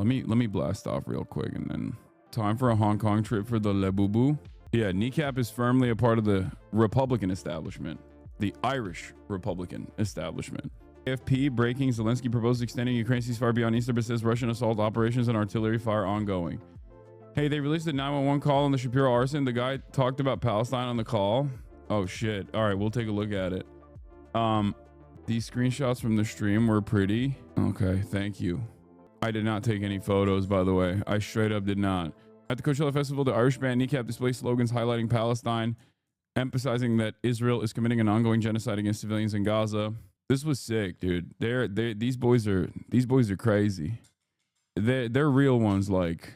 let me blast off real quick, and then time for a Hong Kong trip for the Le Boubou. Yeah, Kneecap is firmly a part of the Republican establishment, the Irish Republican establishment. AFP breaking: Zelensky proposed extending Ukraine's ceasefire beyond Easter, but says Russian assault operations and artillery fire ongoing. Hey, they released a 911 call on the Shapiro arson. The guy talked about Palestine on the call. Oh shit. All right, we'll take a look at it. These screenshots from the stream were pretty. Okay, thank you. I did not take any photos, by the way. I straight up did not. At the Coachella Festival, the Irish band Kneecap displayed slogans highlighting Palestine, emphasizing that Israel is committing an ongoing genocide against civilians in Gaza. This was sick, dude. These boys are crazy. They're real ones, like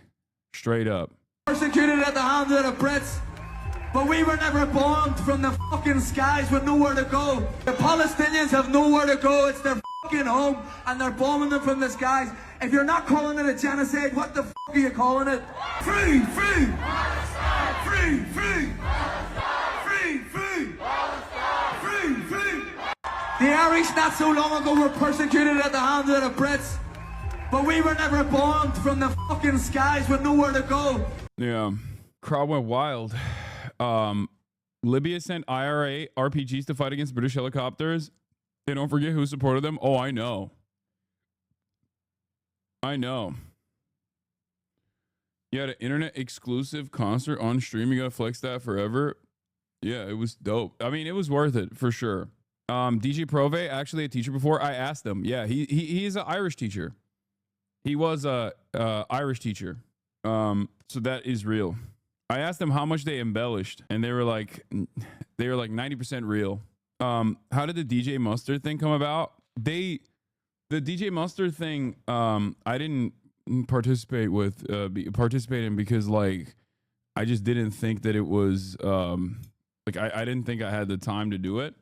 straight up. Persecuted at the hands of the Brits, but we were never bombed from the fucking skies with nowhere to go. The Palestinians have nowhere to go. It's their fucking home, and they're bombing them from the skies. If you're not calling it a genocide, what the fuck are you calling it? Free, free, Palestine! Free, free, Palestine! Free, free, Palestine! Free, free. The Irish not so long ago were persecuted at the hands of the Brits, but we were never bombed from the fucking skies with nowhere to go. Yeah, crowd went wild. Libya sent IRA RPGs to fight against British helicopters. And don't forget who supported them. Oh, I know. You had an internet exclusive concert on stream. You gotta flex that forever. Yeah, it was dope. I mean, it was worth it for sure. DJ Prove, actually a teacher before. I asked him. Yeah, he's an Irish teacher. He was a Irish teacher. So that is real. I asked them how much they embellished, and they were like 90% real. How did the DJ Mustard thing come about? The DJ Mustard thing, I didn't participate in because like I just didn't think that it was like I didn't think I had the time to do it,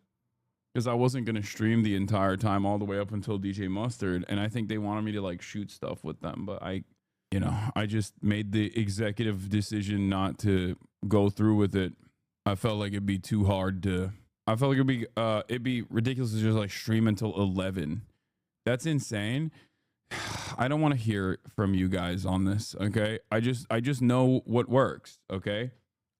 because I wasn't gonna stream the entire time all the way up until DJ Mustard, and I think they wanted me to like shoot stuff with them, but I just made the executive decision not to go through with it. I felt like it'd be too hard to. I felt like it'd be ridiculous to just like stream until 11. That's insane. I don't want to hear from you guys on this, okay? I just know what works, okay?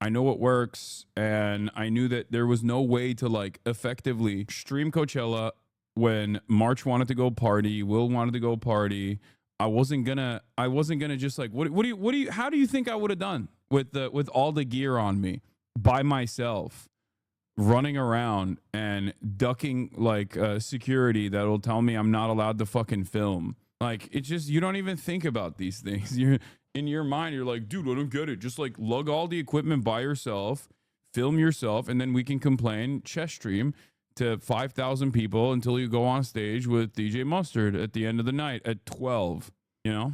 I know what works, and I knew that there was no way to like effectively stream Coachella when March wanted to go party, Will wanted to go party. I wasn't gonna just like how do you think I would have done with all the gear on me by myself, running around and ducking like security that'll tell me I'm not allowed to fucking film? Like, it's just, you don't even think about these things. You're in your mind, you're like, dude, I don't get it. Just like lug all the equipment by yourself, film yourself, and then we can complain chess stream to 5,000 people until you go on stage with DJ Mustard at the end of the night at 12, you know?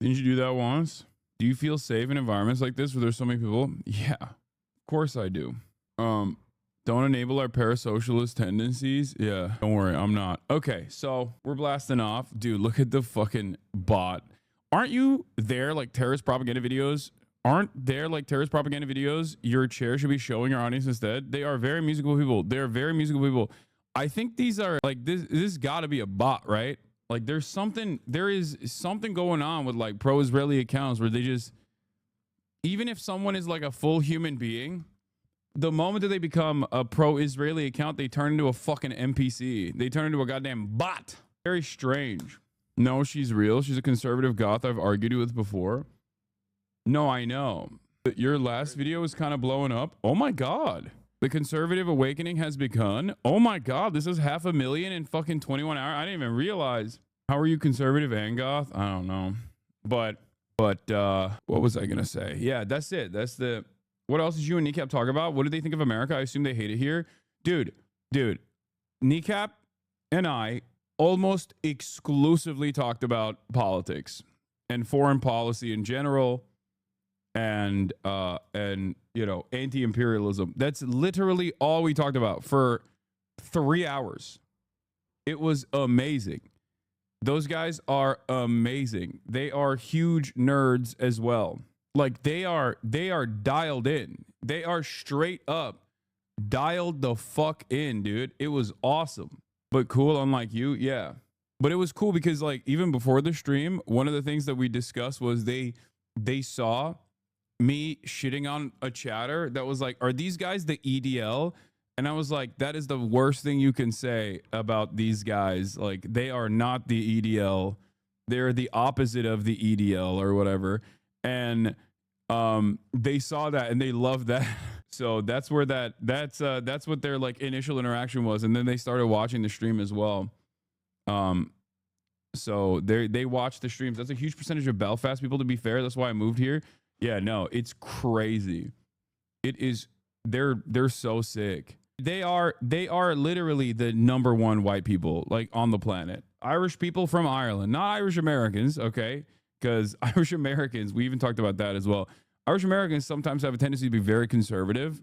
Didn't you do that once? Do you feel safe in environments like this where there's so many people? Yeah, of course I do. Don't enable our parasocialist tendencies. Yeah, don't worry, I'm not. Okay, so we're blasting off. Dude, look at the fucking bot. Aren't you there like terrorist propaganda videos? Your chair should be showing your audience instead. They are very musical people. I think these are like, this got to be a bot, right? Like there is something going on with like pro-Israeli accounts where they just, even if someone is like a full human being, the moment that they become a pro-Israeli account, they turn into a fucking NPC. They turn into a goddamn bot. Very strange. No, she's real. She's a conservative goth I've argued with before. No, I know. Your last video is kind of blowing up. Oh my God. The conservative awakening has begun. Oh my God, this is 500,000 in fucking 21 hours. I didn't even realize. How are you conservative and goth? I don't know. But what was I gonna say? Yeah, that's it. What else did you and Kneecap talk about? What did they think of America? I assume they hate it here. Dude, Kneecap and I almost exclusively talked about politics and foreign policy in general, and you know, anti-imperialism. That's literally all we talked about for 3 hours. It was amazing. Those guys are amazing. They are huge nerds as well. Like they are dialed in. They are straight up dialed the fuck in, dude. It was awesome. But cool, unlike you, yeah. But it was cool because like even before the stream, one of the things that we discussed was they saw me shitting on a chatter that was like, are these guys the EDL? And I was like, that is the worst thing you can say about these guys. Like they are not the EDL. They're the opposite of the EDL or whatever. And they saw that and they loved that. So that's where that's what their like initial interaction was. And then they started watching the stream as well. So they watch the streams. That's a huge percentage of Belfast people, to be fair. That's why I moved here. Yeah, no, it's crazy. It is. They're so sick. They are literally the number one white people like on the planet. Irish people from Ireland, not Irish Americans, okay? Because Irish Americans, we even talked about that as well. Irish Americans sometimes have a tendency to be very conservative.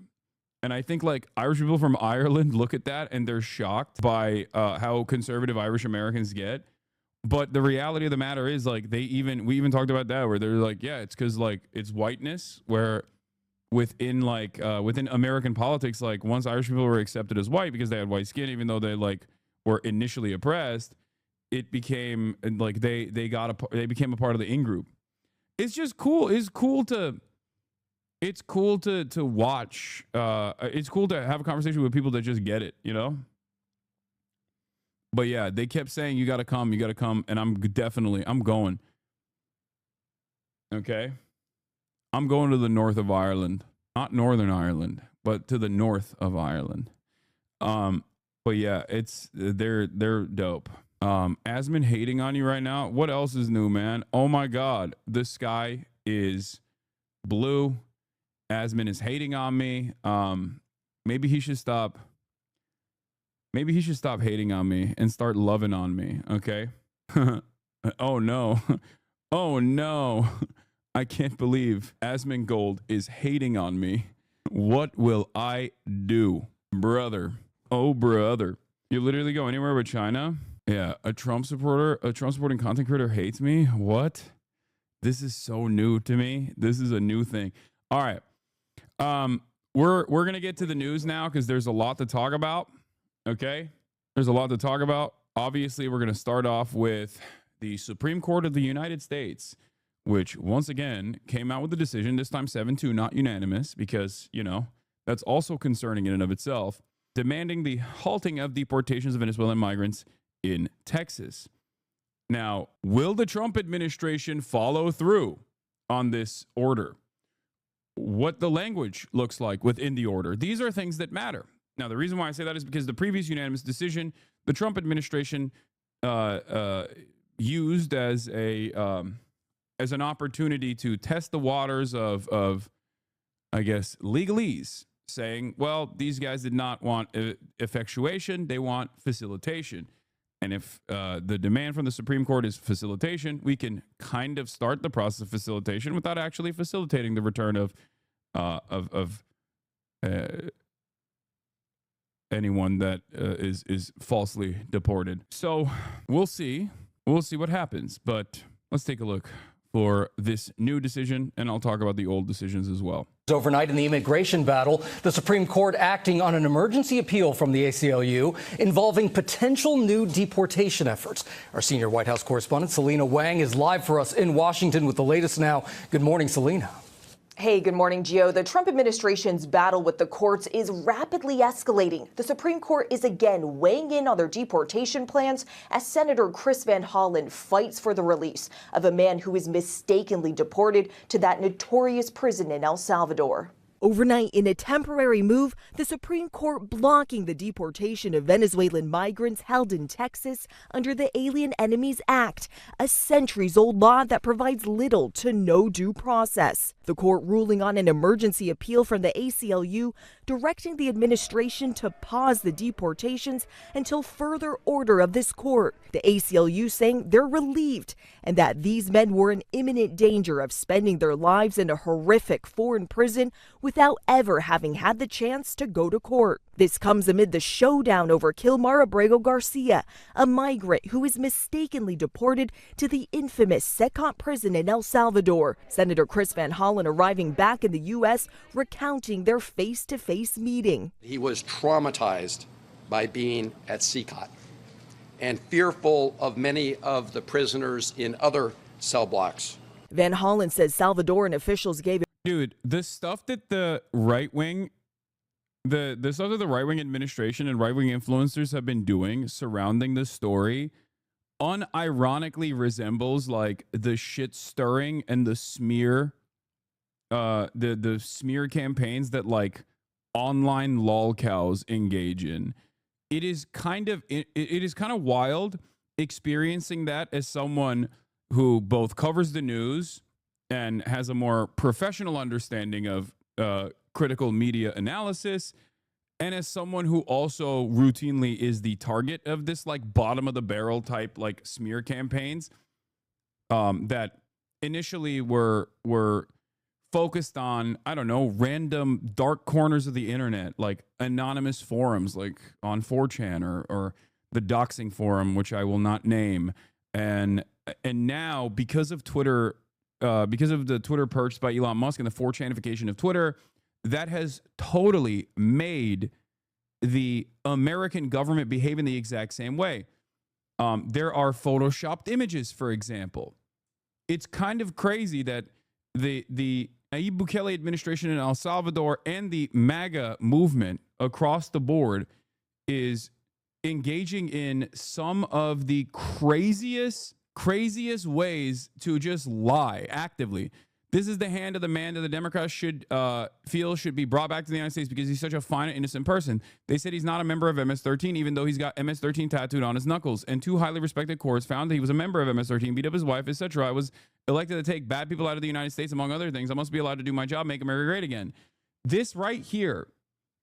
And I think like Irish people from Ireland look at that and they're shocked by how conservative Irish Americans get. But the reality of the matter is like we even talked about that where they're like, yeah, it's because like it's whiteness where within American politics, like once Irish people were accepted as white because they had white skin, even though they like were initially oppressed, it became like they became a part of the in-group. It's just cool. It's cool to watch. It's cool to have a conversation with people that just get it, you know? But yeah, they kept saying, you got to come, and I'm going. Okay? I'm going to the north of Ireland. Not Northern Ireland, but to the north of Ireland. But yeah, they're dope. Asmin hating on you right now. What else is new, man? Oh my God. The sky is blue. Asmin is hating on me. Maybe he should stop hating on me and start loving on me. Okay. Oh no. Oh no. I can't believe Asmin Gold is hating on me. What will I do? Brother. Oh, brother. You literally go anywhere but China? Yeah. A Trump supporting content creator hates me? What? This is so new to me. This is a new thing. All right. We're going to get to the news now because there's a lot to talk about. Okay. There's a lot to talk about. Obviously, we're going to start off with the Supreme Court of the United States, which once again came out with a decision, this time 7-2, not unanimous, because, you know, that's also concerning in and of itself, demanding the halting of deportations of Venezuelan migrants in Texas. Now, will the Trump administration follow through on this order? What the language looks like within the order. These are things that matter. Now, the reason why I say that is because the previous unanimous decision, the Trump administration used as an opportunity to test the waters of I guess, legalese, saying, well, these guys did not want effectuation, they want facilitation. And if the demand from the Supreme Court is facilitation, we can kind of start the process of facilitation without actually facilitating the return of anyone that is falsely deported. So we'll see. We'll see what happens. But let's take a look for this new decision, and I'll talk about the old decisions as well. Overnight in the immigration battle, the Supreme Court acting on an emergency appeal from the ACLU involving potential new deportation efforts. Our senior White House correspondent, Selena Wang, is live for us in Washington with the latest now. Good morning, Selena. Hey, good morning, Gio. The Trump administration's battle with the courts is rapidly escalating. The Supreme Court is again weighing in on their deportation plans as Senator Chris Van Hollen fights for the release of a man who was mistakenly deported to that notorious prison in El Salvador. Overnight, in a temporary move, the Supreme Court blocking the deportation of Venezuelan migrants held in Texas under the Alien Enemies Act, a centuries-old law that provides little to no due process. The court ruling on an emergency appeal from the ACLU directing the administration to pause the deportations until further order of this court. The ACLU saying they're relieved and that these men were in imminent danger of spending their lives in a horrific foreign prison without ever having had the chance to go to court. This comes amid the showdown over Kilmar Abrego Garcia, a migrant who is mistakenly deported to the infamous Secot prison in El Salvador. Senator Chris Van Hollen arriving back in the U.S., recounting their face-to-face meeting. He was traumatized by being at Secot and fearful of many of the prisoners in other cell blocks. Van Hollen says Salvadoran officials gave Dude, the stuff that the right wing, the stuff that the right wing administration and right wing influencers have been doing surrounding this story, unironically resembles like the shit stirring and the smear, the smear campaigns that like online lolcows engage in. It is kind of wild experiencing that as someone who both covers the news and has a more professional understanding of critical media analysis, and as someone who also routinely is the target of this like bottom of the barrel type like smear campaigns that initially were focused on, I don't know, random dark corners of the internet, like anonymous forums like on 4chan or the doxing forum, which I will not name. And now, because of Twitter, because of the Twitter purchase by Elon Musk and the 4chanification of Twitter, that has totally made the American government behave in the exact same way. There are photoshopped images, for example. It's kind of crazy that the Nayib Bukele administration in El Salvador and the MAGA movement across the board is engaging in some of the craziest ways to just lie actively. This is the hand of the man that the Democrats should feel should be brought back to the United States because he's such a fine and innocent person. They said he's not a member of MS-13, even though he's got MS-13 tattooed on his knuckles. And two highly respected courts found that he was a member of MS-13, beat up his wife, etc. I was elected to take bad people out of the United States, among other things. I must be allowed to do my job, make America great again. This right here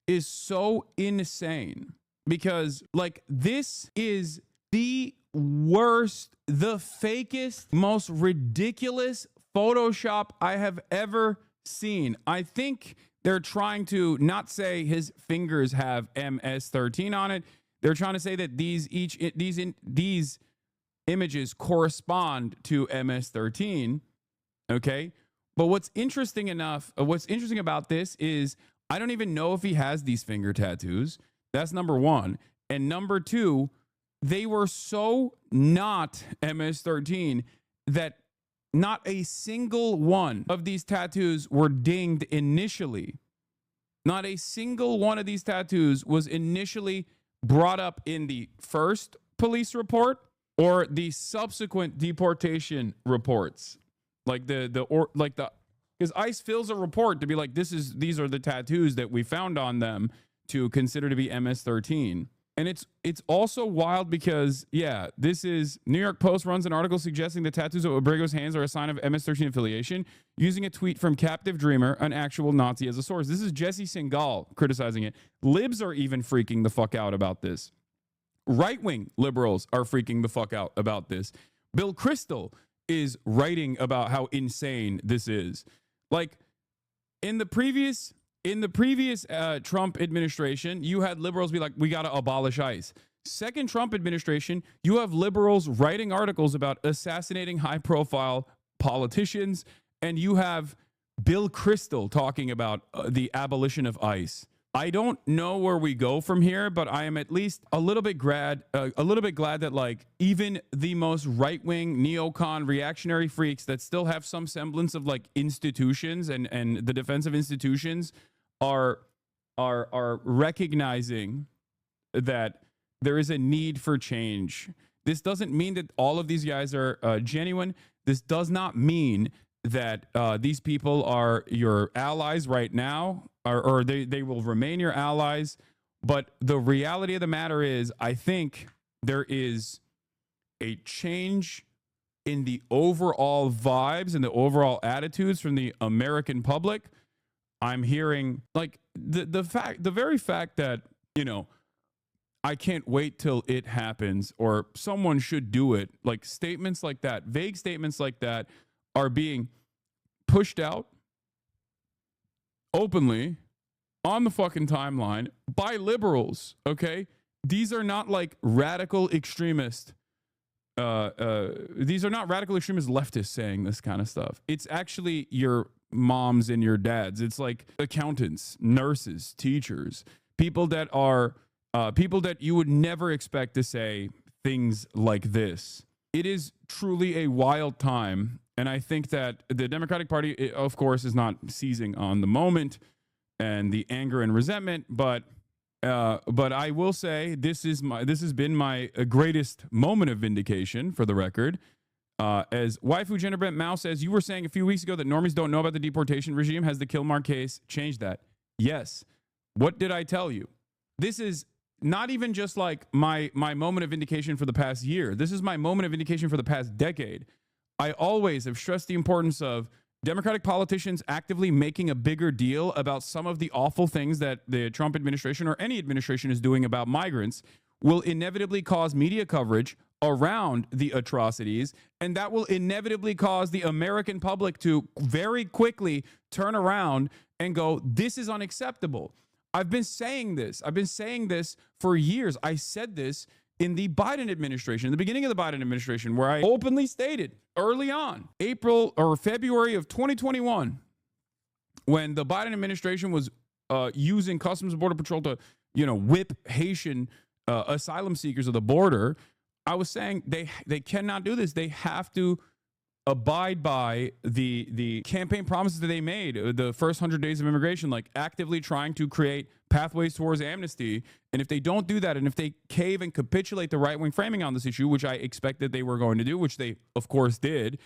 is so insane because, like, this is the worst, the fakest, most ridiculous Photoshop I have ever seen. I think they're trying to not say his fingers have MS-13 on it. They're trying to say that these images correspond to MS-13. Okay, but what's interesting about this is I don't even know if he has these finger tattoos. That's number one, and number two, they were so not MS-13 that not a single one of these tattoos were dinged initially. Not a single one of these tattoos was initially brought up in the first police report or the subsequent deportation reports. Because ICE fills a report to be like, these are the tattoos that we found on them to consider to be MS-13. And it's also wild because, yeah, this is New York Post runs an article suggesting the tattoos of Abrego's hands are a sign of MS-13 affiliation, using a tweet from Captive Dreamer, an actual Nazi, as a source. This is Jesse Singal criticizing it. Libs are even freaking the fuck out about this. Right-wing liberals are freaking the fuck out about this. Bill Kristol is writing about how insane this is. Like, in the previous Trump administration, you had liberals be like, we got to abolish ICE. Second Trump administration, you have liberals writing articles about assassinating high-profile politicians, and you have Bill Kristol talking about the abolition of ICE. I don't know where we go from here, but I am at least a little bit glad that like even the most right-wing neocon reactionary freaks that still have some semblance of like institutions and the defense of institutions are recognizing that there is a need for change. This doesn't mean that all of these guys are genuine. This does not mean that these people are your allies right now, or they will remain your allies. But the reality of the matter is, I think there is a change in the overall vibes and the overall attitudes from the American public. I'm hearing like the very fact that, you know, I can't wait till it happens or someone should do it. Like statements like that, vague statements like that are being pushed out openly on the fucking timeline by liberals, okay? These are not like radical extremist. These are not radical extremist leftists saying this kind of stuff. It's actually your moms and your dads. It's like accountants, nurses, teachers, people that are people that you would never expect to say things like this. It is truly a wild time. And I think that the Democratic Party, of course, is not seizing on the moment and the anger and resentment, but I will say this has been my greatest moment of vindication, for the record. As Waifu Gender Bent Mao says, you were saying a few weeks ago that normies don't know about the deportation regime. Has the Kilmar case changed that? Yes. What did I tell you? This is not even just like my moment of vindication for the past year. This is my moment of vindication for the past decade. I always have stressed the importance of Democratic politicians actively making a bigger deal about some of the awful things that the Trump administration or any administration is doing about migrants will inevitably cause media coverage around the atrocities, and that will inevitably cause the American public to very quickly turn around and go, this is unacceptable. I've been saying this. I've been saying this for years. I said this in the Biden administration, in the beginning of the Biden administration, where I openly stated early on, April or February of 2021, when the Biden administration was using Customs and Border Patrol to, whip Haitian asylum seekers of the border, I was saying they cannot do this. They have to abide by the campaign promises that they made the first 100 days of immigration, like actively trying to create pathways towards amnesty. And if they don't do that, and if they cave and capitulate the right-wing framing on this issue, which I expected they were going to do, which they of course did,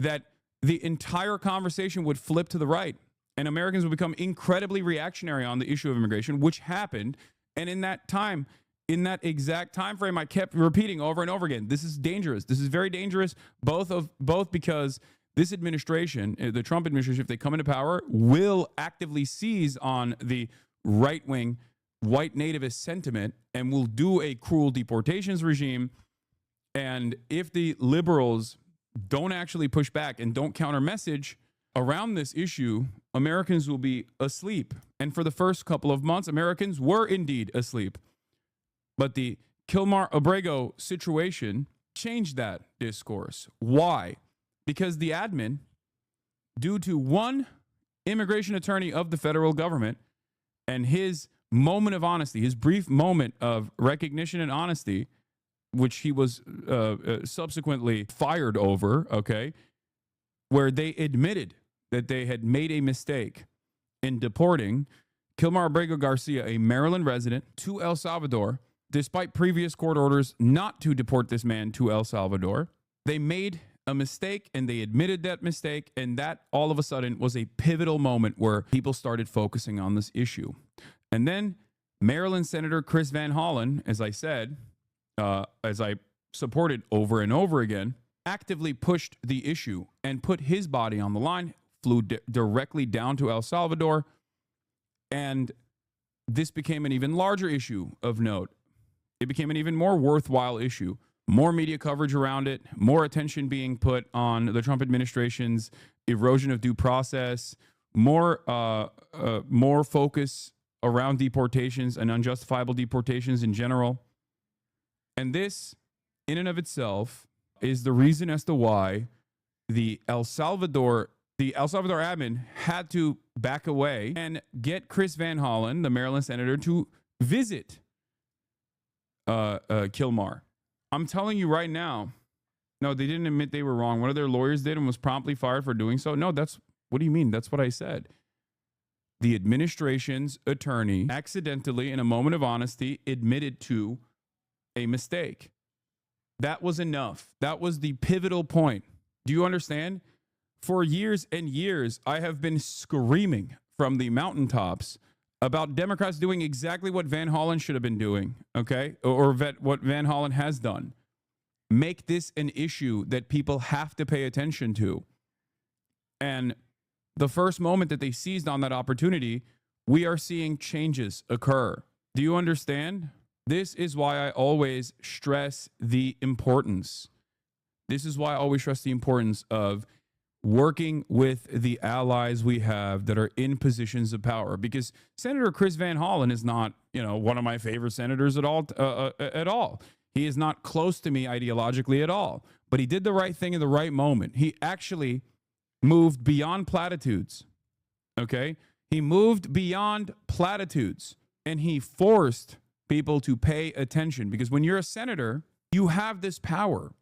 that the entire conversation would flip to the right and Americans would become incredibly reactionary on the issue of immigration, which happened. And in that time, in that exact time frame, I kept repeating over and over again, this is dangerous. This is very dangerous, both because this administration, the Trump administration, if they come into power, will actively seize on the right-wing white nativist sentiment and will do a cruel deportations regime. And if the liberals don't actually push back and don't counter message around this issue, Americans will be asleep. And for the first couple of months, Americans were indeed asleep. But the Kilmar Abrego situation changed that discourse. Why? Because the admin, due to one immigration attorney of the federal government and his moment of honesty, his brief moment of recognition and honesty, which he was subsequently fired over, okay, where they admitted that they had made a mistake in deporting Kilmar Abrego Garcia, a Maryland resident, to El Salvador, despite previous court orders not to deport this man to El Salvador. They made a mistake and they admitted that mistake, and that all of a sudden was a pivotal moment where people started focusing on this issue. And then Maryland Senator Chris Van Hollen, as I said, as I supported over and over again, actively pushed the issue and put his body on the line, flew directly down to El Salvador, and this became an even larger issue of note. It became an even more worthwhile issue. More media coverage around it, more attention being put on the Trump administration's erosion of due process, more focus around deportations and unjustifiable deportations in general. And this, in and of itself, is the reason as to why the El Salvador admin had to back away and get Chris Van Hollen, the Maryland senator, to visit Kilmar. I'm telling you right now, no, they didn't admit they were wrong. One of their lawyers did and was promptly fired for doing so. No, what do you mean? That's what I said. The administration's attorney accidentally, in a moment of honesty, admitted to a mistake. That was enough. That was the pivotal point. Do you understand? For years and years, I have been screaming from the mountaintops about Democrats doing exactly what Van Hollen should have been doing, okay? Or what Van Hollen has done. Make this an issue that people have to pay attention to. And the first moment that they seized on that opportunity, we are seeing changes occur. Do you understand? This is why I always stress the importance. This is why I always stress the importance of working with the allies we have that are in positions of power, because Senator Chris Van Hollen is not, one of my favorite senators at all. He is not close to me ideologically at all, but he did the right thing in the right moment. He actually moved beyond platitudes. Okay. He moved beyond platitudes, and he forced people to pay attention, because when you're a senator, you have this power.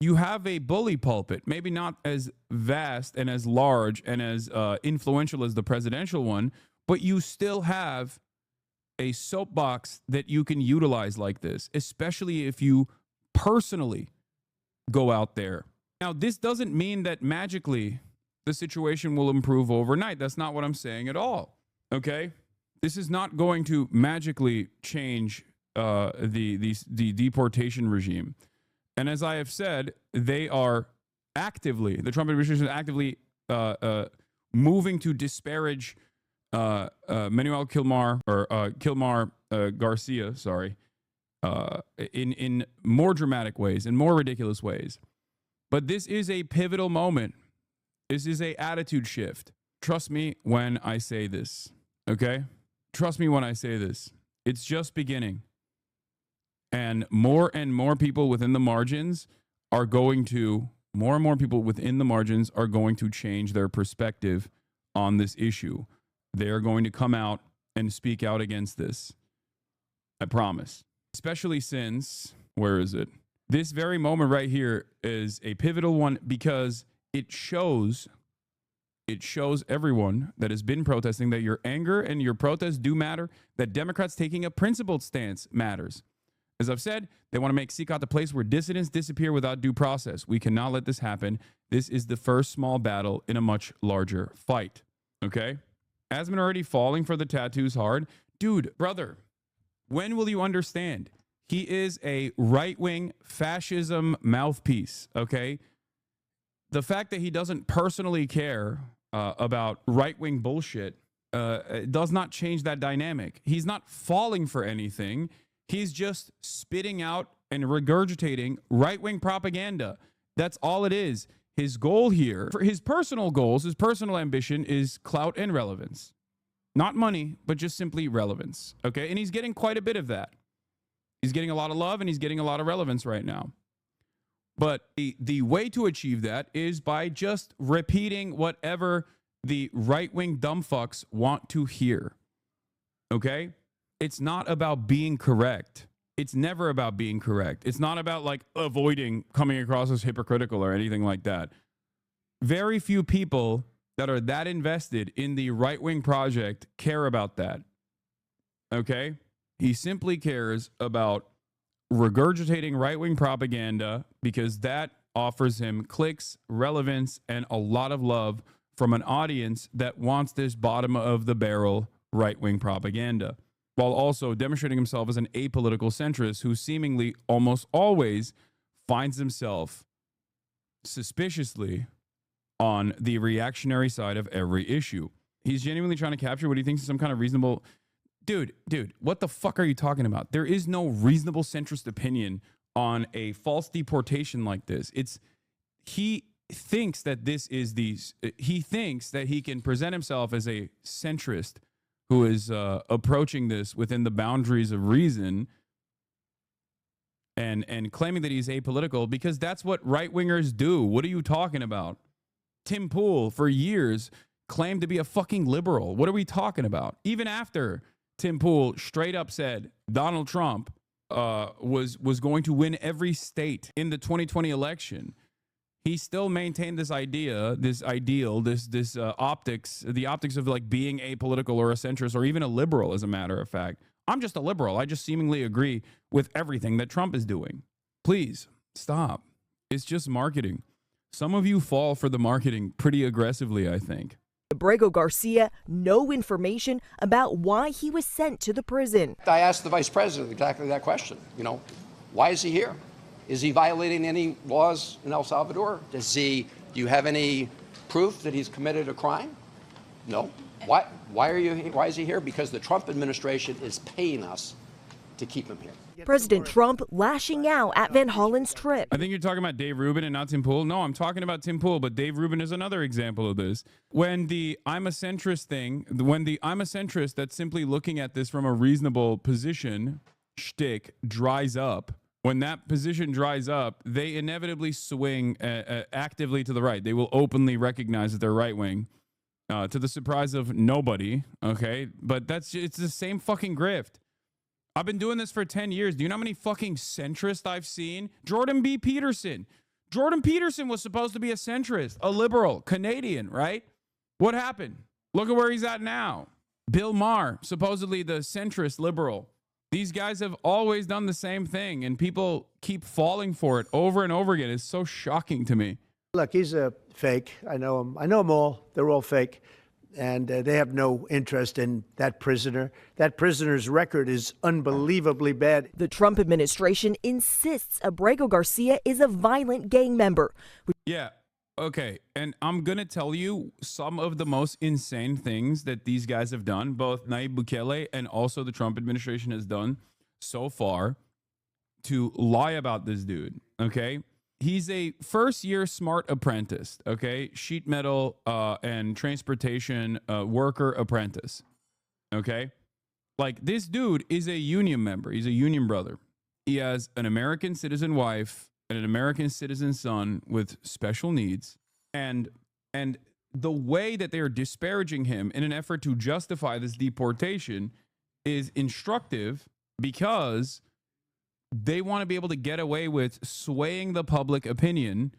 You have a bully pulpit, maybe not as vast and as large and as influential as the presidential one, but you still have a soapbox that you can utilize like this, especially if you personally go out there. Now, this doesn't mean that magically the situation will improve overnight. That's not what I'm saying at all. Okay? This is not going to magically change the deportation regime. And as I have said, they are actively, the Trump administration is actively moving to disparage Manuel Kilmar Garcia, in more dramatic ways, in more ridiculous ways. But this is a pivotal moment. This is an attitude shift. Trust me when I say this, okay? Trust me when I say this. It's just beginning. And more people within the margins are going to, change their perspective on this issue. They are going to come out and speak out against this. I promise. Especially since, where is it? This very moment right here is a pivotal one, because it shows everyone that has been protesting that your anger and your protests do matter, that Democrats taking a principled stance matters. As I've said, they want to make CCOT the place where dissidents disappear without due process. We cannot let this happen. This is the first small battle in a much larger fight. Okay? Has been already falling for the tattoos hard. Dude, brother, when will you understand? He is a right-wing fascism mouthpiece, okay? The fact that he doesn't personally care about right-wing bullshit does not change that dynamic. He's not falling for anything. He's just spitting out and regurgitating right-wing propaganda. That's all it is. His goal here, for his personal goals, his personal ambition is clout and relevance. Not money, but just simply relevance. Okay? And he's getting quite a bit of that. He's getting a lot of love and he's getting a lot of relevance right now. But the way to achieve that is by just repeating whatever the right-wing dumbfucks want to hear. Okay? It's not about being correct. It's never about being correct. It's not about like avoiding coming across as hypocritical or anything like that. Very few people that are that invested in the right-wing project care about that. Okay? He simply cares about regurgitating right-wing propaganda because that offers him clicks, relevance, and a lot of love from an audience that wants this bottom-of-the-barrel right-wing propaganda, while also demonstrating himself as an apolitical centrist who seemingly almost always finds himself suspiciously on the reactionary side of every issue. He's genuinely trying to capture what he thinks is some kind of reasonable... Dude, what the fuck are you talking about? There is no reasonable centrist opinion on a false deportation like this. He thinks that he thinks that he can present himself as a centrist who is approaching this within the boundaries of reason and claiming that he's apolitical, because that's what right-wingers do. What are you talking about? Tim Pool, for years, claimed to be a fucking liberal. What are we talking about? Even after Tim Pool straight up said Donald Trump was going to win every state in the 2020 election, he still maintained this idea, this ideal, this optics, the optics of like being apolitical or a centrist or even a liberal, as a matter of fact. I'm just a liberal. I just seemingly agree with everything that Trump is doing. Please stop. It's just marketing. Some of you fall for the marketing pretty aggressively, I think. Abrego Garcia, no information about why he was sent to the prison. I asked the vice president exactly that question. Why is he here? Is he violating any laws in El Salvador? Do you have any proof that he's committed a crime? No. Why is he here? Because the Trump administration is paying us to keep him here. President Trump lashing out at Van Hollen's trip. I think you're talking about Dave Rubin and not Tim Pool. No, I'm talking about Tim Pool, but Dave Rubin is another example of this. When the I'm a centrist thing, when the I'm a centrist that's simply looking at this from a reasonable position shtick dries up, when that position dries up, they inevitably swing actively to the right. They will openly recognize that they're right wing, to the surprise of nobody. Okay, but it's the same fucking grift. I've been doing this for 10 years. Do you know how many fucking centrists I've seen? Jordan B. Peterson. Jordan Peterson was supposed to be a centrist, a liberal, Canadian, right? What happened? Look at where he's at now. Bill Maher, supposedly the centrist liberal. These guys have always done the same thing, and people keep falling for it over and over again. It's so shocking to me. Look, he's a fake. I know him. I know them all. They're all fake. And they have no interest in that prisoner. That prisoner's record is unbelievably bad. The Trump administration insists Abrego Garcia is a violent gang member. Yeah, okay. And I'm going to tell you some of the most insane things that these guys have done, both Nayib Bukele and also the Trump administration has done so far to lie about this dude, okay? He's a first-year smart apprentice, okay? Sheet metal and transportation worker apprentice, okay? Like, this dude is a union member. He's a union brother. He has an American citizen wife and an American citizen son with special needs. And the way that they are disparaging him in an effort to justify this deportation is instructive because they want to be able to get away with swaying the public opinion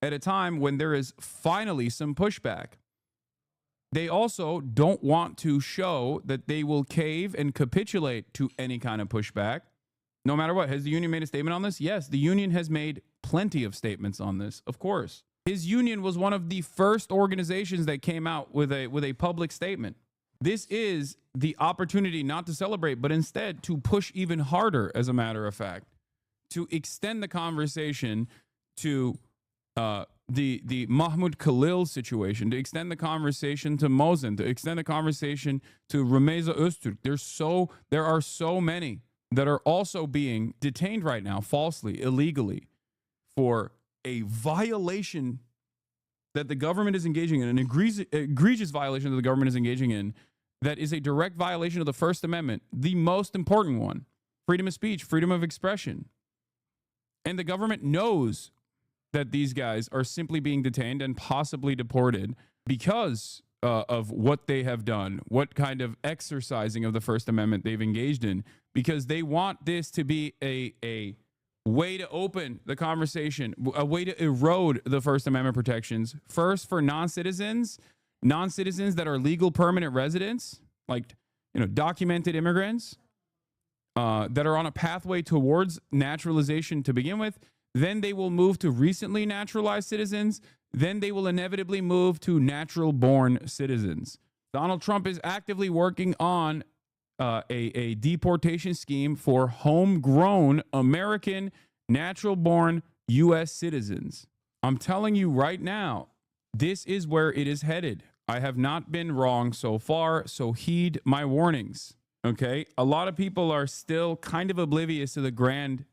at a time when there is finally some pushback. They also don't want to show that they will cave and capitulate to any kind of pushback, no matter what. Has the union made a statement on this? Yes, the union has made plenty of statements on this, of course. His union was one of the first organizations that came out with a public statement. This is the opportunity not to celebrate, but instead to push even harder, as a matter of fact, to extend the conversation to the Mahmoud Khalil situation, to extend the conversation to Mosen, to extend the conversation to Rumeysa Öztürk. There are so many that are also being detained right now, falsely, illegally, for a violation that the government is engaging in, an egregious violation that the government is engaging in, that is a direct violation of the First Amendment, the most important one, freedom of speech, freedom of expression. And the government knows that these guys are simply being detained and possibly deported because of what they have done, what kind of exercising of the First Amendment they've engaged in, because they want this to be a way to open the conversation, a way to erode the First Amendment protections, first for non-citizens that are legal permanent residents, like, documented immigrants that are on a pathway towards naturalization to begin with. Then they will move to recently naturalized citizens. Then they will inevitably move to natural born citizens. Donald Trump is actively working on a deportation scheme for homegrown American natural born U.S. citizens. I'm telling you right now, this is where it is headed. I have not been wrong so far, so heed my warnings, okay? A lot of people are still kind of oblivious to the grand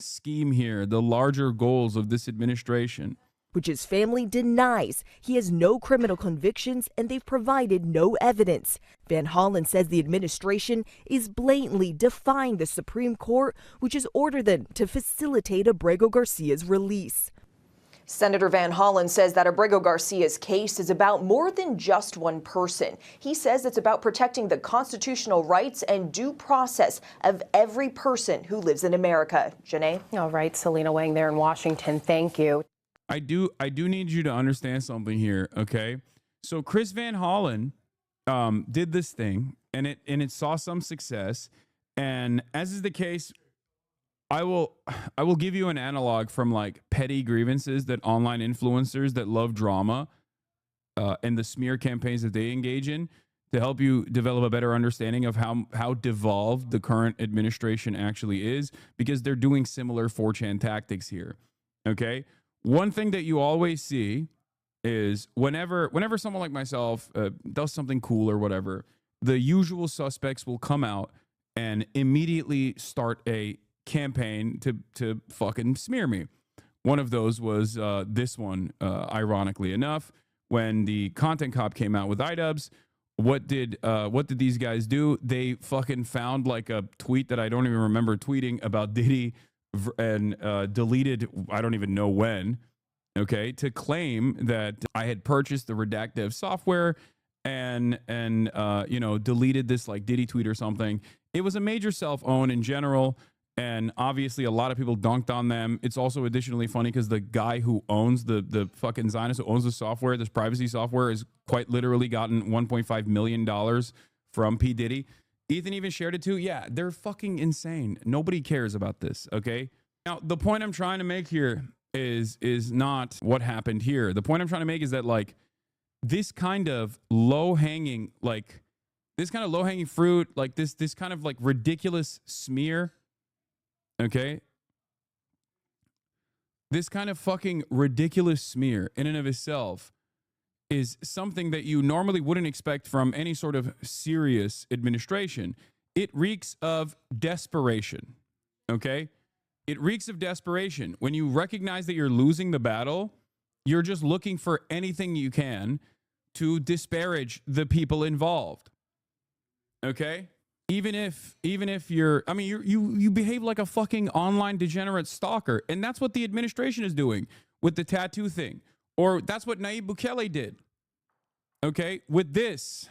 scheme here, the larger goals of this administration. Which his family denies. He has no criminal convictions and they've provided no evidence. Van Hollen says the administration is blatantly defying the Supreme Court, which has ordered them to facilitate Abrego Garcia's release. Senator Van Hollen says that Abrego Garcia's case is about more than just one person. He says it's about protecting the constitutional rights and due process of every person who lives in America. Janae? All right, Selena Wang there in Washington. Thank you. I do need you to understand something here, okay? So Chris Van Hollen did this thing, and it saw some success. And as is the case, I will give you an analog from like petty grievances that online influencers that love drama and the smear campaigns that they engage in to help you develop a better understanding of how devolved the current administration actually is, because they're doing similar 4chan tactics here, okay? One thing that you always see is whenever someone like myself does something cool or whatever, the usual suspects will come out and immediately start a campaign to fucking smear me. One of those was this one, ironically enough, when the Content Cop came out with iDubbbz. What did these guys do? They fucking found like a tweet that I don't even remember tweeting about Diddy and deleted, I don't even know when, okay, to claim that I had purchased the Redact Dev software and you know, deleted this like Diddy tweet or something. It was a major self-own in general. And obviously, a lot of people dunked on them. It's also additionally funny because the guy who owns the fucking Zionist, who owns the software, this privacy software, has quite literally gotten $1.5 million from P. Diddy. Ethan even shared it too. Yeah, they're fucking insane. Nobody cares about this, okay? Now, the point I'm trying to make here is not what happened here. The point I'm trying to make is that, like, this kind of low-hanging, fruit, like this kind of, like, ridiculous smear, okay, this kind of fucking ridiculous smear in and of itself is something that you normally wouldn't expect from any sort of serious administration. It reeks of desperation, okay? It reeks of desperation. When you recognize that you're losing the battle, you're just looking for anything you can to disparage the people involved, okay? Even if you're, I mean, you behave like a fucking online degenerate stalker, and that's what the administration is doing with the tattoo thing, or that's what Nayib Bukele did. Okay, with this,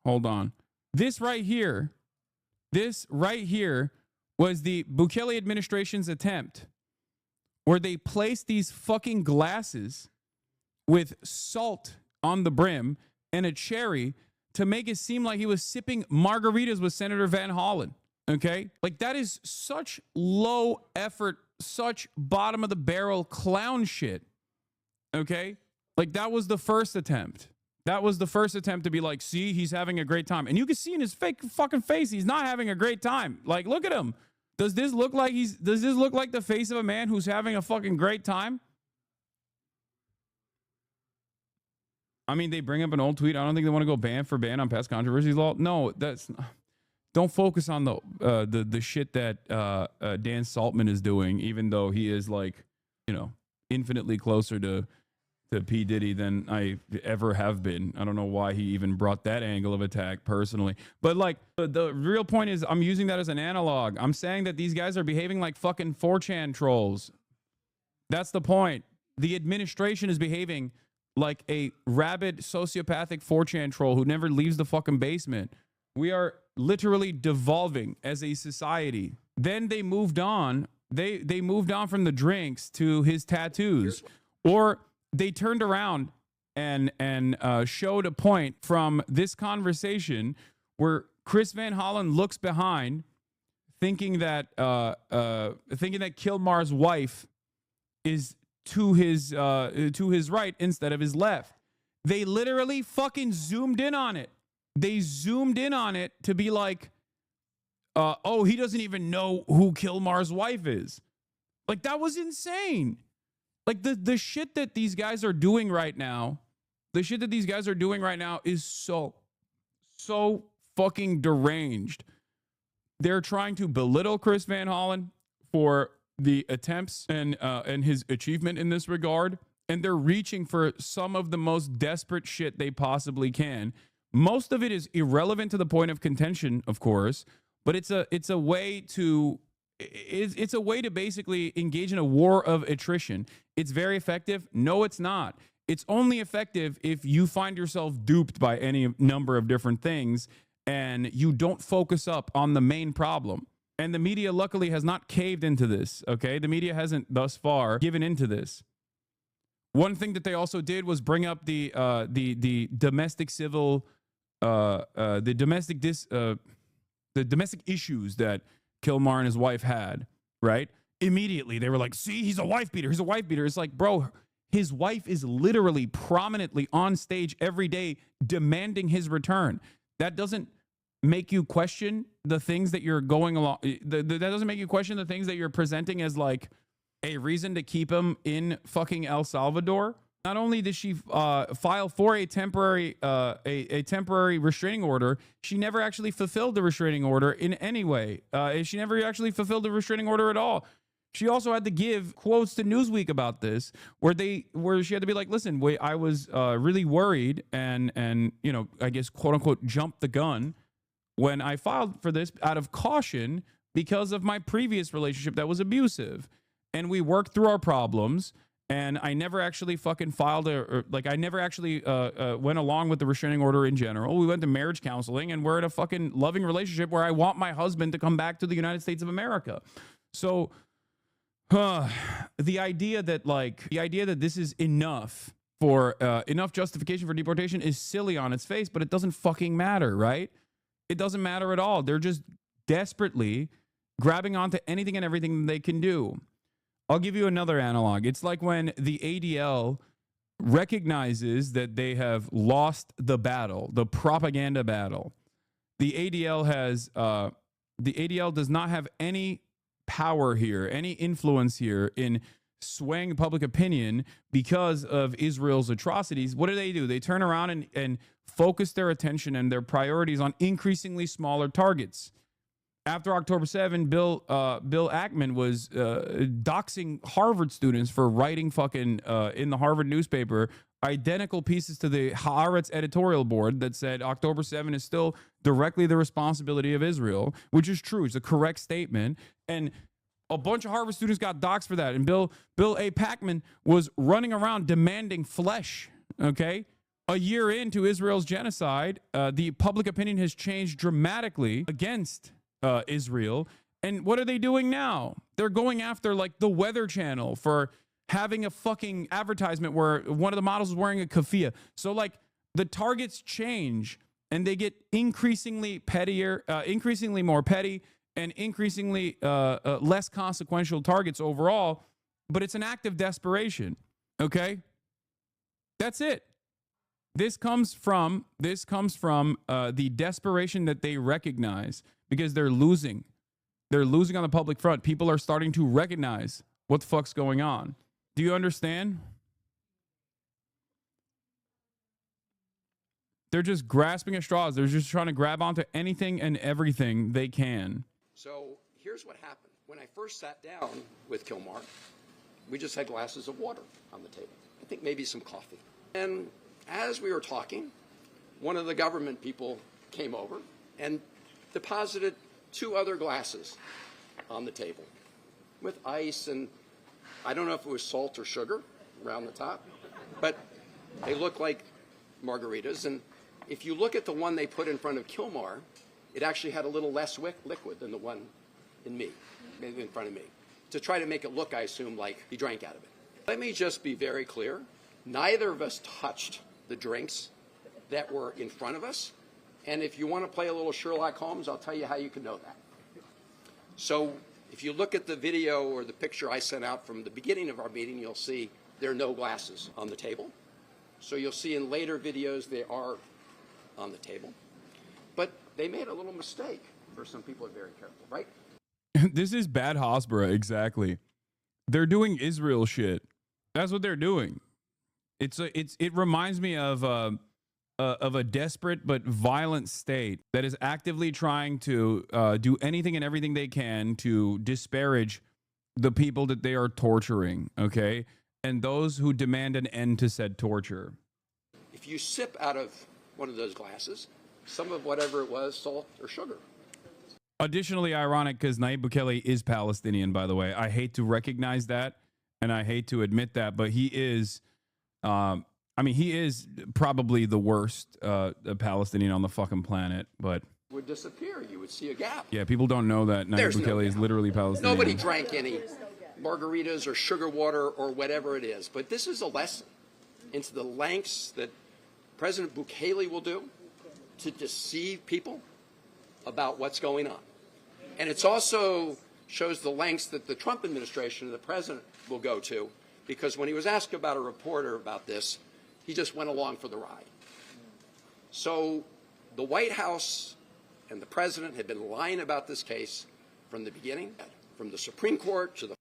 hold on, this right here was the Bukele administration's attempt, where they placed these fucking glasses with salt on the brim and a cherry to make it seem like he was sipping margaritas with Senator Van Hollen, okay? Like, that is such low effort, such bottom of the barrel clown shit, okay? Like, that was the first attempt. That was the first attempt to be like, see, he's having a great time. And you can see in his fake fucking face, he's not having a great time. Like, look at him. Does this look like the face of a man who's having a fucking great time? I mean, they bring up an old tweet. I don't think they want to go ban on past controversies law. No, don't focus on the shit that Dan Saltman is doing, even though he is, like, you know, infinitely closer to P. Diddy than I ever have been. I don't know why he even brought that angle of attack personally. But, like, the real point is, I'm using that as an analog. I'm saying that these guys are behaving like fucking 4chan trolls. That's the point. The administration is behaving like a rabid sociopathic 4chan troll who never leaves the fucking basement. We are literally devolving as a society. Then they moved on. They moved on from the drinks to his tattoos, or they turned around and showed a point from this conversation where Chris Van Hollen looks behind, thinking that Kilmar's wife is to his right instead of his left. They literally fucking zoomed in on it. They zoomed in on it to be like, oh, he doesn't even know who Kilmar's wife is. Like, that was insane. Like, the shit that these guys are doing right now, is so fucking deranged. They're trying to belittle Chris Van Hollen for the attempts and his achievement in this regard, and they're reaching for some of the most desperate shit they possibly can. Most of it is irrelevant to the point of contention, of course, but it's a way to basically engage in a war of attrition. It's very effective. No, it's not. It's only effective if you find yourself duped by any number of different things and you don't focus up on the main problem. And the media, luckily, has not caved into this, okay? The media hasn't thus far given into this. One thing that they also did was bring up the domestic civil, the domestic issues that Kilmar and his wife had, right? Immediately, they were like, see, he's a wife beater. He's a wife beater. It's like, bro, his wife is literally prominently on stage every day demanding his return. That doesn't make you question the things that you're going along. That doesn't make you question the things that you're presenting as like a reason to keep him in fucking El Salvador. Not only did she file for a temporary restraining order, she never actually fulfilled the restraining order in any way. She never actually fulfilled the restraining order at all. She also had to give quotes to Newsweek about this, where she had to be like, "Listen, wait, I was really worried and I guess quote unquote jumped the gun when I filed for this out of caution because of my previous relationship that was abusive, and we worked through our problems." And I never actually fucking filed I never actually went along with the restraining order in general. We went to marriage counseling, and we're in a fucking loving relationship where I want my husband to come back to the United States of America. So the idea that this is enough for enough justification for deportation is silly on its face, but it doesn't fucking matter, right? It doesn't matter at all. They're just desperately grabbing onto anything and everything they can do. I'll give you another analog. It's like when the ADL recognizes that they have lost the battle, the propaganda battle. The ADL does not have any power here, any influence here in swaying public opinion because of Israel's atrocities. What do? They turn around and focus their attention and their priorities on increasingly smaller targets. After October 7, Bill Ackman was doxing Harvard students for writing fucking in the Harvard newspaper identical pieces to the Haaretz editorial board that said October 7 is still directly the responsibility of Israel, which is true. It's a correct statement. And a bunch of Harvard students got doxxed for that. And Bill A. Packman was running around demanding flesh, okay? A year into Israel's genocide, the public opinion has changed dramatically against Israel. And what are they doing now? They're going after like the Weather Channel for having a fucking advertisement where one of the models is wearing a keffiyeh. So like the targets change and they get increasingly pettier, increasingly more petty, and increasingly less consequential targets overall. But it's an act of desperation. Okay, that's it. This comes from the desperation that they recognize because they're losing. They're losing on the public front. People are starting to recognize what the fuck's going on. Do you understand? They're just grasping at straws. They're just trying to grab onto anything and everything they can. So here's what happened. When I first sat down with Kilmar, we just had glasses of water on the table. I think maybe some coffee. And as we were talking, one of the government people came over and deposited 2 other glasses on the table with ice, and I don't know if it was salt or sugar around the top, but they look like margaritas. And if you look at the one they put in front of Kilmar, it actually had a little less liquid than the one in front of me, to try to make it look, I assume, like he drank out of it. Let me just be very clear. Neither of us touched the drinks that were in front of us. And if you want to play a little Sherlock Holmes, I'll tell you how you can know that. So if you look at the video or the picture I sent out from the beginning of our meeting, you'll see there are no glasses on the table. So you'll see in later videos they are on the table. But they made a little mistake. For some people are very careful, right? This is bad Hasbara, exactly. They're doing Israel shit. That's what they're doing. It reminds me of a desperate but violent state that is actively trying to do anything and everything they can to disparage the people that they are torturing, okay? And those who demand an end to said torture. If you sip out of one of those glasses, some of whatever it was, salt or sugar. Additionally ironic because Nayib Bukele is Palestinian, by the way. I hate to recognize that and I hate to admit that, but he is... he is probably the worst Palestinian on the fucking planet, but... Would disappear. You would see a gap. Yeah, people don't know that Nayib Bukele is literally Palestinian. Nobody drank any margaritas or sugar water or whatever it is. But this is a lesson into the lengths that President Bukele will do to deceive people about what's going on. And it's also shows the lengths that the Trump administration and the president will go to, because when he was asked about a reporter about this, he just went along for the ride. So the White House and the president had been lying about this case from the beginning, from the Supreme Court to the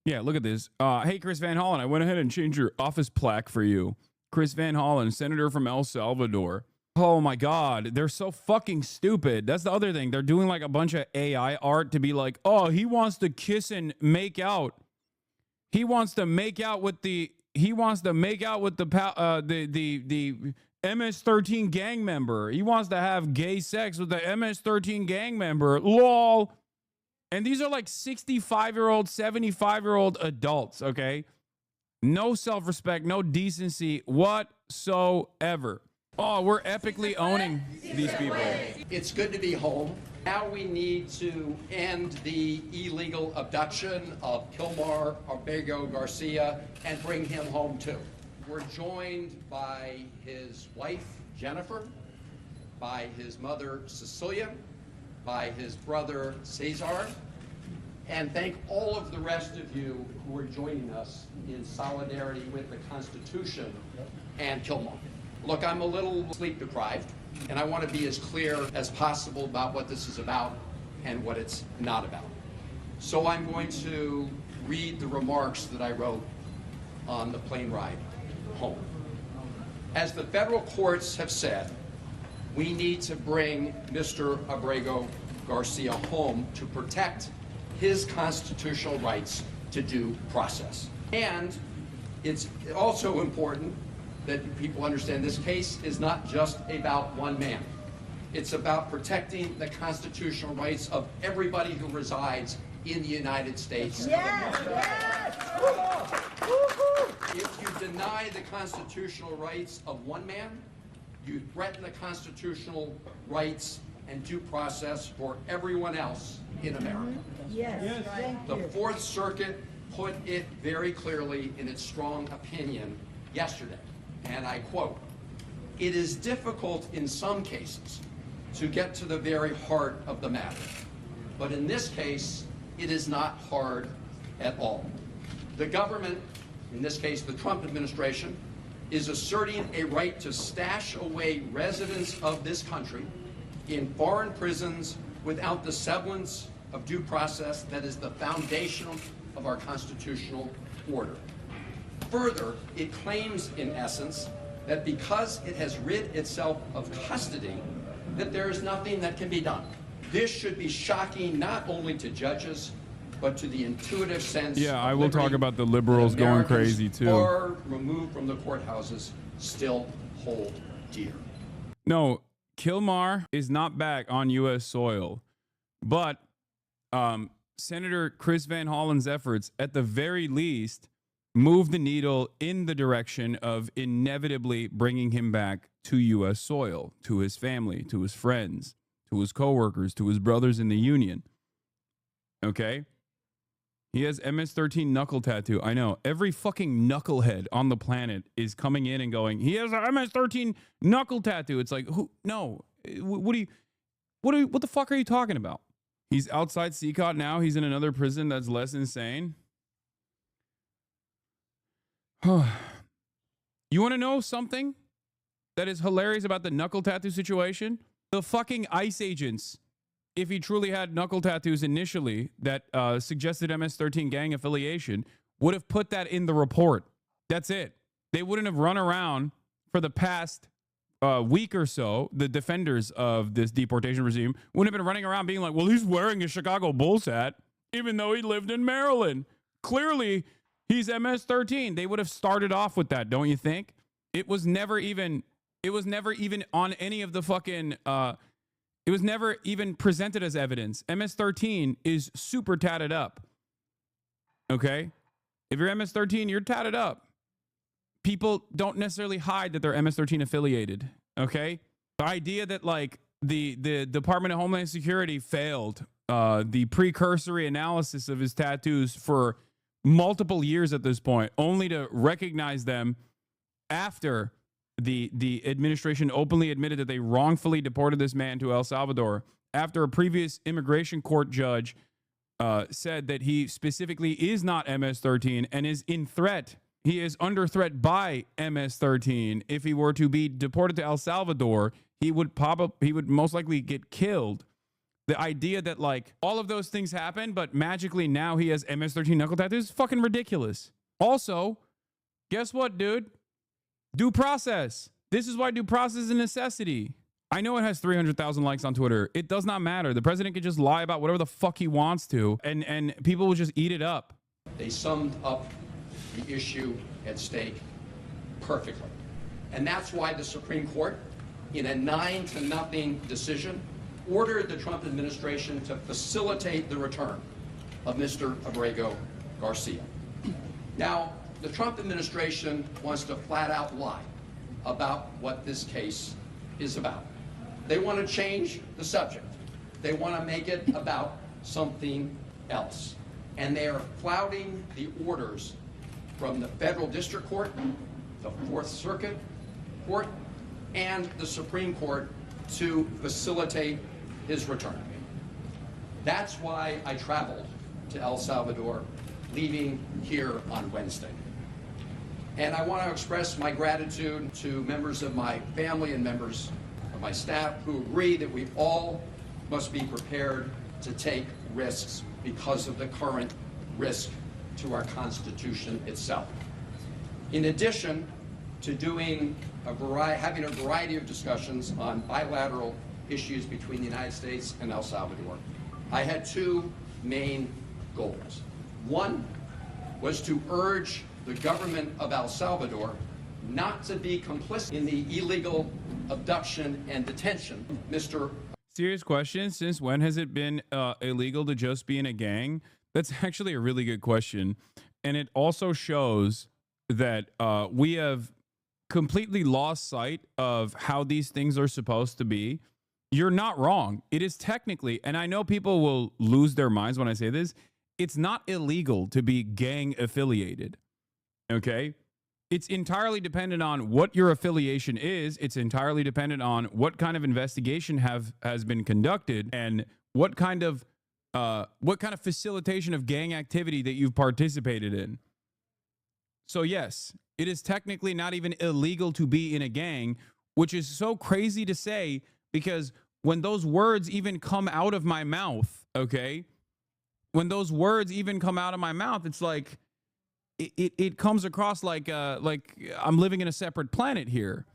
Yeah, look at this. Hey, Chris Van Hollen, I went ahead and changed your office plaque for you. Chris Van Hollen, senator from El Salvador. Oh my God, they're so fucking stupid. That's the other thing. They're doing like a bunch of AI art to be like, oh, he wants to kiss and make out. He wants to make out with the MS-13 gang member. He wants to have gay sex with the MS-13 gang member. LOL. And these are like 65-year-old, 75-year-old adults, okay? No self-respect, no decency whatsoever. Oh, we're epically owning these people. It's good to be home. Now we need to end the illegal abduction of Kilmar Abrego Garcia and bring him home too. We're joined by his wife, Jennifer, by his mother, Cecilia, by his brother, Cesar, and thank all of the rest of you who are joining us in solidarity with the Constitution and Kilmar. Look, I'm a little sleep deprived, and I want to be as clear as possible about what this is about and what it's not about. So I'm going to read the remarks that I wrote on the plane ride home. As the federal courts have said, we need to bring Mr. Abrego Garcia home to protect his constitutional rights to due process. And it's also important that people understand this case is not just about one man. It's about protecting the constitutional rights of everybody who resides in the United States. Yes! If you deny the constitutional rights of one man, you threaten the constitutional rights and due process for everyone else in America. Yes. The Fourth Circuit put it very clearly in its strong opinion yesterday, and I quote, "It is difficult in some cases to get to the very heart of the matter, but in this case, it is not hard at all. The government, in this case the Trump administration, is asserting a right to stash away residents of this country in foreign prisons without the semblance of due process that is the foundation of our constitutional order. Further, it claims, in essence, that because it has rid itself of custody, that there is nothing that can be done. This should be shocking not only to judges, but to the intuitive sense. Yeah, I will talk about the liberals going crazy too. Far removed from the courthouses still hold dear." No, Kilmar is not back on U.S. soil, but Senator Chris Van Hollen's efforts, at the very least, move the needle in the direction of inevitably bringing him back to U.S. soil, to his family, to his friends, to his coworkers, to his brothers in the union. Okay? He has MS-13 knuckle tattoo. I know. Every fucking knucklehead on the planet is coming in and going, he has an MS-13 knuckle tattoo. It's like, who? No. What the fuck are you talking about? He's outside CCOT now. He's in another prison that's less insane. You want to know something that is hilarious about the knuckle tattoo situation? The fucking ICE agents, if he truly had knuckle tattoos initially that suggested MS-13 gang affiliation, would have put that in the report. That's it. They wouldn't have run around for the past week or so. The defenders of this deportation regime wouldn't have been running around being like, well, he's wearing a Chicago Bulls hat, even though he lived in Maryland. Clearly, he's MS-13. They would have started off with that, don't you think? It was never even on any of the fucking, it was never even presented as evidence. MS-13 is super tatted up. Okay? If you're MS-13, you're tatted up. People don't necessarily hide that they're MS-13 affiliated. Okay? The idea that like the Department of Homeland Security failed the precursory analysis of his tattoos for multiple years at this point, only to recognize them after the administration openly admitted that they wrongfully deported this man to El Salvador, after a previous immigration court judge said that he specifically is not MS-13 and is in threat. He is under threat by MS-13. If he were to be deported to El Salvador, he would most likely get killed. The idea that like all of those things happen, but magically now he has MS-13 knuckle tattoos is fucking ridiculous. Also, guess what, dude? Due process. This is why due process is a necessity. I know it has 300,000 likes on Twitter. It does not matter. The president can just lie about whatever the fuck he wants to, and people will just eat it up. They summed up the issue at stake perfectly. And that's why the Supreme Court, in a 9-0 decision, ordered the Trump administration to facilitate the return of Mr. Abrego Garcia. Now, the Trump administration wants to flat out lie about what this case is about. They want to change the subject. They want to make it about something else. And they are flouting the orders from the Federal District Court, the Fourth Circuit Court, and the Supreme Court to facilitate his return. That's why I traveled to El Salvador, leaving here on Wednesday. And I want to express my gratitude to members of my family and members of my staff who agree that we all must be prepared to take risks because of the current risk to our Constitution itself. In addition to having a variety of discussions on bilateral issues between the United States and El Salvador, I had two main goals. One was to urge the government of El Salvador not to be complicit in the illegal abduction and detention. Mr. Serious question. Since when has it been illegal to just be in a gang? That's actually a really good question. And it also shows that we have completely lost sight of how these things are supposed to be. You're not wrong. It is technically, and I know people will lose their minds when I say this, it's not illegal to be gang affiliated. Okay? It's entirely dependent on what your affiliation is. It's entirely dependent on what kind of investigation has been conducted and what kind of facilitation of gang activity that you've participated in. So yes, it is technically not even illegal to be in a gang, which is so crazy to say because when those words even come out of my mouth, okay? When those words even come out of my mouth, it's like it comes across like I'm living in a separate planet here.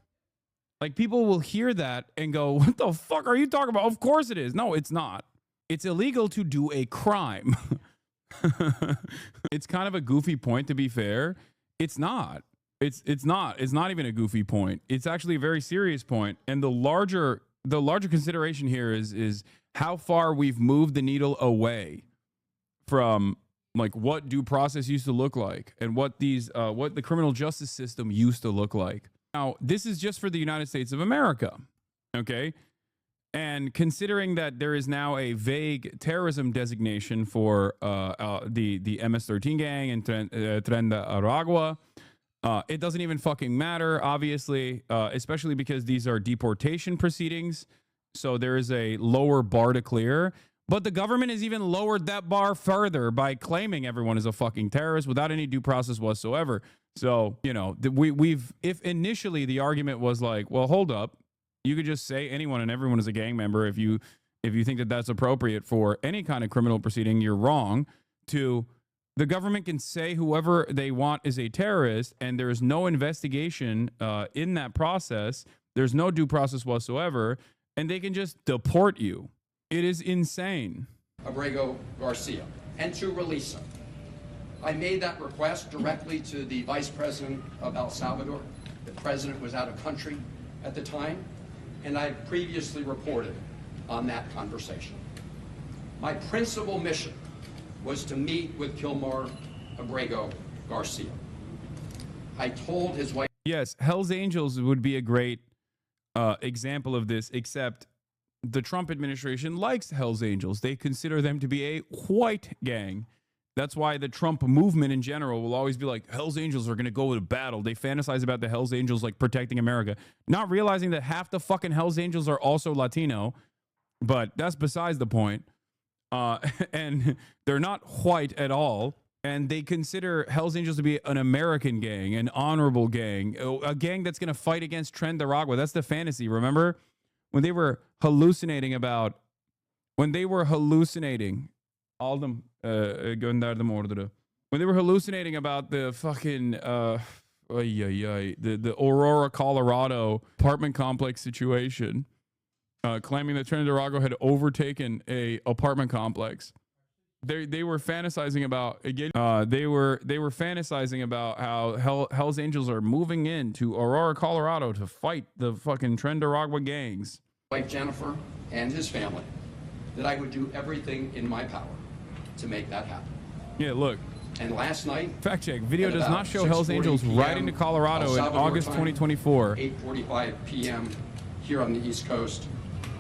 Like people will hear that and go, "What the fuck are you talking about?" Of course it is. No, it's not. It's illegal to do a crime. It's kind of a goofy point, to be fair. It's not. It's not even a goofy point. It's actually a very serious point. And the larger consideration here is how far we've moved the needle away from like what due process used to look like and what the criminal justice system used to look like. Now, this is just for the United States of America, okay? And considering that there is now a vague terrorism designation for the MS-13 gang and Tren de Aragua, it doesn't even fucking matter, obviously, especially because these are deportation proceedings. So there is a lower bar to clear. But the government has even lowered that bar further by claiming everyone is a fucking terrorist without any due process whatsoever. So, you know, if initially the argument was like, well, hold up, you could just say anyone and everyone is a gang member if you think that that's appropriate for any kind of criminal proceeding, you're wrong. To the government can say whoever they want is a terrorist and there is no investigation in that process. There's no due process whatsoever, and they can just deport you. It is insane. Abrego Garcia, and to release him. I made that request directly to the Vice President of El Salvador. The president was out of country at the time, and I had previously reported on that conversation. My principal mission was to meet with Kilmar Abrego Garcia. I told his wife... Yes, Hell's Angels would be a great example of this, except the Trump administration likes Hell's Angels. They consider them to be a white gang. That's why the Trump movement in general will always be like, Hell's Angels are going to go to battle. They fantasize about the Hell's Angels like protecting America, not realizing that half the fucking Hell's Angels are also Latino. But that's besides the point. And they're not white at all. And they consider Hell's Angels to be an American gang, an honorable gang, a gang that's going to fight against Tren de Aragua. That's the fantasy, remember? When they were hallucinating about when they were hallucinating, Aldım gönderdim order'ı. When they were hallucinating about the fucking the Aurora, Colorado apartment complex situation, claiming that Trinidad had overtaken a apartment complex. They were fantasizing about they were fantasizing about how Hell's Angels are moving into Aurora, Colorado to fight the fucking Trinidad gangs. Wife Jennifer and his family, that I would do everything in my power to make that happen. Yeah, look. And last night, fact check, video does not show Hell's Angels riding to Colorado in August 2024. 8:45 p.m. here on the East Coast.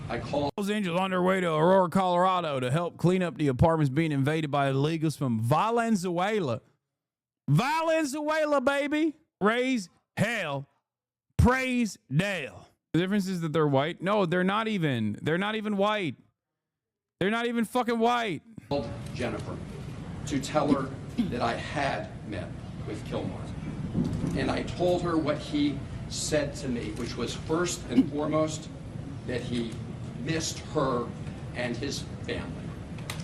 I called Hell's Angels on their way to Aurora, Colorado to help clean up the apartments being invaded by illegals from Valenzuela. Valenzuela, baby. Raise hell. Praise Dale. The difference is that they're white. No, they're not even. They're not even white. They're not even fucking white. Jennifer to tell her that I had met with Kilmar. And I told her what he said to me, which was first and foremost that he missed her and his family.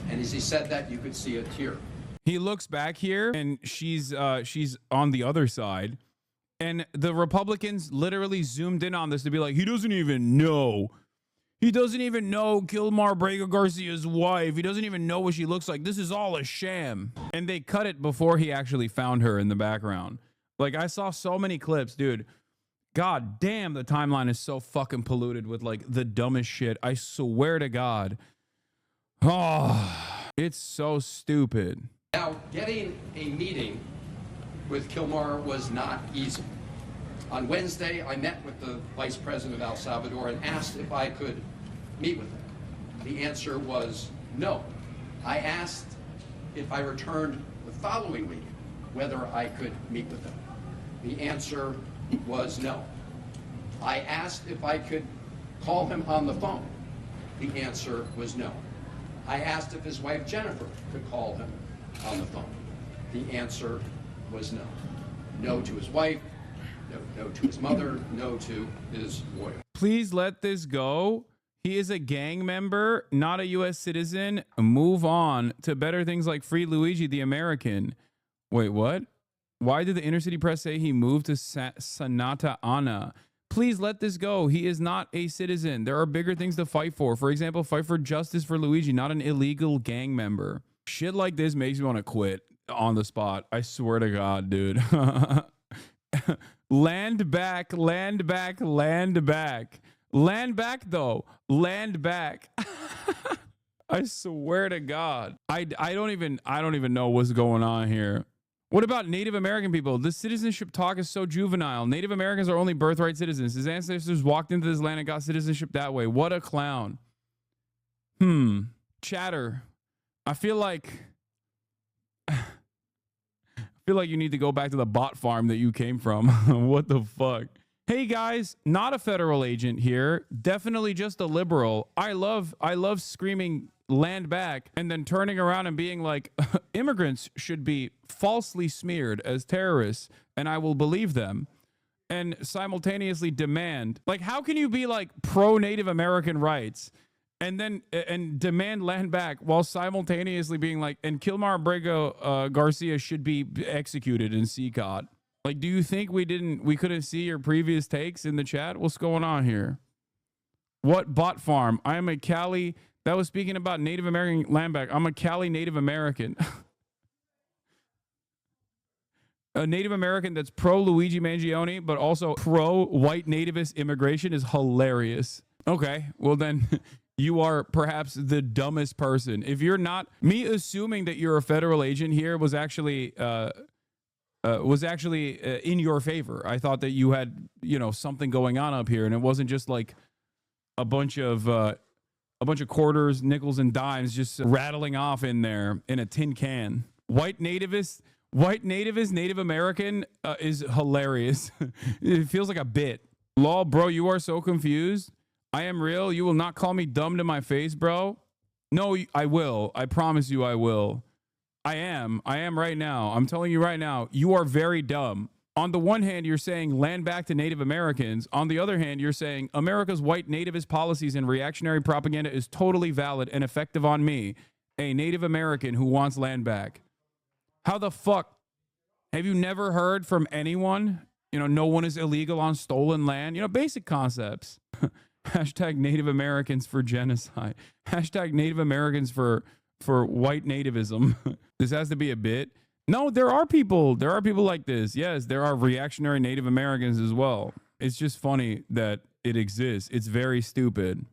And as he said that, you could see a tear. He looks back here and she's on the other side. And the Republicans literally zoomed in on this to be like, he doesn't even know. He doesn't even know Kilmar Brega Garcia's wife. He doesn't even know what she looks like. This is all a sham. And they cut it before he actually found her in the background. Like, I saw so many clips, dude. God damn, the timeline is so fucking polluted with like the dumbest shit. I swear to God. Oh, it's so stupid. Now, getting a meeting with Kilmar was not easy. On Wednesday, I met with the Vice President of El Salvador and asked if I could meet with him. The answer was no. I asked if I returned the following week whether I could meet with him. The answer was no. I asked if I could call him on the phone. The answer was no. I asked if his wife Jennifer could call him on the phone. The answer was no. No to his wife, no to his mother, no to his lawyer. Please let this go. He is a gang member, not a U.S. citizen. Move on to better things like Free Luigi the American. Wait, what? Why did the inner city press say he moved to Santa Ana? Please let this go. He is not a citizen. There are bigger things to fight for. For example, fight for justice for Luigi, not an illegal gang member. Shit like this makes me want to quit on the spot. I swear to God, dude. Land back, land back, land back. Land back, though. Land back. I swear to God. I don't even know what's going on here. What about Native American people? This citizenship talk is so juvenile. Native Americans are only birthright citizens. His ancestors walked into this land and got citizenship that way. What a clown. Chatter. I feel like you need to go back to the bot farm that you came from. What the fuck? Hey guys, not a federal agent here. Definitely just a liberal. I love screaming land back and then turning around and being like, immigrants should be falsely smeared as terrorists and I will believe them, and simultaneously demand, like, how can you be like pro Native American rights and then demand land back while simultaneously being like, and Kilmar Brega Garcia should be executed in CCOT? Like, do you think we couldn't see your previous takes in the chat? What's going on here? What bot farm? I am a Cali. That was speaking about Native American land back. I'm a Cali Native American. A Native American that's pro Luigi Mangione, but also pro white nativist immigration is hilarious. Okay, well then you are perhaps the dumbest person. If you're not, me assuming that you're a federal agent here was actually in your favor. I thought that you had, something going on up here, and it wasn't just like a bunch of quarters, nickels, and dimes just rattling off in there in a tin can. White nativist, Native American is hilarious. It feels like a bit. Lol, bro, you are so confused. I am real. You will not call me dumb to my face, bro. No, I will. I promise you I will. I am right now. I'm telling you right now, you are very dumb. On the one hand, you're saying land back to Native Americans. On the other hand, you're saying America's white nativist policies and reactionary propaganda is totally valid and effective on me, a Native American who wants land back. How the fuck? Have you never heard from anyone? You know, no one is illegal on stolen land. You know, basic concepts. Hashtag Native Americans for genocide. Hashtag Native Americans for white nativism. This has to be a bit. No, there are people like this. Yes, there are reactionary Native Americans as well. It's just funny that it exists. It's very stupid.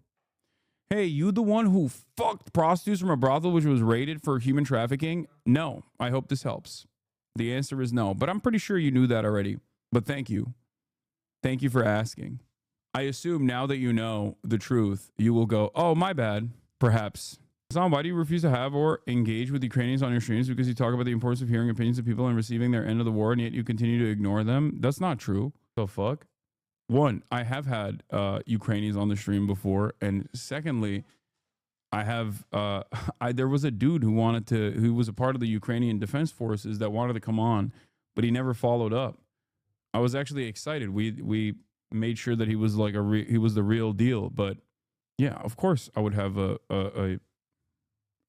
Hey, you the one who fucked prostitutes from a brothel which was raided for human trafficking? No. I hope this helps. The answer is no, but I'm pretty sure you knew that already. But thank you. Thank you for asking. I assume now that you know the truth, you will go, oh, my bad, perhaps. Hassan, why do you refuse to have or engage with Ukrainians on your streams? Because you talk about the importance of hearing opinions of people and receiving their end of the war, and yet you continue to ignore them? That's not true. The fuck? One, I have had Ukrainians on the stream before, and secondly, I have there was a dude who was a part of the Ukrainian Defense Forces that wanted to come on, but he never followed up. I was actually excited. We made sure that he was like he was the real deal. But yeah, of course, I would have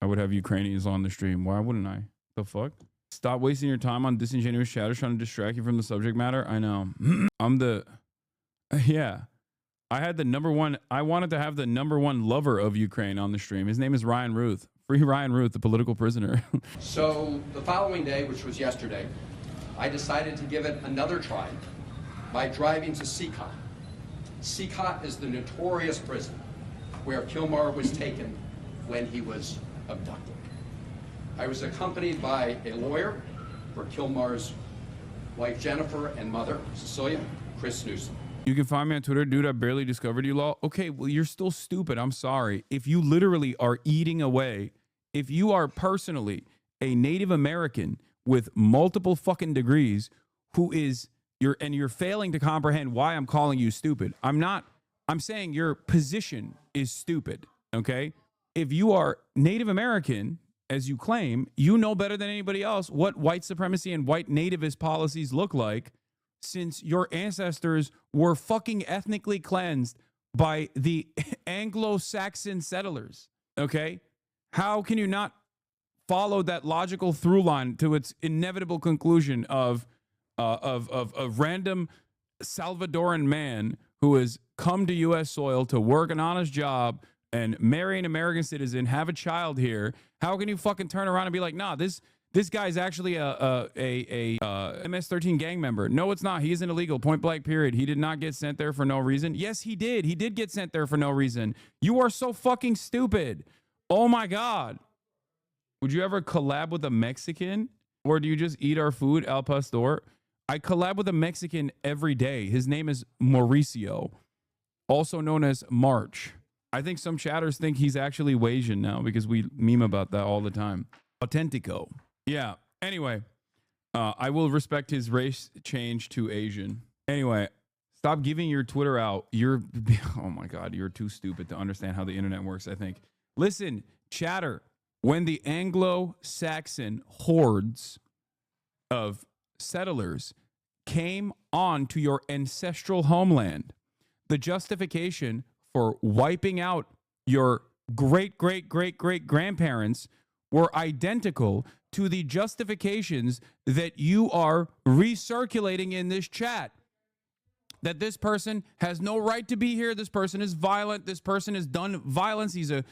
I would have Ukrainians on the stream. Why wouldn't I? The fuck? Stop wasting your time on disingenuous chatter trying to distract you from the subject matter. I know. Yeah. I wanted to have the #1 lover of Ukraine on the stream. His name is Ryan Ruth. Free Ryan Ruth, the political prisoner. So the following day, which was yesterday, I decided to give it another try by driving to Sikot. Sikot is the notorious prison where Kilmar was taken when he was abducted. I was accompanied by a lawyer for Kilmar's wife Jennifer and mother Cecilia, Chris Newsom. You can find me on Twitter, dude. I barely discovered you, law. Okay, well, you're still stupid. I'm sorry. If you literally are eating away, if you are personally a Native American with multiple fucking degrees you're failing to comprehend why I'm calling you stupid. I'm saying your position is stupid, okay? If you are Native American, as you claim, you know better than anybody else what white supremacy and white nativist policies look like, since your ancestors were fucking ethnically cleansed by the Anglo-Saxon settlers, okay? How can you not follow that logical through line to its inevitable conclusion of a random Salvadoran man who has come to U.S. soil to work an honest job and marry an American citizen, have a child here? How can you fucking turn around and be like, nah, this guy's actually a MS-13 gang member? No, it's not. He isn't illegal. Point blank, period. He did not get sent there for no reason. Yes, he did. He did get sent there for no reason. You are so fucking stupid. Oh my God. Would you ever collab with a Mexican? Or do you just eat our food, al pastor? I collab with a Mexican every day. His name is Mauricio, also known as March. I think some chatters think he's actually Asian now because we meme about that all the time. Autentico. Yeah. Anyway, I will respect his race change to Asian. Anyway, stop giving your Twitter out. Oh my God, you're too stupid to understand how the internet works, I think. Listen, chatter. When the Anglo-Saxon hordes of settlers came on to your ancestral homeland, the justification for wiping out your great-great-great-great-grandparents were identical to the justifications that you are recirculating in this chat. That this person has no right to be here. This person is violent. This person has done violence. He's a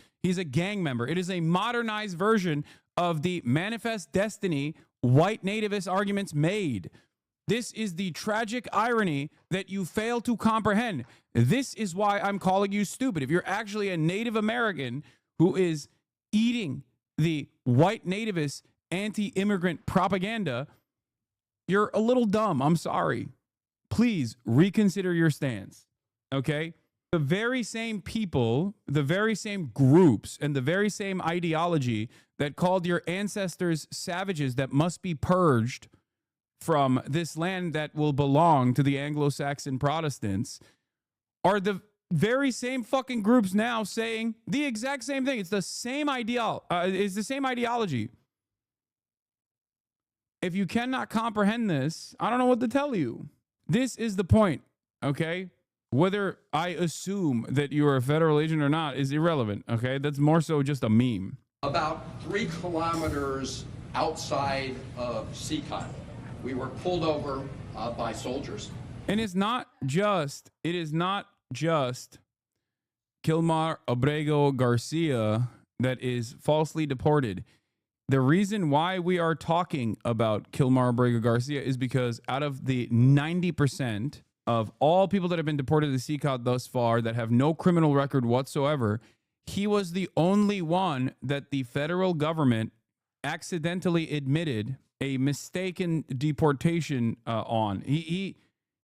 gang member. It is a modernized version of the manifest destiny white nativist arguments made. This is the tragic irony that you fail to comprehend. This is why I'm calling you stupid. If you're actually a Native American who is eating the white nativist anti-immigrant propaganda, you're a little dumb. I'm sorry. Please reconsider your stance, okay? The very same people, the very same groups, and the very same ideology that called your ancestors savages that must be purged from this land that will belong to the Anglo-Saxon Protestants are the very same fucking groups now saying the exact same thing. It's the same ideology. If you cannot comprehend this, I don't know what to tell you. This is the point, okay? Whether I assume that you're a federal agent or not is irrelevant, okay? That's more so just a meme. About 3 kilometers outside of Seacot, we were pulled over by soldiers. And it is not just Kilmar Abrego Garcia that is falsely deported. The reason why we are talking about Kilmar Abrego Garcia is because out of the 90% of all people that have been deported to CCOT thus far that have no criminal record whatsoever, he was the only one that the federal government accidentally admitted a mistaken deportation on. He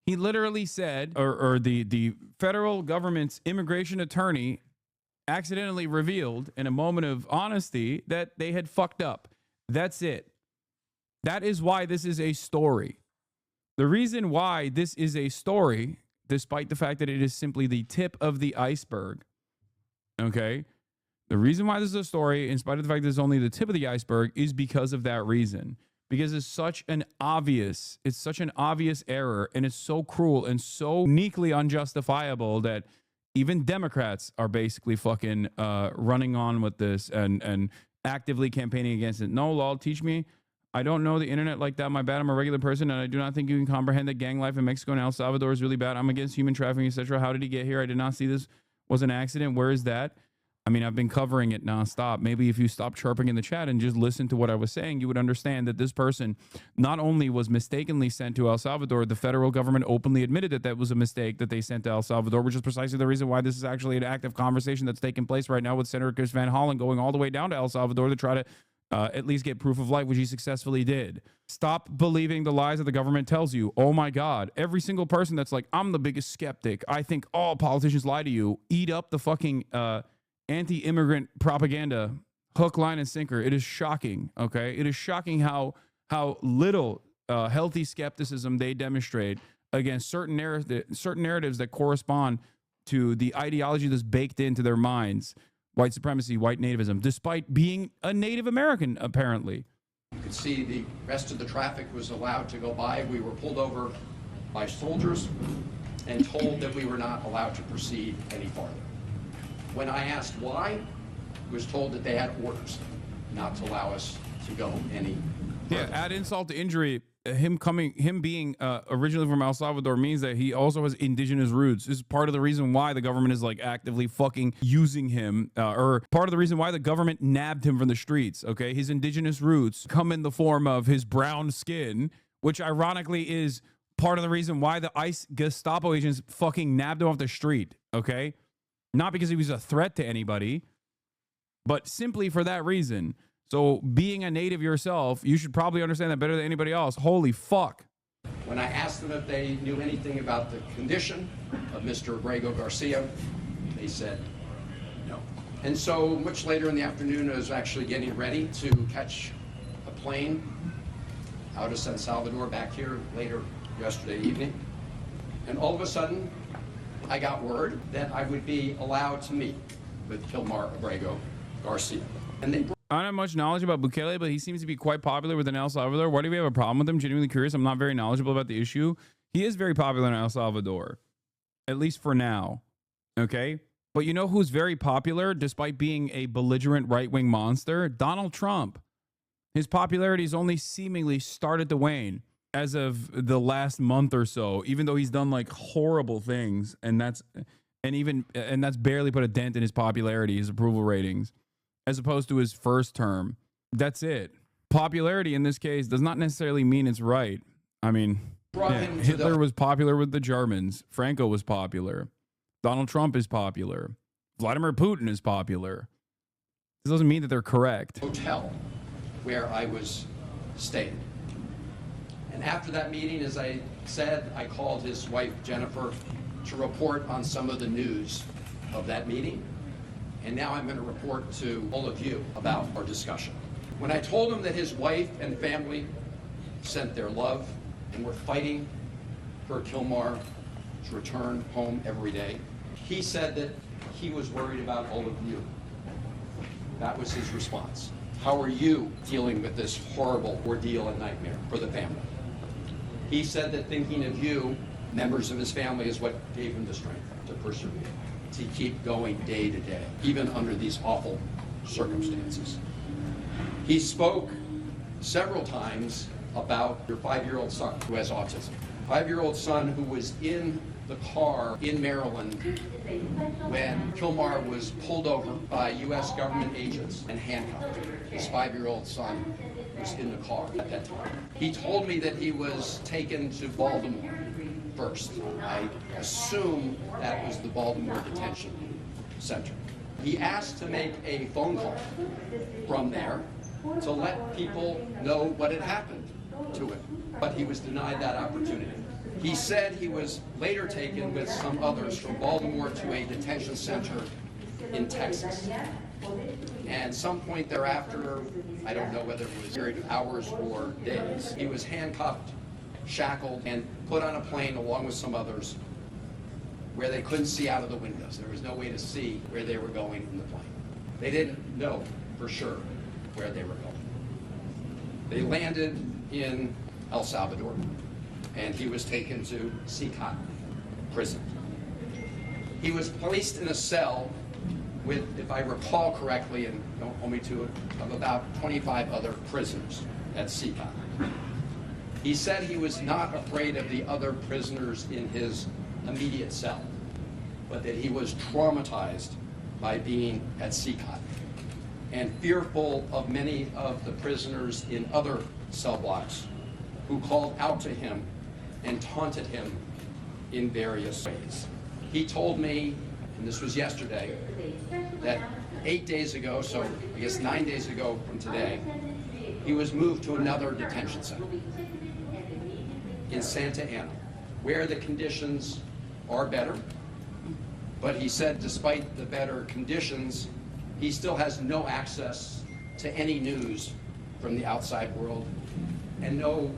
literally said, or the federal government's immigration attorney accidentally revealed in a moment of honesty that they had fucked up. That's it. That is why this is a story. The reason why this is a story, despite the fact that it is simply the tip of the iceberg, okay? The reason why this is a story, in spite of the fact that it's only the tip of the iceberg, is because of that reason. Because it's such an obvious error, and it's so cruel and so uniquely unjustifiable that even Democrats are basically fucking running on with this and actively campaigning against it. No, lol, teach me. I don't know the internet like that. My bad. I'm a regular person, and I do not think you can comprehend that gang life in Mexico and El Salvador is really bad. I'm against human trafficking, etc. How did he get here? I did not see this was an accident. Where is that? I mean, I've been covering it nonstop. Maybe if you stop chirping in the chat and just listen to what I was saying, you would understand that this person not only was mistakenly sent to El Salvador, the federal government openly admitted that that was a mistake that they sent to El Salvador, which is precisely the reason why this is actually an active conversation that's taking place right now with Senator Chris Van Hollen going all the way down to El Salvador to try to at least get proof of life, which he successfully did. Stop believing the lies that the government tells you. Oh my God. Every single person that's like, I'm the biggest skeptic. I think all politicians lie to you. Eat up the fucking anti-immigrant propaganda, hook, line, and sinker. It is shocking, okay? It is shocking how little healthy skepticism they demonstrate against certain narratives that correspond to the ideology that's baked into their minds. White supremacy, white nativism, despite being a Native American, apparently. You could see the rest of the traffic was allowed to go by. We were pulled over by soldiers and told that we were not allowed to proceed any farther. When I asked why, I was told that they had orders not to allow us to go any further. Yeah, add insult to injury. Him being originally from El Salvador means that he also has indigenous roots. This is part of the reason why the government is like actively fucking using him, or part of the reason why the government nabbed him from the streets. Okay, his indigenous roots come in the form of his brown skin, which ironically is part of the reason why the ICE Gestapo agents fucking nabbed him off the street. Okay, not because he was a threat to anybody, but simply for that reason. So being a native yourself, you should probably understand that better than anybody else. Holy fuck. When I asked them if they knew anything about the condition of Mr. Abrego Garcia, they said no. And so much later in the afternoon, I was actually getting ready to catch a plane out of San Salvador back here later yesterday evening. And all of a sudden, I got word that I would be allowed to meet with Kilmar Abrego Garcia. And they I don't have much knowledge about Bukele, but he seems to be quite popular within El Salvador. Why do we have a problem with him? Genuinely curious. I'm not very knowledgeable about the issue. He is very popular in El Salvador, at least for now. Okay? But you know who's very popular despite being a belligerent right-wing monster? Donald Trump. His popularity has only seemingly started to wane as of the last month or so, even though he's done like horrible things, and that's barely put a dent in his popularity, his approval ratings, as opposed to his first term. That's it. Popularity in this case does not necessarily mean it's right. I mean, Hitler was popular with the Germans. Franco was popular. Donald Trump is popular. Vladimir Putin is popular. This doesn't mean that they're correct. Hotel where I was staying. And after that meeting, as I said, I called his wife, Jennifer, to report on some of the news of that meeting. And now I'm going to report to all of you about our discussion. When I told him that his wife and family sent their love and were fighting for Kilmar to return home every day, he said that he was worried about all of you. That was his response. how are you dealing with this horrible ordeal and nightmare for the family? He said that thinking of you, members of his family, is what gave him the strength to persevere, to keep going day to day, even under these awful circumstances. He spoke several times about your 5-year-old son who has autism. 5-year-old son who was in the car in Maryland when Kilmar was pulled over by U.S. government agents and handcuffed. His 5-year-old son was in the car at that time. He told me that he was taken to Baltimore first. I assume that was the Baltimore Detention Center. He asked to make a phone call from there to let people know what had happened to him, but he was denied that opportunity. He said he was later taken with some others from Baltimore to a detention center in Texas. And some point thereafter, I don't know whether it was a period of hours or days, he was handcuffed, shackled, and put on a plane along with some others where they couldn't see out of the windows. There was no way to see where they were going in the plane. They didn't know for sure where they were going. They landed in El Salvador, and he was taken to Sikhat prison. He was placed in a cell with, if I recall correctly, and don't hold me to it, of about 25 other prisoners at Sikhat. He said he was not afraid of the other prisoners in his immediate cell, but that he was traumatized by being at Sikhat and fearful of many of the prisoners in other cell blocks who called out to him and taunted him in various ways. He told me, and this was yesterday, that 8 days ago, so I guess 9 days ago from today, he was moved to another detention center in Santa Ana, where the conditions are better. But he said despite the better conditions, he still has no access to any news from the outside world and no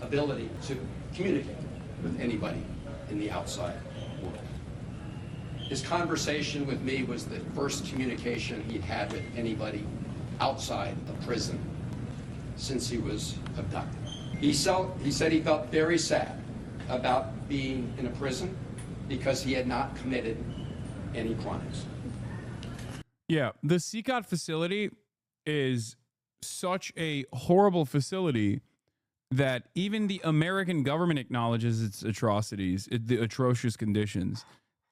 ability to communicate with anybody in the outside world. His conversation with me was the first communication he'd had with anybody outside the prison since he was abducted. He said he felt very sad about being in a prison because he had not committed any crimes. Yeah, the Sikhat facility is such a horrible facility that even the American government acknowledges its atrocities, the atrocious conditions.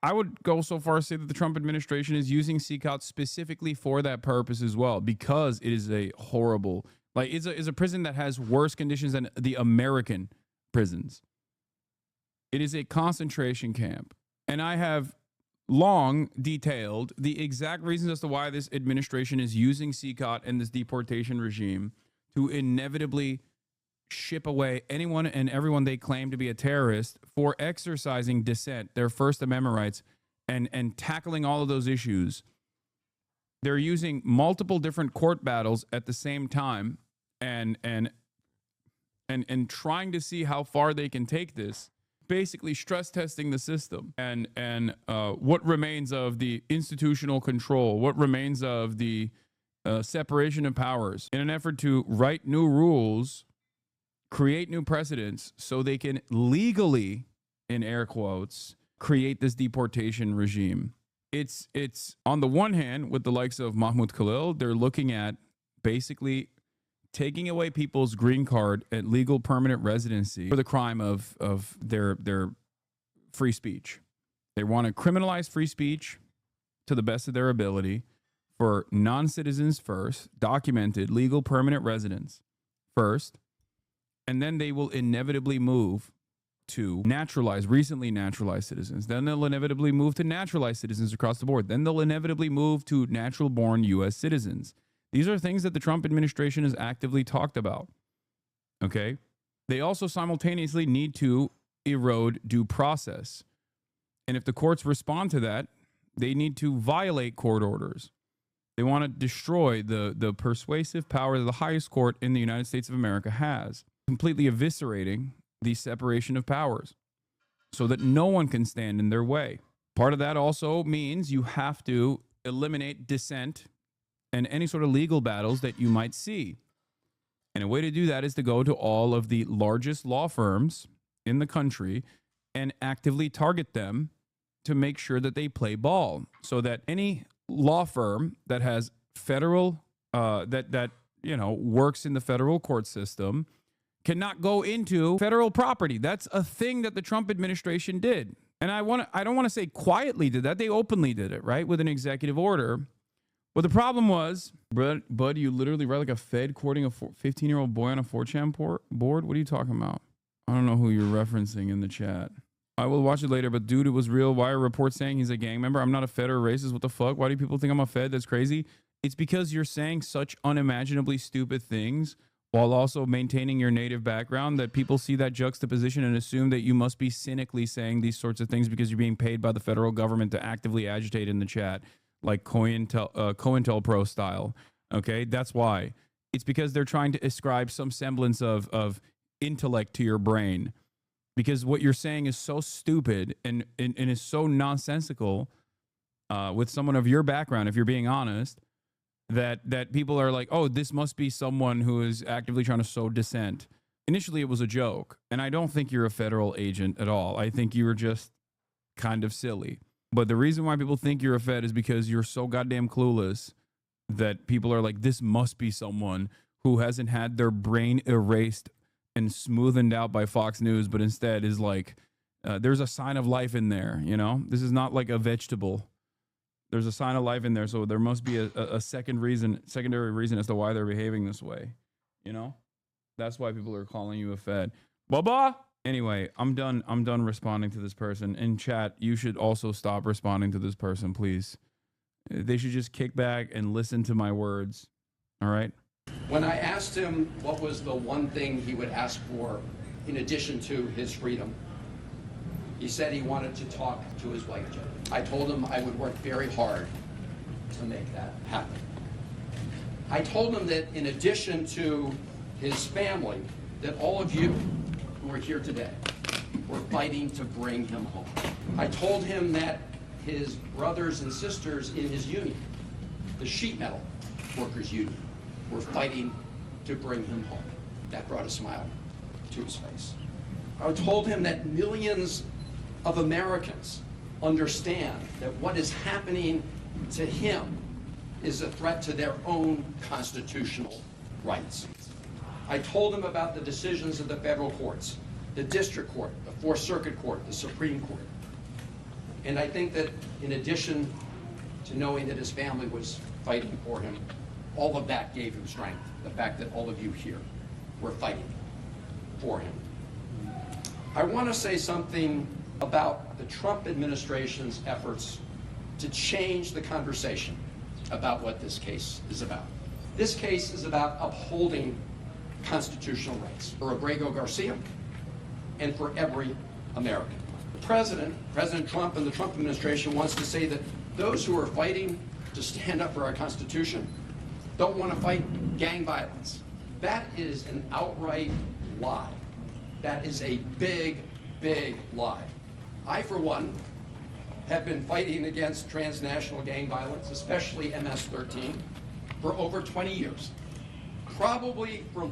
I would go so far as to say that the Trump administration is using Sikhat specifically for that purpose as well, because it is a horrible, like it's a prison that has worse conditions than the American prisons. It is a concentration camp. And I have long detailed the exact reasons as to why this administration is using Sikhat and this deportation regime to inevitably ship away anyone and everyone they claim to be a terrorist for exercising dissent, their First Amendment rights, and tackling all of those issues. They're using multiple different court battles at the same time and trying to see how far they can take this, basically stress testing the system and what remains of the institutional control, what remains of the separation of powers, in an effort to write new rules, create new precedents so they can legally, in air quotes, create this deportation regime. It's on the one hand, with the likes of Mahmoud Khalil, they're looking at basically taking away people's green card and legal permanent residency for the crime of their free speech. They want to criminalize free speech to the best of their ability for non-citizens first, documented legal permanent residents first, and then they will inevitably move to recently naturalized citizens. Then they'll inevitably move to naturalized citizens across the board. Then they'll inevitably move to natural-born U.S. citizens. These are things that the Trump administration has actively talked about. Okay? They also simultaneously need to erode due process. And if the courts respond to that, they need to violate court orders. They want to destroy the persuasive power that the highest court in the United States of America has, completely eviscerating the separation of powers so that no one can stand in their way. Part of that also means you have to eliminate dissent and any sort of legal battles that you might see. And a way to do that is to go to all of the largest law firms in the country and actively target them to make sure that they play ball, so that any law firm that has federal that works in the federal court system cannot go into federal property. That's a thing that the Trump administration did. And I don't want to say quietly did that. They openly did it, right? With an executive order. But the problem was, Bud, you literally read like a Fed courting a 15-year-old boy on a 4chan board? What are you talking about? I don't know who you're referencing in the chat. I will watch it later, but dude, it was real. Why are reports saying he's a gang member? I'm not a Fed or a racist. What the fuck? Why do people think I'm a Fed? That's crazy. It's because you're saying such unimaginably stupid things while also maintaining your native background that people see that juxtaposition and assume that you must be cynically saying these sorts of things because you're being paid by the federal government to actively agitate in the chat, like COINTELPRO style. Okay, that's why. It's because they're trying to ascribe some semblance of intellect to your brain, because what you're saying is so stupid and is so nonsensical with someone of your background, if you're being honest, that people are like, oh, this must be someone who is actively trying to sow dissent. Initially, it was a joke, and I don't think you're a federal agent at all. I think you were just kind of silly. But the reason why people think you're a Fed is because you're so goddamn clueless that people are like, this must be someone who hasn't had their brain erased and smoothened out by Fox News, but instead is like, there's a sign of life in there, you know? This is not like a vegetable. There's a sign of life in there, so there must be a secondary reason as to why they're behaving this way, you know? That's why people are calling you a Fed. Baba! Anyway, I'm done responding to this person. In chat, you should also stop responding to this person, please. They should just kick back and listen to my words, all right? When I asked him what was the one thing he would ask for in addition to his freedom, he said he wanted to talk to his wife, Jen. I told him I would work very hard to make that happen. I told him that in addition to his family, that all of you who are here today were fighting to bring him home. I told him that his brothers and sisters in his union, the sheet metal workers union, were fighting to bring him home. That brought a smile to his face. I told him that millions of Americans understand that what is happening to him is a threat to their own constitutional rights. I told him about the decisions of the federal courts, the district court, the Fourth Circuit Court, the Supreme Court. And I think that in addition to knowing that his family was fighting for him, all of that gave him strength. The fact that all of you here were fighting for him. I want to say something about the Trump administration's efforts to change the conversation about what this case is about. This case is about upholding constitutional rights for Abrego Garcia and for every American. President Trump and the Trump administration wants to say that those who are fighting to stand up for our Constitution don't want to fight gang violence. That is an outright lie. That is a big, big lie. I, for one, have been fighting against transnational gang violence, especially MS-13, for over 20 years. Probably for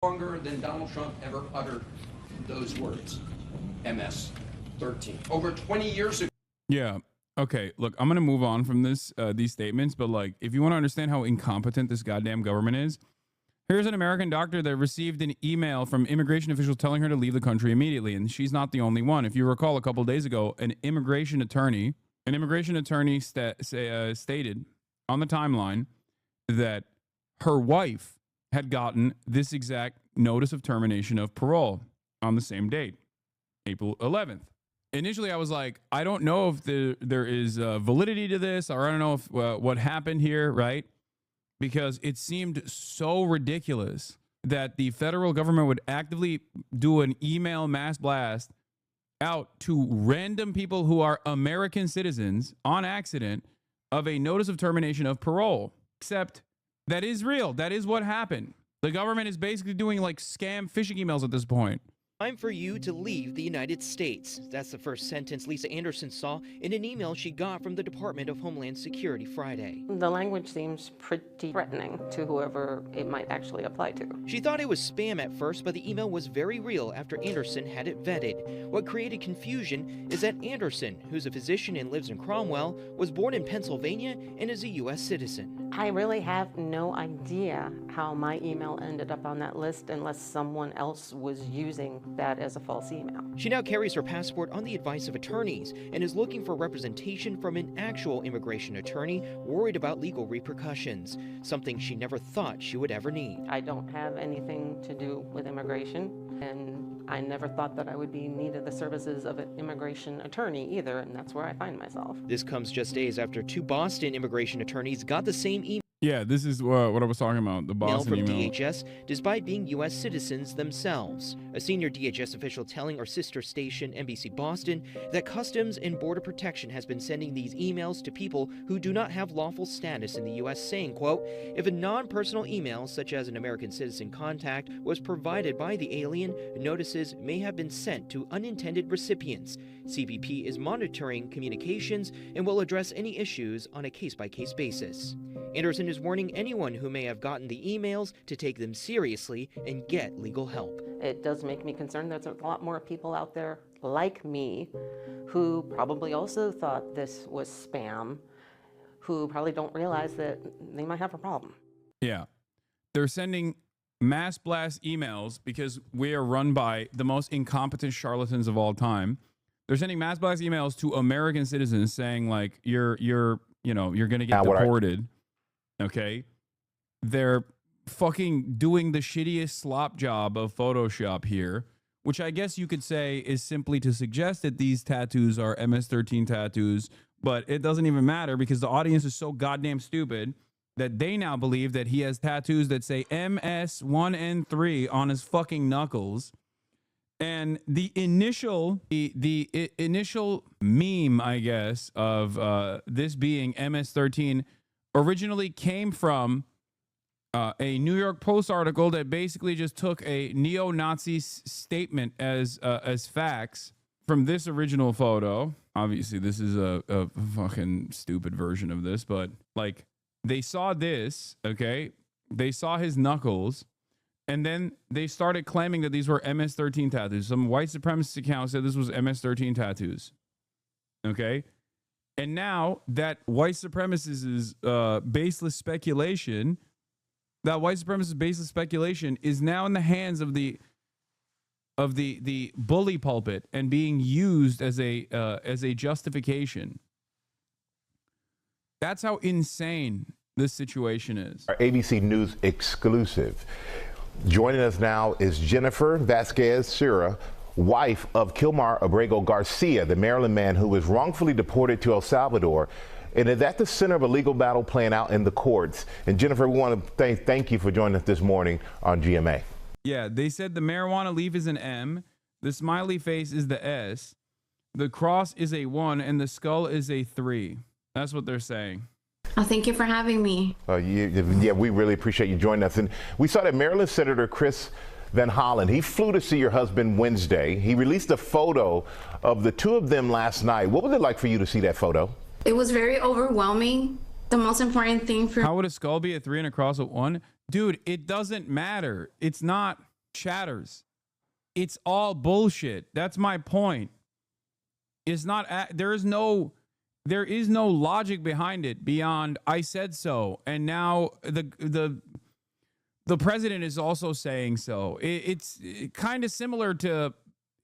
longer than Donald Trump ever uttered those words, MS-13. Over 20 years ago. Yeah. Okay. Look, I'm going to move on from these statements, but like, if you want to understand how incompetent this goddamn government is, here's an American doctor that received an email from immigration officials telling her to leave the country immediately. And she's not the only one. If you recall, a couple of days ago, an immigration attorney stated on the timeline that her wife had gotten this exact notice of termination of parole on the same date, April 11th. Initially, I was like, I don't know if there is validity to this, or I don't know if what happened here, right? Because it seemed so ridiculous that the federal government would actively do an email mass blast out to random people who are American citizens on accident of a notice of termination of parole. Except that is real. That is what happened. The government is basically doing like scam phishing emails at this point. Time for you to leave the United States. That's the first sentence Lisa Anderson saw in an email she got from the Department of Homeland Security Friday. The language seems pretty threatening to whoever it might actually apply to. She thought it was spam at first, but the email was very real after Anderson had it vetted. What created confusion is that Anderson, who's a physician and lives in Cromwell, was born in Pennsylvania and is a U.S. citizen. I really have no idea how my email ended up on that list unless someone else was using that as a false email. She now carries her passport on the advice of attorneys and is looking for representation from an actual immigration attorney worried about legal repercussions, something she never thought she would ever need. I don't have anything to do with immigration, and I never thought that I would be needed the services of an immigration attorney either, and that's where I find myself. This comes just days after 2 Boston immigration attorneys got the same email. Yeah, this is what I was talking about, the Boston from email. DHS, despite being U.S. citizens themselves. A senior DHS official telling our sister station, NBC Boston, that Customs and Border Protection has been sending these emails to people who do not have lawful status in the U.S., saying, quote, if a non-personal email, such as an American citizen contact, was provided by the alien, notices may have been sent to unintended recipients. CBP is monitoring communications and will address any issues on a case-by-case basis. Anderson is warning anyone who may have gotten the emails to take them seriously and get legal help. It does make me concerned there's a lot more people out there like me who probably also thought this was spam, who probably don't realize that they might have a problem. Yeah. They're sending mass blast emails because we are run by the most incompetent charlatans of all time. They're sending mass blast emails to American citizens saying like you're going to get deported. Okay. They're fucking doing the shittiest slop job of Photoshop here, which I guess you could say is simply to suggest that these tattoos are MS-13 tattoos, but it doesn't even matter because the audience is so goddamn stupid that they now believe that he has tattoos that say MS1 and 3 on his fucking knuckles. And the initial meme, I guess, of this being MS-13 originally came from a New York Post article that basically just took a neo-Nazi statement as facts from this original photo. Obviously, this is a fucking stupid version of this, but like they saw this, okay? They saw his knuckles, and then they started claiming that these were MS-13 tattoos. Some white supremacist account said this was MS-13 tattoos, okay? And now that white supremacist baseless speculation, is now in the hands of the bully pulpit and being used as a justification. That's how insane this situation is. Our ABC News exclusive. Joining us now is Jennifer Vasquez-Sierra, wife of Kilmar Abrego Garcia, the Maryland man who was wrongfully deported to El Salvador and is at the center of a legal battle playing out in the courts. And Jennifer, we want to thank you for joining us this morning on GMA. Yeah, they said the marijuana leaf is an M, the smiley face is the S, the cross is a 1, and the skull is a 3. That's what they're saying. Oh, thank you for having me. Yeah, we really appreciate you joining us. And we saw that Maryland Senator Chris Van Hollen, he flew to see your husband Wednesday. He released a photo of the two of them last night. What was it like for you to see that photo? It was very overwhelming. The most important thing for How would a skull be a 3 and a cross a 1? Dude, it doesn't matter. It's not chatters. It's all bullshit. That's my point. It's not, there is no logic behind it beyond I said so. And now the president is also saying so. It's kind of similar to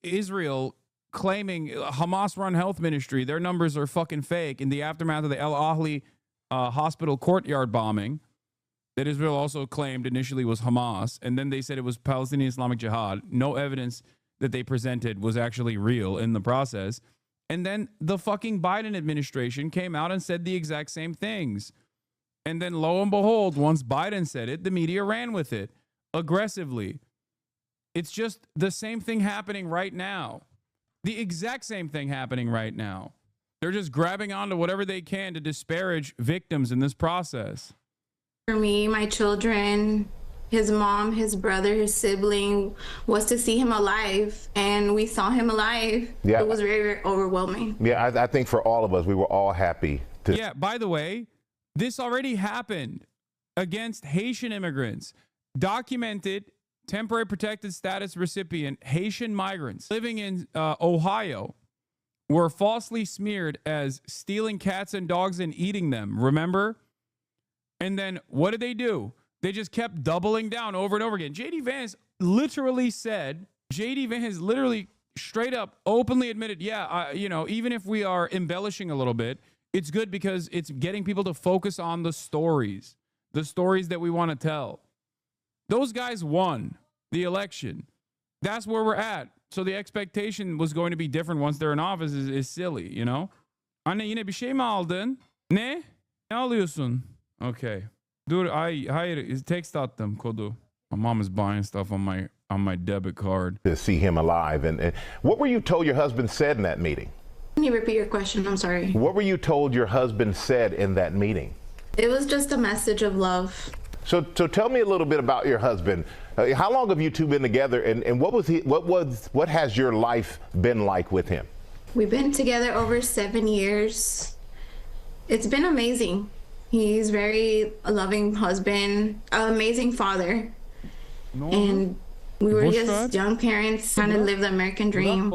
Israel claiming Hamas-run health ministry. Their numbers are fucking fake in the aftermath of the El Ahly hospital courtyard bombing that Israel also claimed initially was Hamas. And then they said it was Palestinian Islamic Jihad. No evidence that they presented was actually real in the process. And then the fucking Biden administration came out and said the exact same things. And then lo and behold, once Biden said it, the media ran with it aggressively. It's just the same thing happening right now. The exact same thing happening right now. They're just grabbing onto whatever they can to disparage victims in this process. me, my children, his mom, his brother, his sibling, was to see him alive. And we saw him alive. Yeah. It was very, very overwhelming. Yeah, I think for all of us, we were all happy to. Yeah, by the way, this already happened against Haitian immigrants. Documented temporary protected status recipient Haitian migrants living in Ohio were falsely smeared as stealing cats and dogs and eating them. Remember? And then what did they do? They just kept doubling down over and over again. JD Vance literally said, JD Vance literally straight up openly admitted, yeah, even if we are embellishing a little bit, it's good because it's getting people to focus on the stories that we want to tell. Those guys won the election. That's where we're at. So the expectation was going to be different once they're in office is silly, you know? Anne yine bir şey mi aldın? Ne? Ne alıyorsun? Okay. Dur, hayır, text attım kodu. My mom is buying stuff on my debit card. To see him alive. And what were you told your husband said in that meeting? Can you repeat your question? I'm sorry. What were you told your husband said in that meeting? It was just a message of love. So tell me a little bit about your husband. How long have you two been together, and what has your life been like with him? We've been together over 7 years. It's been amazing. He's very a loving husband, an amazing father. No. And we were just young parents trying to live the American dream.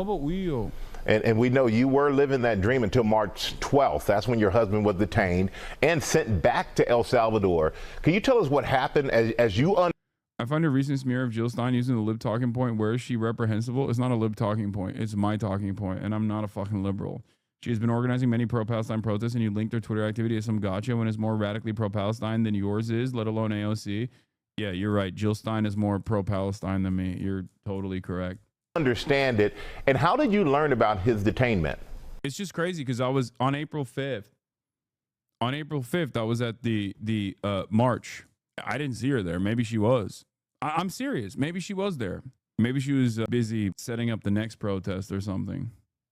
And we know you were living that dream until March 12th. That's when your husband was detained and sent back to El Salvador. Can you tell us what happened as you I find a recent smear of Jill Stein using the lib talking point. Where is she reprehensible? It's not a lib talking point. It's my talking point, and I'm not a fucking liberal. She has been organizing many pro-Palestine protests, and you linked her Twitter activity as some gotcha when it's more radically pro-Palestine than yours is, let alone AOC. Yeah, you're right. Jill Stein is more pro-Palestine than me. You're totally correct. Understand it, and how did you learn about his detainment? It's just crazy because I was on April 5th. On April 5th, I was at the march. I didn't see her there. Maybe she was. I'm serious. Maybe she was there. Maybe she was busy setting up the next protest or something.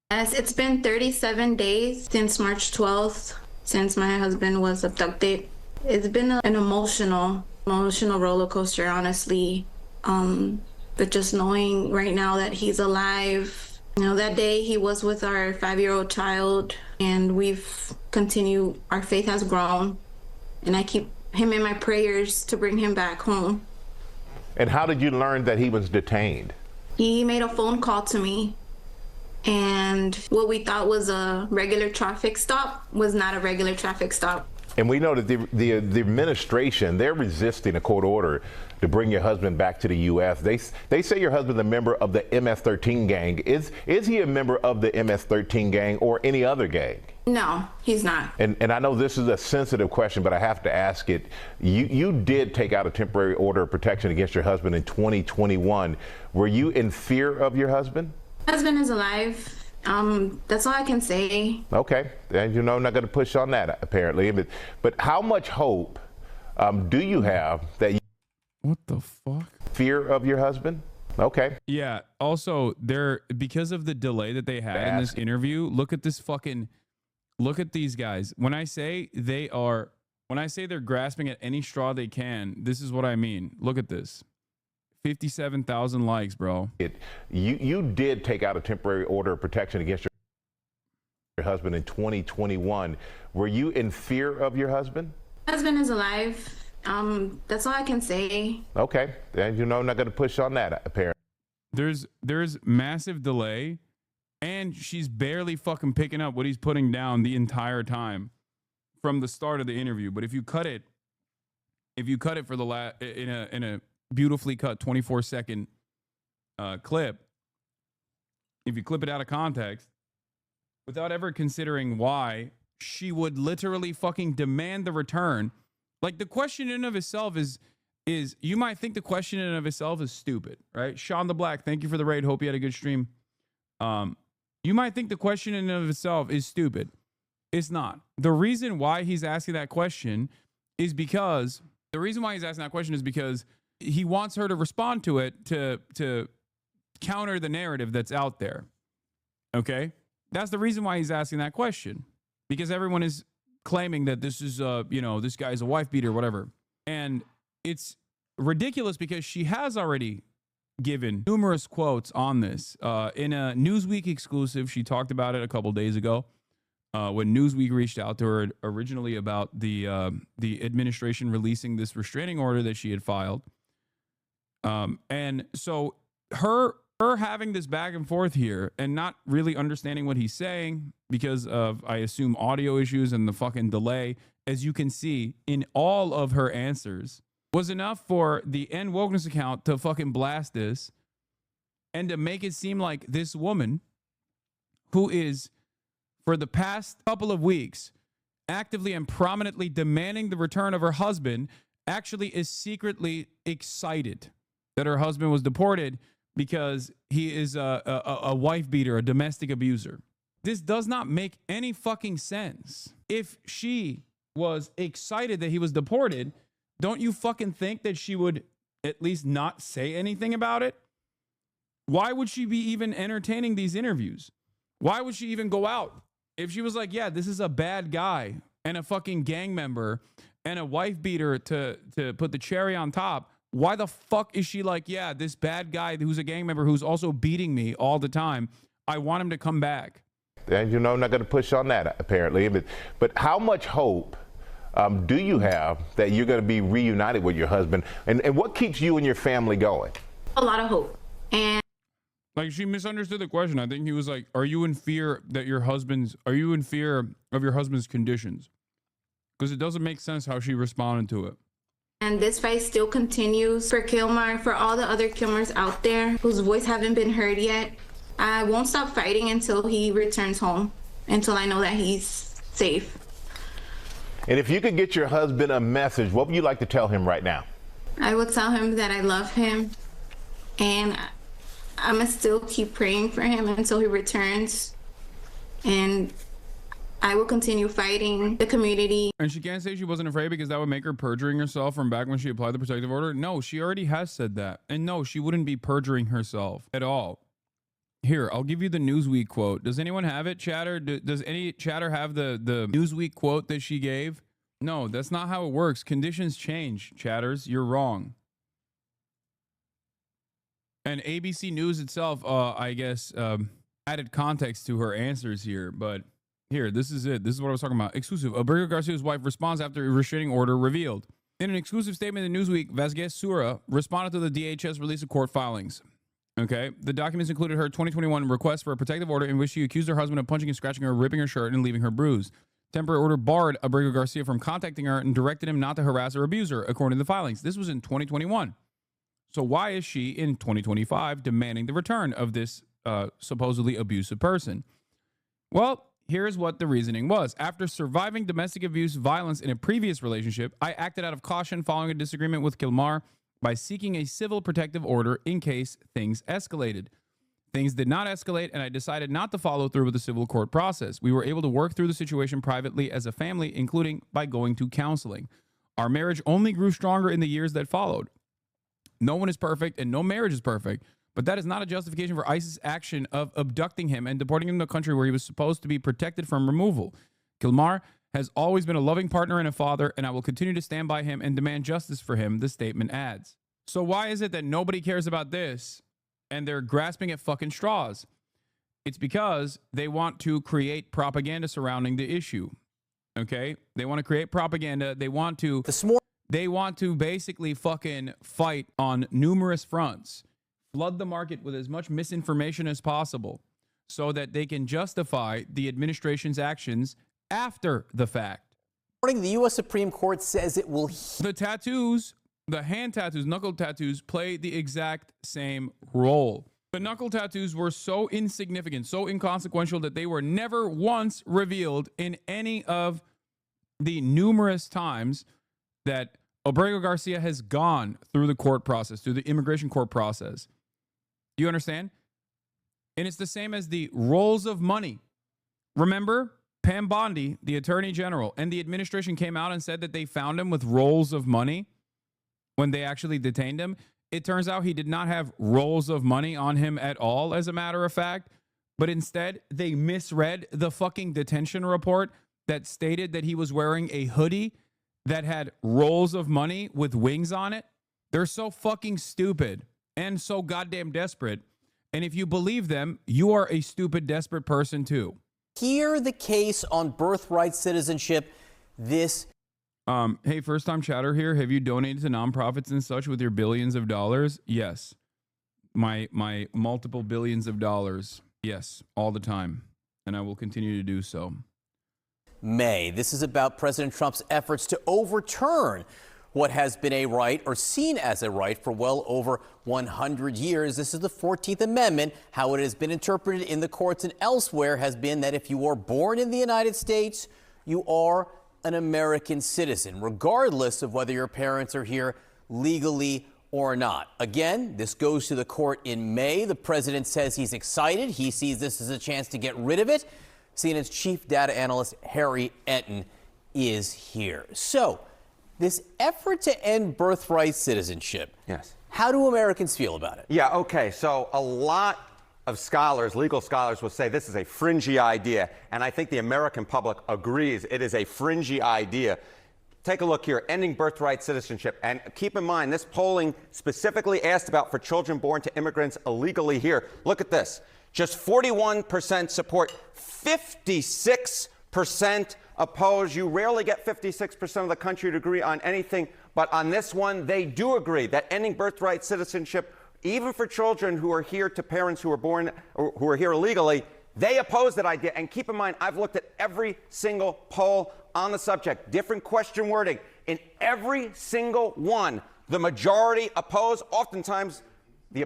Yes, it's been 37 days since March 12th, since my husband was abducted. It's been an emotional roller coaster, honestly. But just knowing right now that he's alive, that day he was with our 5-year-old child, and we've continued, our faith has grown, and I keep him in my prayers to bring him back home. And how did you learn that he was detained? He made a phone call to me, and what we thought was a regular traffic stop was not a regular traffic stop. And we know that the administration, they're resisting a court order to bring your husband back to the U.S. They say your husband's a member of the MS-13 gang. Is he a member of the MS-13 gang or any other gang? No, he's not. And I know this is a sensitive question, but I have to ask it. You did take out a temporary order of protection against your husband in 2021. Were you in fear of your husband? My husband is alive. That's all I can say. Okay, and I'm not going to push on that apparently. But how much hope do you have that you What the fuck? fear of your husband? Okay. Yeah. Also, because of the delay that they had in this interview, look at these guys. When I say they're grasping at any straw they can, this is what I mean. Look at this. 57,000 likes, bro. You did take out a temporary order of protection against your husband in 2021. Were you in fear of your husband? My husband is alive. That's all I can say. Okay, and I'm not going to push on that apparently. There's massive delay, and she's barely fucking picking up what he's putting down the entire time from the start of the interview. But if you cut it for the in a beautifully cut 24-second clip, if you clip it out of context without ever considering why she would literally fucking demand the return, like the question in and of itself is you might think the question in and of itself is stupid, right? Sean the Black, thank you for the raid. Hope you had a good stream. You might think the question in and of itself is stupid. It's not. The reason why he's asking that question is because he wants her to respond to it to counter the narrative that's out there. Okay? That's the reason why he's asking that question. Because everyone is claiming that this is this guy's a wife beater or whatever. And it's ridiculous because she has already given numerous quotes on this. In a Newsweek exclusive, she talked about it a couple days ago when Newsweek reached out to her originally about the administration releasing this restraining order that she had filed. And so her having this back and forth here and not really understanding what he's saying because of, I assume, audio issues and the fucking delay, as you can see in all of her answers, was enough for the End Wokeness account to fucking blast this and to make it seem like this woman, who is for the past couple of weeks actively and prominently demanding the return of her husband, actually is secretly excited that her husband was deported because he is a wife beater, a domestic abuser. This does not make any fucking sense. If she was excited that he was deported, don't you fucking think that she would at least not say anything about it? Why would she be even entertaining these interviews? Why would she even go out? If she was like, yeah, this is a bad guy and a fucking gang member and a wife beater to put the cherry on top, why the fuck is she like, yeah, this bad guy who's a gang member who's also beating me all the time, I want him to come back? And you know, I'm not going to push on that, apparently. But how much hope do you have that you're going to be reunited with your husband? And what keeps you and your family going? A lot of hope. And like, she misunderstood the question. I think he was like, are you in fear of your husband's conditions? Because it doesn't make sense how she responded to it. And this fight still continues for Kilmar, for all the other Kilmars out there whose voice haven't been heard yet. I won't stop fighting until he returns home, until I know that he's safe. And if you could get your husband a message, what would you like to tell him right now? I will tell him that I love him, and I'm going to still keep praying for him until he returns. And I will continue fighting the community. And she can't say she wasn't afraid because that would make her perjuring herself from back when she applied the protective order. No, she already has said that. And no, she wouldn't be perjuring herself at all. Here, I'll give you the Newsweek quote. Does anyone have it, chatter? Does any chatter have the Newsweek quote that she gave? No, that's not how it works. Conditions change, chatters. You're wrong. And ABC News itself, I guess, added context to her answers here. But here, this is it. This is what I was talking about. Exclusive. Abrego Garcia's wife responds after a restraining order revealed. In an exclusive statement in Newsweek, Vasquez Sura responded to the DHS release of court filings. Okay. The documents included her 2021 request for a protective order in which she accused her husband of punching and scratching her, ripping her shirt, and leaving her bruised. Temporary order barred Abrego Garcia from contacting her and directed him not to harass or abuse her, according to the filings. This was in 2021. So why is she in 2025 demanding the return of this supposedly abusive person? Well, here's what the reasoning was. After surviving domestic abuse violence in a previous relationship, I acted out of caution following a disagreement with Kilmar by seeking a civil protective order in case things escalated. Things did not escalate, and I decided not to follow through with the civil court process. We were able to work through the situation privately as a family, including by going to counseling. Our marriage only grew stronger in the years that followed. No one is perfect, and no marriage is perfect, but that is not a justification for ICE's action of abducting him and deporting him to a country where he was supposed to be protected from removal. Kilmar has always been a loving partner and a father, and I will continue to stand by him and demand justice for him, the statement adds. So why is it that nobody cares about this and they're grasping at fucking straws? It's because they want to create propaganda surrounding the issue. Okay? They want to create propaganda. They want to basically fucking fight on numerous fronts, flood the market with as much misinformation as possible so that they can justify the administration's actions after the fact. Morning, the U.S. Supreme Court says it will... The tattoos, the hand tattoos, knuckle tattoos, play the exact same role. The knuckle tattoos were so insignificant, so inconsequential that they were never once revealed in any of the numerous times that Abrego Garcia has gone through the court process, through the immigration court process. You understand? And it's the same as the rolls of money. Remember, Pam Bondi, the attorney general, and the administration came out and said that they found him with rolls of money when they actually detained him. It turns out he did not have rolls of money on him at all, as a matter of fact, but instead they misread the fucking detention report that stated that he was wearing a hoodie that had rolls of money with wings on it. They're so fucking stupid and so goddamn desperate. And if you believe them, you are a stupid, desperate person too. Hear the case on birthright citizenship. Hey, first time chatter here. Have you donated to nonprofits and such with your billions of dollars? Yes. My multiple billions of dollars. Yes, all the time. And I will continue to do so. May. This is about President Trump's efforts to overturn what has been a right, or seen as a right, for well over 100 years. This is the 14th Amendment. How it has been interpreted in the courts and elsewhere has been that if you are born in the United States, you are an American citizen, regardless of whether your parents are here legally or not. Again, this goes to the court in May. The president says he's excited. He sees this as a chance to get rid of it. CNN's chief data analyst, Harry Enton, is here. So, this effort to end birthright citizenship. Yes. How do Americans feel about it? Yeah, okay. So a lot of scholars, legal scholars, will say this is a fringy idea. And I think the American public agrees it is a fringy idea. Take a look here, ending birthright citizenship. And keep in mind, this polling specifically asked about for children born to immigrants illegally here. Look at this. Just 41% support, 56% oppose. You rarely get 56% of the country to agree on anything, but on this one, they do agree that ending birthright citizenship, even for children who are here to parents who are born or who are here illegally, they oppose that idea. And keep in mind, I've looked at every single poll on the subject, different question wording. In every single one, the majority oppose. Oftentimes, the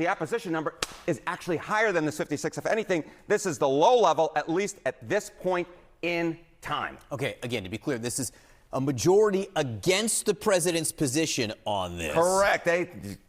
opposition number is actually higher than this 56. If anything, this is the low level, at least at this point in time. Okay, again, to be clear, this is a majority against the president's position on this. Correct.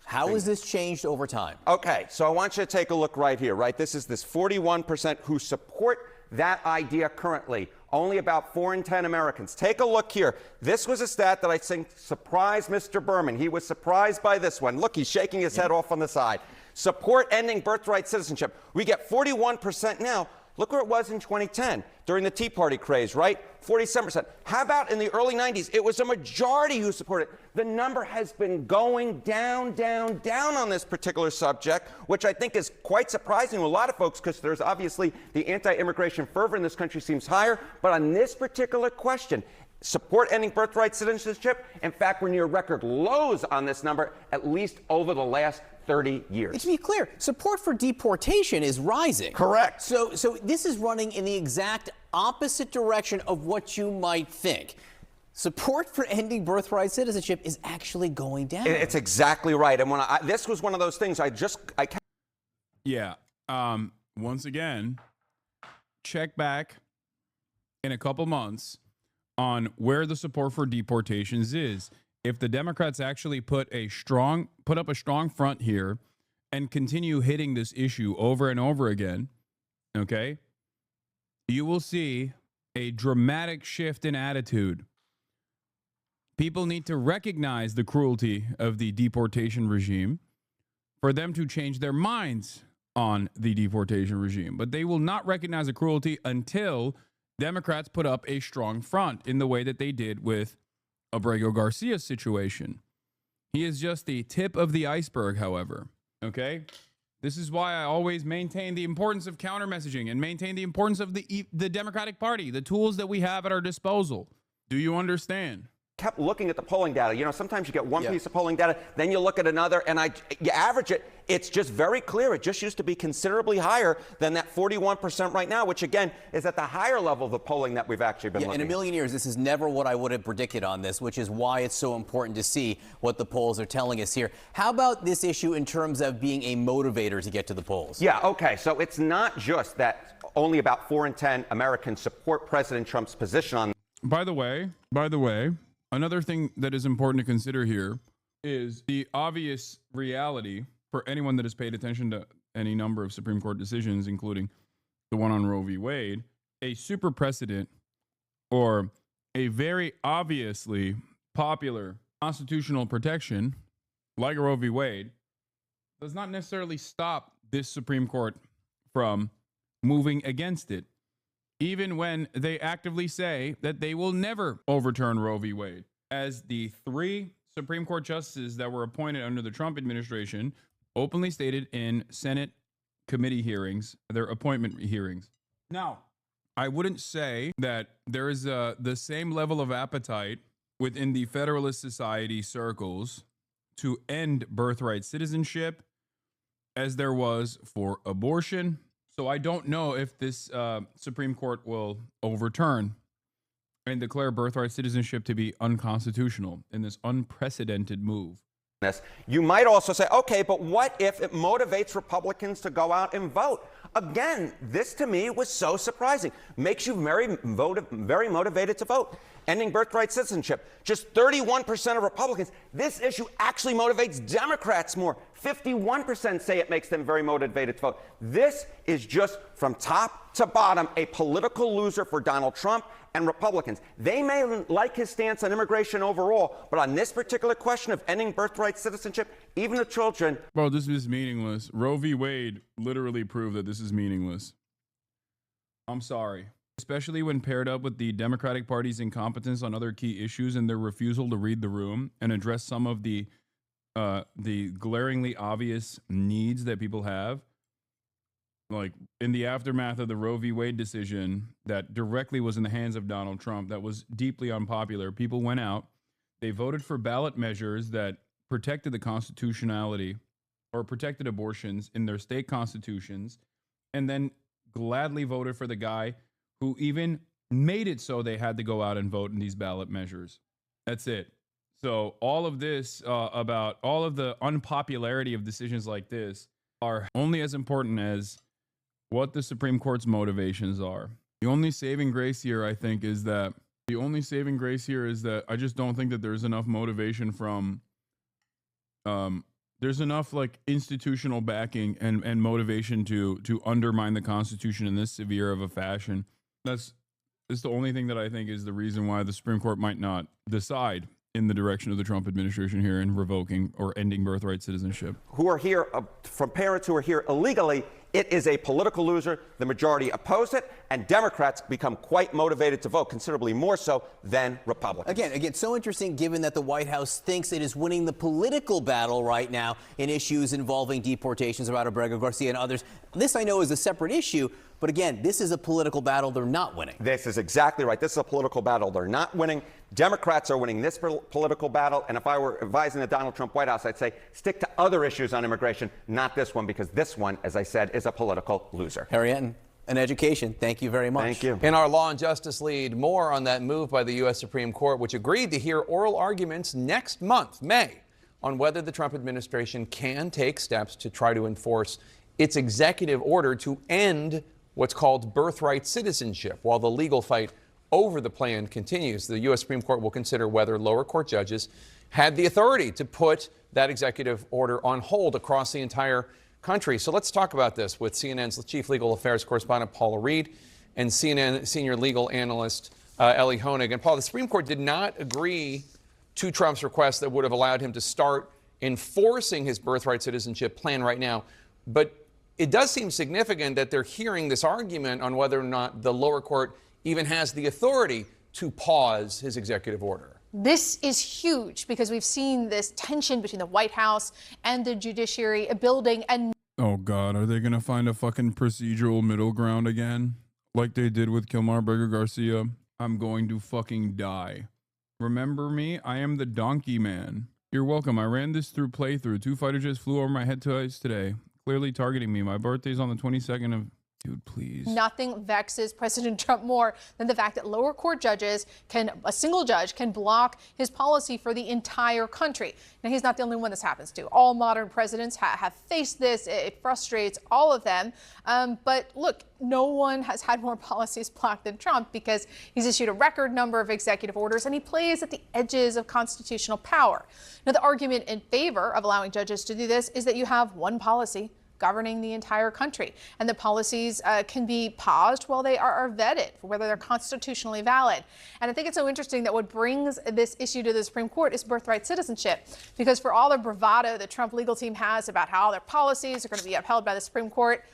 How has this changed over time? Okay, so I want you to take a look right here, right? This is this 41% who support that idea currently. Only about 4 in 10 Americans. Take a look here. This was a stat that I think surprised Mr. Berman. He was surprised by this one. Look, he's shaking his head off on the side. Support ending birthright citizenship. We get 41% now. Look where it was in 2010 during the Tea Party craze, right? 47%. How about in the early 90s? It was a majority who supported it. The number has been going down, down, down on this particular subject, which I think is quite surprising to a lot of folks because there's obviously the anti-immigration fervor in this country seems higher. But on this particular question, support ending birthright citizenship, in fact, we're near record lows on this number, at least over the last 30 years. To be clear, support for deportation is rising. Correct. So this is running in the exact opposite direction of what you might think. Support for ending birthright citizenship is actually going down. It's exactly right. And when this was one of those things Yeah. Once again, check back in a couple months on where the support for deportations is. If the Democrats actually put up a strong front here and continue hitting this issue over and over again, okay, you will see a dramatic shift in attitude. People need to recognize the cruelty of the deportation regime for them to change their minds on the deportation regime. But they will not recognize the cruelty until Democrats put up a strong front in the way that they did with Abrego Garcia's situation. He is just the tip of the iceberg, however. Okay? This is why I always maintain the importance of counter messaging and maintain the importance of the Democratic Party, the tools that we have at our disposal. Do you understand? Kept looking at the polling data. You know, sometimes you get one piece of polling data, then you look at another, and you average it. It's just very clear. It just used to be considerably higher than that 41% right now, which again is at the higher level of the polling that we've actually been looking at. In a million years, this is never what I would have predicted on this, which is why it's so important to see what the polls are telling us here. How about this issue in terms of being a motivator to get to the polls? Yeah, okay. So it's not just that only about 4 in 10 Americans support President Trump's position on. By the way, another thing that is important to consider here is the obvious reality for anyone that has paid attention to any number of Supreme Court decisions, including the one on Roe v. Wade. A super precedent or a very obviously popular constitutional protection like Roe v. Wade does not necessarily stop this Supreme Court from moving against it, even when they actively say that they will never overturn Roe v. Wade. As the 3 Supreme Court justices that were appointed under the Trump administration openly stated in Senate committee hearings, their appointment hearings. Now, I wouldn't say that there is the same level of appetite within the Federalist Society circles to end birthright citizenship as there was for abortion. So I don't know if this Supreme Court will overturn and declare birthright citizenship to be unconstitutional in this unprecedented move. You might also say, okay, but what if it motivates Republicans to go out and vote? Again, this to me was so surprising. Makes you very motivated to vote. Ending birthright citizenship. Just 31% of Republicans. This issue actually motivates Democrats more. 51% say it makes them very motivated to vote. This is just from top to bottom a political loser for Donald Trump and Republicans. They may like his stance on immigration overall, but on this particular question of ending birthright citizenship, even the children. Bro, this is meaningless. Roe v. Wade literally proved that this is meaningless. I'm sorry. Especially when paired up with the Democratic Party's incompetence on other key issues and their refusal to read the room and address some of the glaringly obvious needs that people have. Like in the aftermath of the Roe v. Wade decision that directly was in the hands of Donald Trump, that was deeply unpopular. People went out, they voted for ballot measures that protected the constitutionality or protected abortions in their state constitutions, and then gladly voted for the guy who even made it so they had to go out and vote in these ballot measures. That's it. So all of this about all of the unpopularity of decisions like this are only as important as what the Supreme Court's motivations are. The only saving grace here, I think, is that I just don't think that there's enough motivation from, there's enough like institutional backing and motivation to undermine the Constitution in this severe of a fashion. That's the only thing that I think is the reason why the Supreme Court might not decide in the direction of the Trump administration here in revoking or ending birthright citizenship. Who are here from parents who are here illegally, it is a political loser. The majority oppose it, and Democrats become quite motivated to vote, considerably more so than Republicans. Again, so interesting given that the White House thinks it is winning the political battle right now in issues involving deportations about Abrego Garcia and others. This I know is a separate issue, but again, this is a political battle they're not winning. This is exactly right. This is a political battle they're not winning. Democrats are winning this political battle, and if I were advising the Donald Trump White House, I'd say stick to other issues on immigration, not this one, because this one, as I said, is a political loser. Harry Enton, an education. Thank you very much. Thank you. In our Law and Justice lead, more on that move by the U.S. Supreme Court, which agreed to hear oral arguments next month, May, on whether the Trump administration can take steps to try to enforce its executive order to end what's called birthright citizenship. While the legal fight over the plan continues, the U.S. Supreme Court will consider whether lower court judges had the authority to put that executive order on hold across the entire country. So let's talk about this with CNN's chief legal affairs correspondent Paula Reed and CNN senior legal analyst Ellie Honig. And Paul, the Supreme Court did not agree to Trump's request that would have allowed him to start enforcing his birthright citizenship plan right now. But it does seem significant that they're hearing this argument on whether or not the lower court even has the authority to pause his executive order. This is huge because we've seen this tension between the White House and the judiciary building. And oh God, are they gonna find a fucking procedural middle ground again, like they did with Kilmar Abrego Garcia? I'm going to fucking die. Remember me? I am the donkey man. You're welcome. I ran this through playthrough. 2 fighter jets flew over my head twice today, clearly targeting me. My birthday's on the 22nd of... Dude, please. Nothing vexes President Trump more than the fact that lower court judges a single judge can block his policy for the entire country. Now, he's not the only one this happens to. All modern presidents have faced this. It frustrates all of them. But look, no one has had more policies blocked than Trump because he's issued a record number of executive orders and he plays at the edges of constitutional power. Now, the argument in favor of allowing judges to do this is that you have one policy governing the entire country, and the policies can be paused while they are vetted for whether they're constitutionally valid. And I think it's so interesting that what brings this issue to the Supreme Court is birthright citizenship, because for all the bravado the Trump legal team has about how their policies are going to be upheld by the Supreme Court,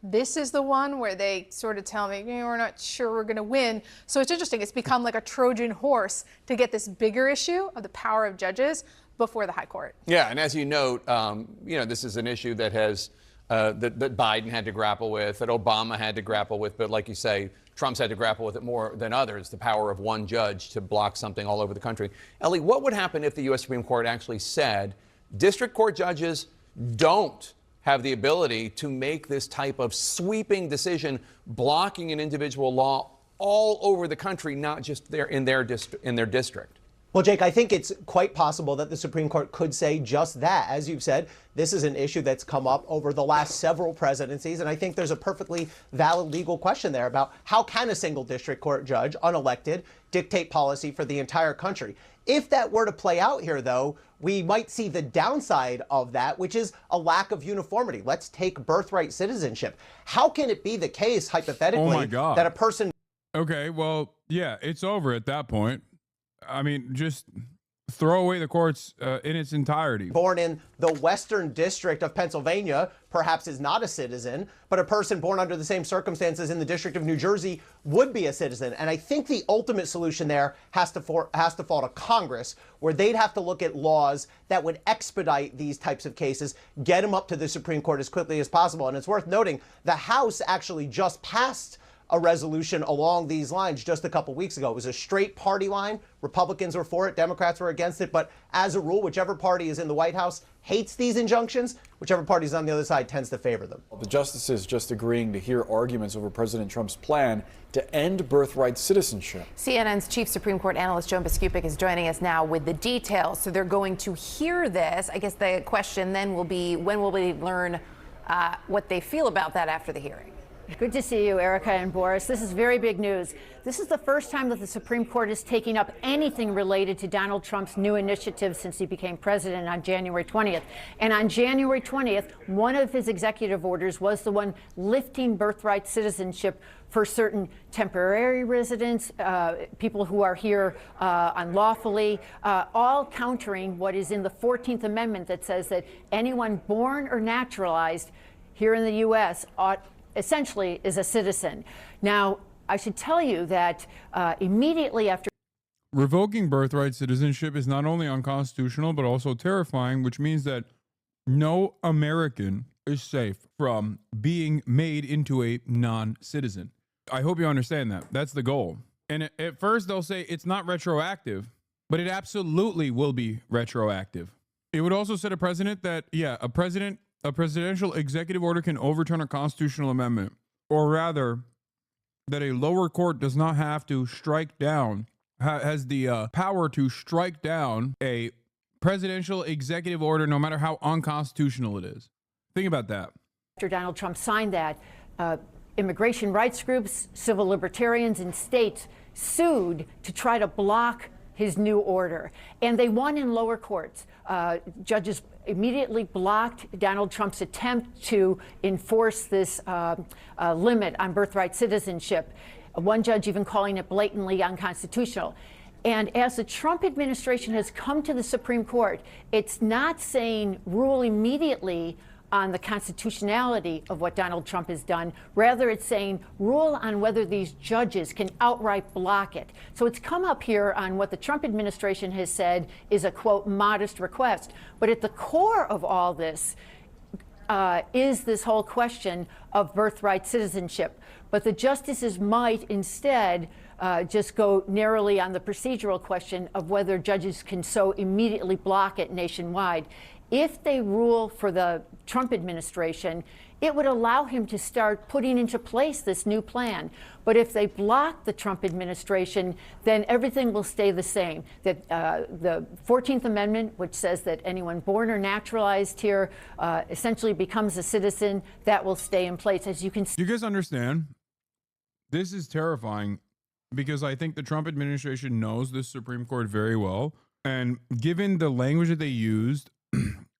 this is the one where they sort of tell me, we're not sure we're going to win. So it's interesting. It's become like a Trojan horse to get this bigger issue of the power of judges before the high court. Yeah, and as you note, this is an issue that has that Biden had to grapple with, that Obama had to grapple with, but like you say, Trump's had to grapple with it more than others, the power of one judge to block something all over the country. Ellie, what would happen if the U.S. Supreme Court actually said district court judges don't have the ability to make this type of sweeping decision, blocking an individual law all over the country, not just in their district? Well, Jake, I think it's quite possible that the Supreme Court could say just that. As you've said, this is an issue that's come up over the last several presidencies, and I think there's a perfectly valid legal question there about how can a single district court judge, unelected, dictate policy for the entire country. If that were to play out here, though, we might see the downside of that, which is a lack of uniformity. Let's take birthright citizenship. How can it be the case, hypothetically, that a person... Okay, well, yeah, it's over at that point. I mean, just throw away the courts in its entirety. Born in the Western District of Pennsylvania, perhaps is not a citizen, but a person born under the same circumstances in the District of New Jersey would be a citizen. And I think the ultimate solution there has to fall to Congress, where they'd have to look at laws that would expedite these types of cases, get them up to the Supreme Court as quickly as possible. And it's worth noting, the House actually just passed a resolution along these lines just a couple weeks ago. It was a straight party line. Republicans were for it, Democrats were against it. But as a rule, whichever party is in the White House hates these injunctions, whichever party is on the other side tends to favor them. The justices just agreeing to hear arguments over President Trump's plan to end birthright citizenship. CNN's chief Supreme Court analyst Joan Biskupic is joining us now with the details. So they're going to hear this. I guess the question then will be, when will we learn what they feel about that after the hearing? Good to see you, Erica and Boris. This is very big news. This is the first time that the Supreme Court is taking up anything related to Donald Trump's new initiative since he became president on January 20th. And on January 20th, one of his executive orders was the one lifting birthright citizenship for certain temporary residents, people who are here unlawfully, all countering what is in the 14th Amendment that says that anyone born or naturalized here in the U.S. essentially is a citizen. Now, I should tell you that immediately after revoking birthright citizenship is not only unconstitutional, but also terrifying, which means that no American is safe from being made into a non-citizen. I hope you understand that. That's the goal. And at first they'll say it's not retroactive, but it absolutely will be retroactive. It would also set a precedent that, a presidential executive order can overturn a constitutional amendment, or rather, that a lower court does not have to strike down, has the power to strike down a presidential executive order, no matter how unconstitutional it is. Think about that. After Donald Trump signed that, immigration rights groups, civil libertarians, and states sued to try to block his new order. And they won in lower courts. Judges immediately blocked Donald Trump's attempt to enforce this limit on birthright citizenship. One judge even calling it blatantly unconstitutional. And as the Trump administration has come to the Supreme Court, it's not saying rule immediately on the constitutionality of what Donald Trump has done. Rather, it's saying rule on whether these judges can outright block it. So it's come up here on what the Trump administration has said is a, quote, modest request. But at the core of all this is this whole question of birthright citizenship. But the justices might instead just go narrowly on the procedural question of whether judges can so immediately block it nationwide. If they rule for the Trump administration, it would allow him to start putting into place this new plan. But if they block the Trump administration, then everything will stay the same. That the 14th Amendment, which says that anyone born or naturalized here essentially becomes a citizen, that will stay in place. As you can see. Do you guys understand? This is terrifying because I think the Trump administration knows the Supreme Court very well. And given the language that they used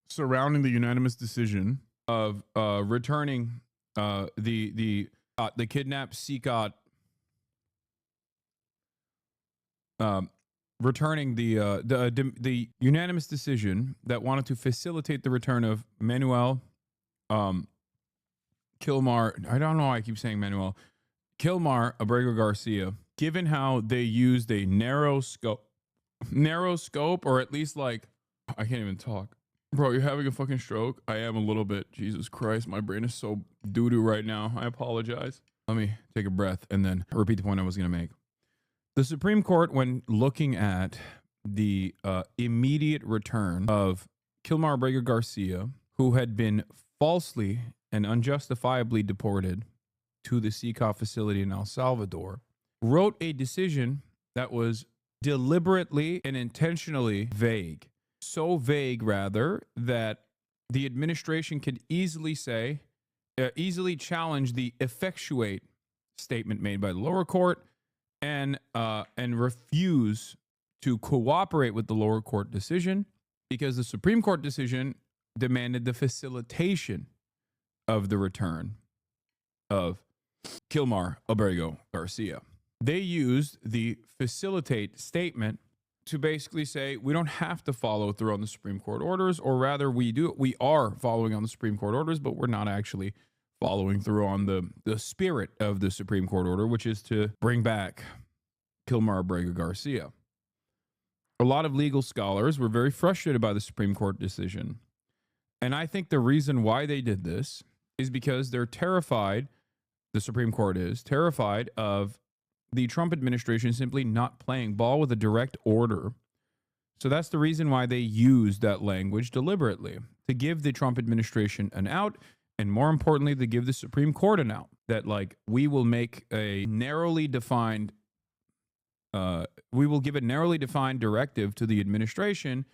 surrounding the unanimous decision of returning the kidnapped Seacot, returning the unanimous decision that wanted to facilitate the return of Manuel Kilmar. I don't know why I keep saying Manuel Kilmar Abrego Garcia. Given how they used a narrow scope, or at least like I can't even talk. Bro, you're having a fucking stroke? I am a little bit. Jesus Christ, my brain is so doo-doo right now. I apologize. Let me take a breath and then repeat the point I was going to make. The Supreme Court, when looking at the immediate return of Kilmar Abrego Garcia, who had been falsely and unjustifiably deported to the CECA facility in El Salvador, wrote a decision that was deliberately and intentionally vague. So vague, rather, that the administration could easily say, easily challenge the effectuate statement made by the lower court and refuse to cooperate with the lower court decision because the Supreme Court decision demanded the facilitation of the return of Kilmar Abrego Garcia. They used the facilitate statement to basically say we don't have to follow through on the Supreme Court orders, or rather we are following on the Supreme Court orders, but we're not actually following through on the spirit of the Supreme Court order, which is to bring back Kilmar Abrego Garcia. A lot of legal scholars were very frustrated by the Supreme Court decision. And I think the reason why they did this is because they're terrified, the Supreme Court is terrified of the Trump administration simply not playing ball with a direct order. So that's the reason why they used that language deliberately, to give the Trump administration an out, and more importantly, to give the Supreme Court an out. That, like, we will make a narrowly defined, we will give a narrowly defined directive to the administration,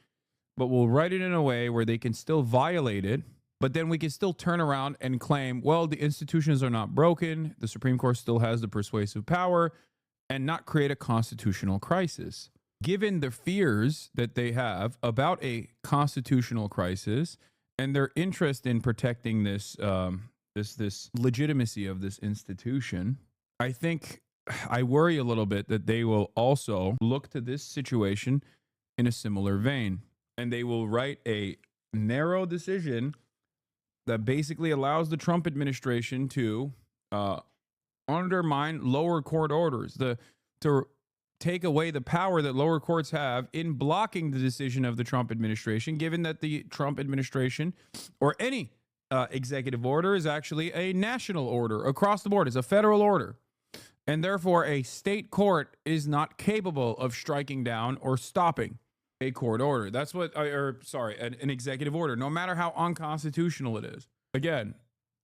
but we'll write it in a way where they can still violate it, but then we can still turn around and claim, well, the institutions are not broken, the Supreme Court still has the persuasive power, and not create a constitutional crisis. Given the fears that they have about a constitutional crisis and their interest in protecting this this legitimacy of this institution, I worry a little bit that they will also look to this situation in a similar vein, and they will write a narrow decision that basically allows the Trump administration to undermine lower court orders, to take away the power that lower courts have in blocking the decision of the Trump administration, given that the Trump administration or any executive order is actually a national order across the board. It's a federal order. And therefore, a state court is not capable of striking down or stopping a court order. That's what, an executive order, no matter how unconstitutional it is. Again,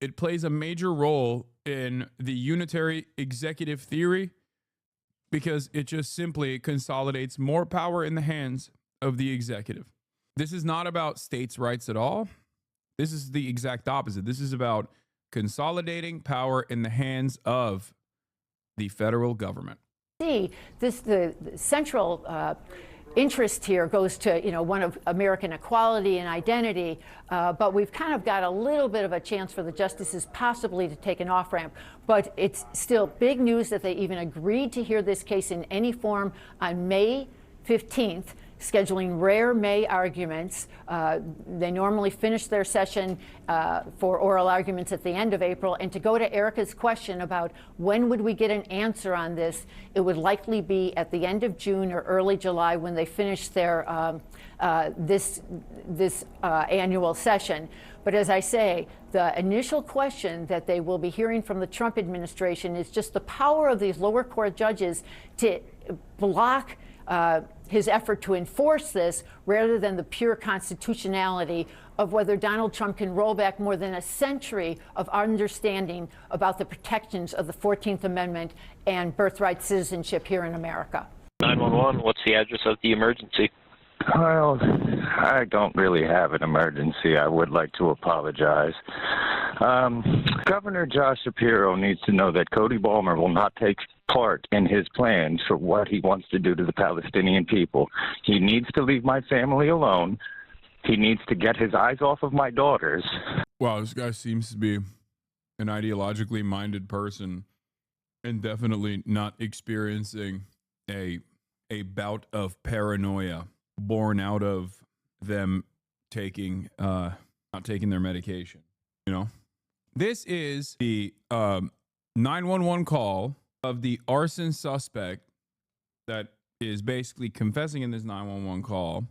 it plays a major role in the unitary executive theory because it just simply consolidates more power in the hands of the executive. This is not about states' rights at all. This is the exact opposite. This is about consolidating power in the hands of the federal government. The central interest here goes to, one of American equality and identity, but we've kind of got a little bit of a chance for the justices possibly to take an off-ramp. But it's still big news that they even agreed to hear this case in any form on May 15th, scheduling rare May arguments. They normally finish their session for oral arguments at the end of April. And to go to Erica's question about when would we get an answer on this, it would likely be at the end of June or early July when they finish their this annual session. But as I say, the initial question that they will be hearing from the Trump administration is just the power of these lower court judges to block his effort to enforce this rather than the pure constitutionality of whether Donald Trump can roll back more than a century of understanding about the protections of the 14th Amendment and birthright citizenship here in America. 911, what's the address of the emergency? Well, I don't really have an emergency. I would like to apologize. Governor Josh Shapiro needs to know that Cody Balmer will not take part in his plans for what he wants to do to the Palestinian people. He needs to leave my family alone. He needs to get his eyes off of my daughters. Wow, this guy seems to be an ideologically minded person and definitely not experiencing a bout of paranoia born out of them taking not taking their medication. This is the 911 call of the arson suspect that is basically confessing in this 911 call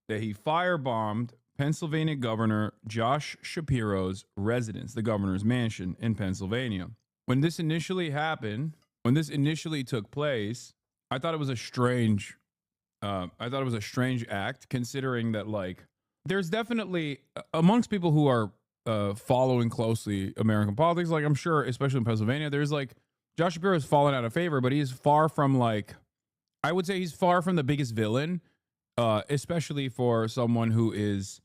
that he firebombed Pennsylvania Governor Josh Shapiro's residence, the governor's mansion in Pennsylvania. When this initially happened, when this initially took place, I thought it was a strange act, considering that, like, there's definitely amongst people who are following closely American politics, like, I'm sure, especially in Pennsylvania, there's like Josh Shapiro has fallen out of favor, but he's far from, like, I would say he's far from the biggest villain, especially for someone who is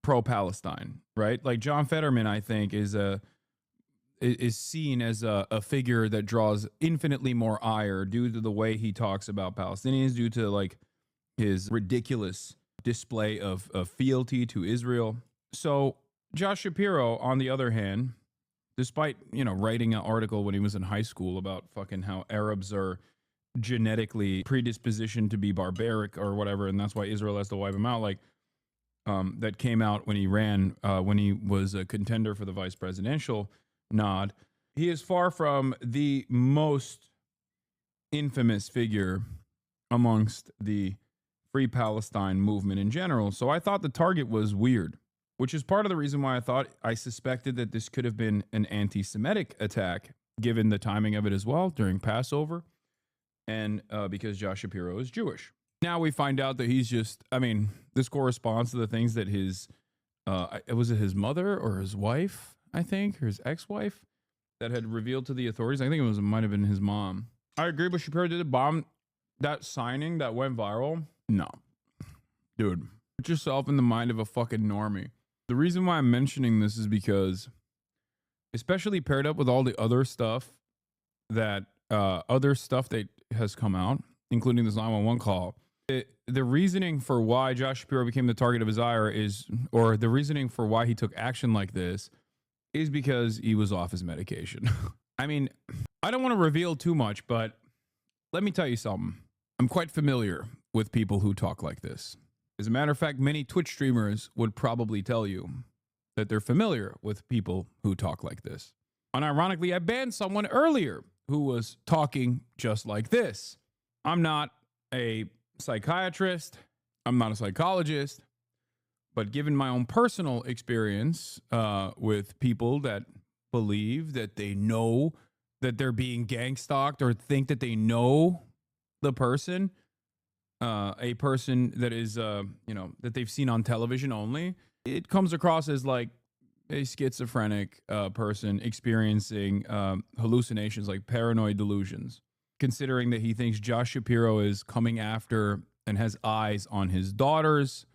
pro-Palestine, right? Like John Fetterman, I think, is seen as a figure that draws infinitely more ire due to the way he talks about Palestinians, due to like his ridiculous display of fealty to Israel. So Josh Shapiro, on the other hand, despite, writing an article when he was in high school about fucking how Arabs are genetically predispositioned to be barbaric or whatever, and that's why Israel has to wipe them out, like, that came out when he ran, when he was a contender for the vice presidential nod. He is far from the most infamous figure amongst the Free Palestine movement in general. So I thought the target was weird, which is part of the reason why I suspected that this could have been an anti-Semitic attack, given the timing of it as well during Passover, and because Josh Shapiro is Jewish. Now we find out that he's just, this corresponds to the things that his, was it his mother or his wife, I think, or his ex-wife, that had revealed to the authorities. I think it might have been his mom. I agree, but Shapiro did bomb that signing that went viral. No. Dude, put yourself in the mind of a fucking normie. The reason why I'm mentioning this is because, especially paired up with all the other stuff that has come out, including this 911 call, the reasoning for why Josh Shapiro became the target of his ire or the reasoning for why he took action like this is because he was off his medication. I don't want to reveal too much, but let me tell you something. I'm quite familiar with people who talk like this. As a matter of fact, many Twitch streamers would probably tell you that they're familiar with people who talk like this. Unironically, I banned someone earlier who was talking just like this. I'm not a psychiatrist. I'm not a psychologist. But given my own personal experience with people that believe that they know that they're being gang stalked or think that they know the person, a person that is, that they've seen on television only, it comes across as like a schizophrenic person experiencing hallucinations, like paranoid delusions, considering that he thinks Josh Shapiro is coming after and has eyes on his daughters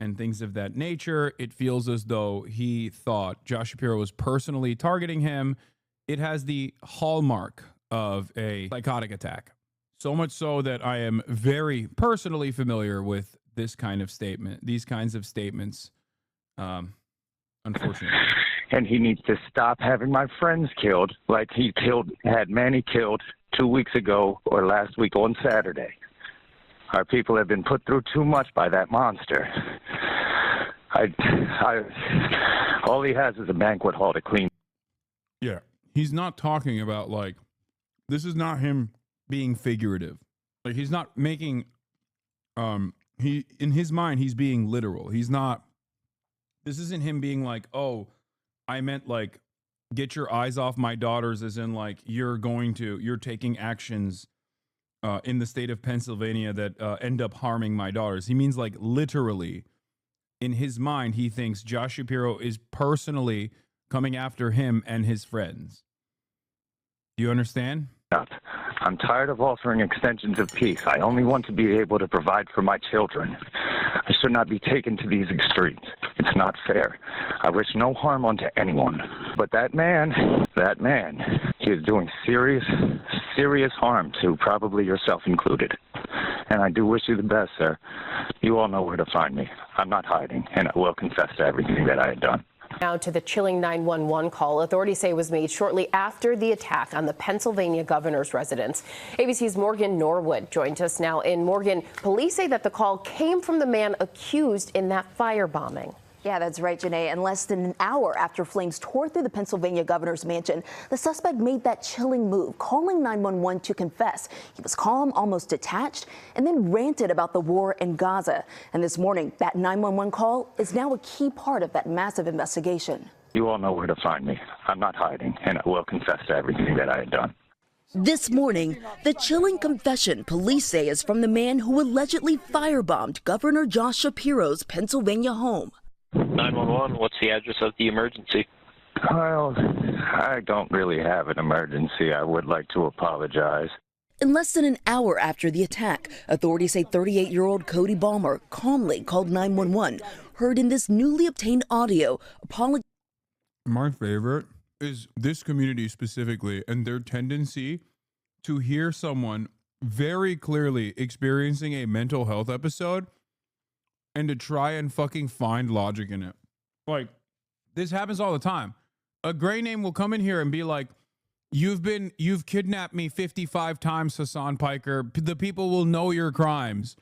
and things of that nature. It feels as though he thought Josh Shapiro was personally targeting him. It has the hallmark of a psychotic attack. So much so that I am very personally familiar with this kind of statement, these kinds of statements, unfortunately. And he needs to stop having my friends killed like he had Manny killed 2 weeks ago or last week on Saturday. Our people have been put through too much by that monster. All he has is a banquet hall to clean. Yeah, he's not talking about, like, this is not him being figurative. Like, he's not making, in his mind, he's being literal. This isn't him being like, oh, I meant, like, get your eyes off my daughters, as in, like, you're taking actions in the state of Pennsylvania that end up harming my daughters. He means, like, literally, in his mind, he thinks Josh Shapiro is personally coming after him and his friends. Do you understand? I'm tired of offering extensions of peace. I only want to be able to provide for my children. I should not be taken to these extremes. It's not fair. I wish no harm onto anyone. But that man, he is doing serious harm to probably yourself included. And I do wish you the best, sir. You all know where to find me. I'm not hiding, and I will confess to everything that I had done. Now to the chilling 911 call authorities say was made shortly after the attack on the Pennsylvania governor's residence. ABC's Morgan Norwood joins us now. In Morgan, police say that the call came from the man accused in that firebombing. Yeah, that's right, Janae. And less than an hour after flames tore through the Pennsylvania governor's mansion, the suspect made that chilling move, calling 911 to confess. He was calm, almost detached, and then ranted about the war in Gaza. And this morning, that 911 call is now a key part of that massive investigation. You all know where to find me. I'm not hiding, and I will confess to everything that I had done. This morning, the chilling confession police say is from the man who allegedly firebombed Governor Josh Shapiro's Pennsylvania home. 911, what's the address of the emergency? Well, I don't really have an emergency. I would like to apologize. In less than an hour after the attack, authorities say 38-year-old Cody Balmer calmly called 911, heard in this newly obtained audio, My favorite is this community specifically and their tendency to hear someone very clearly experiencing a mental health episode and to try and fucking find logic in it. Like, this happens all the time. A gray name will come in here and be like, you've kidnapped me 55 times, Hassan Piker. The people will know your crimes.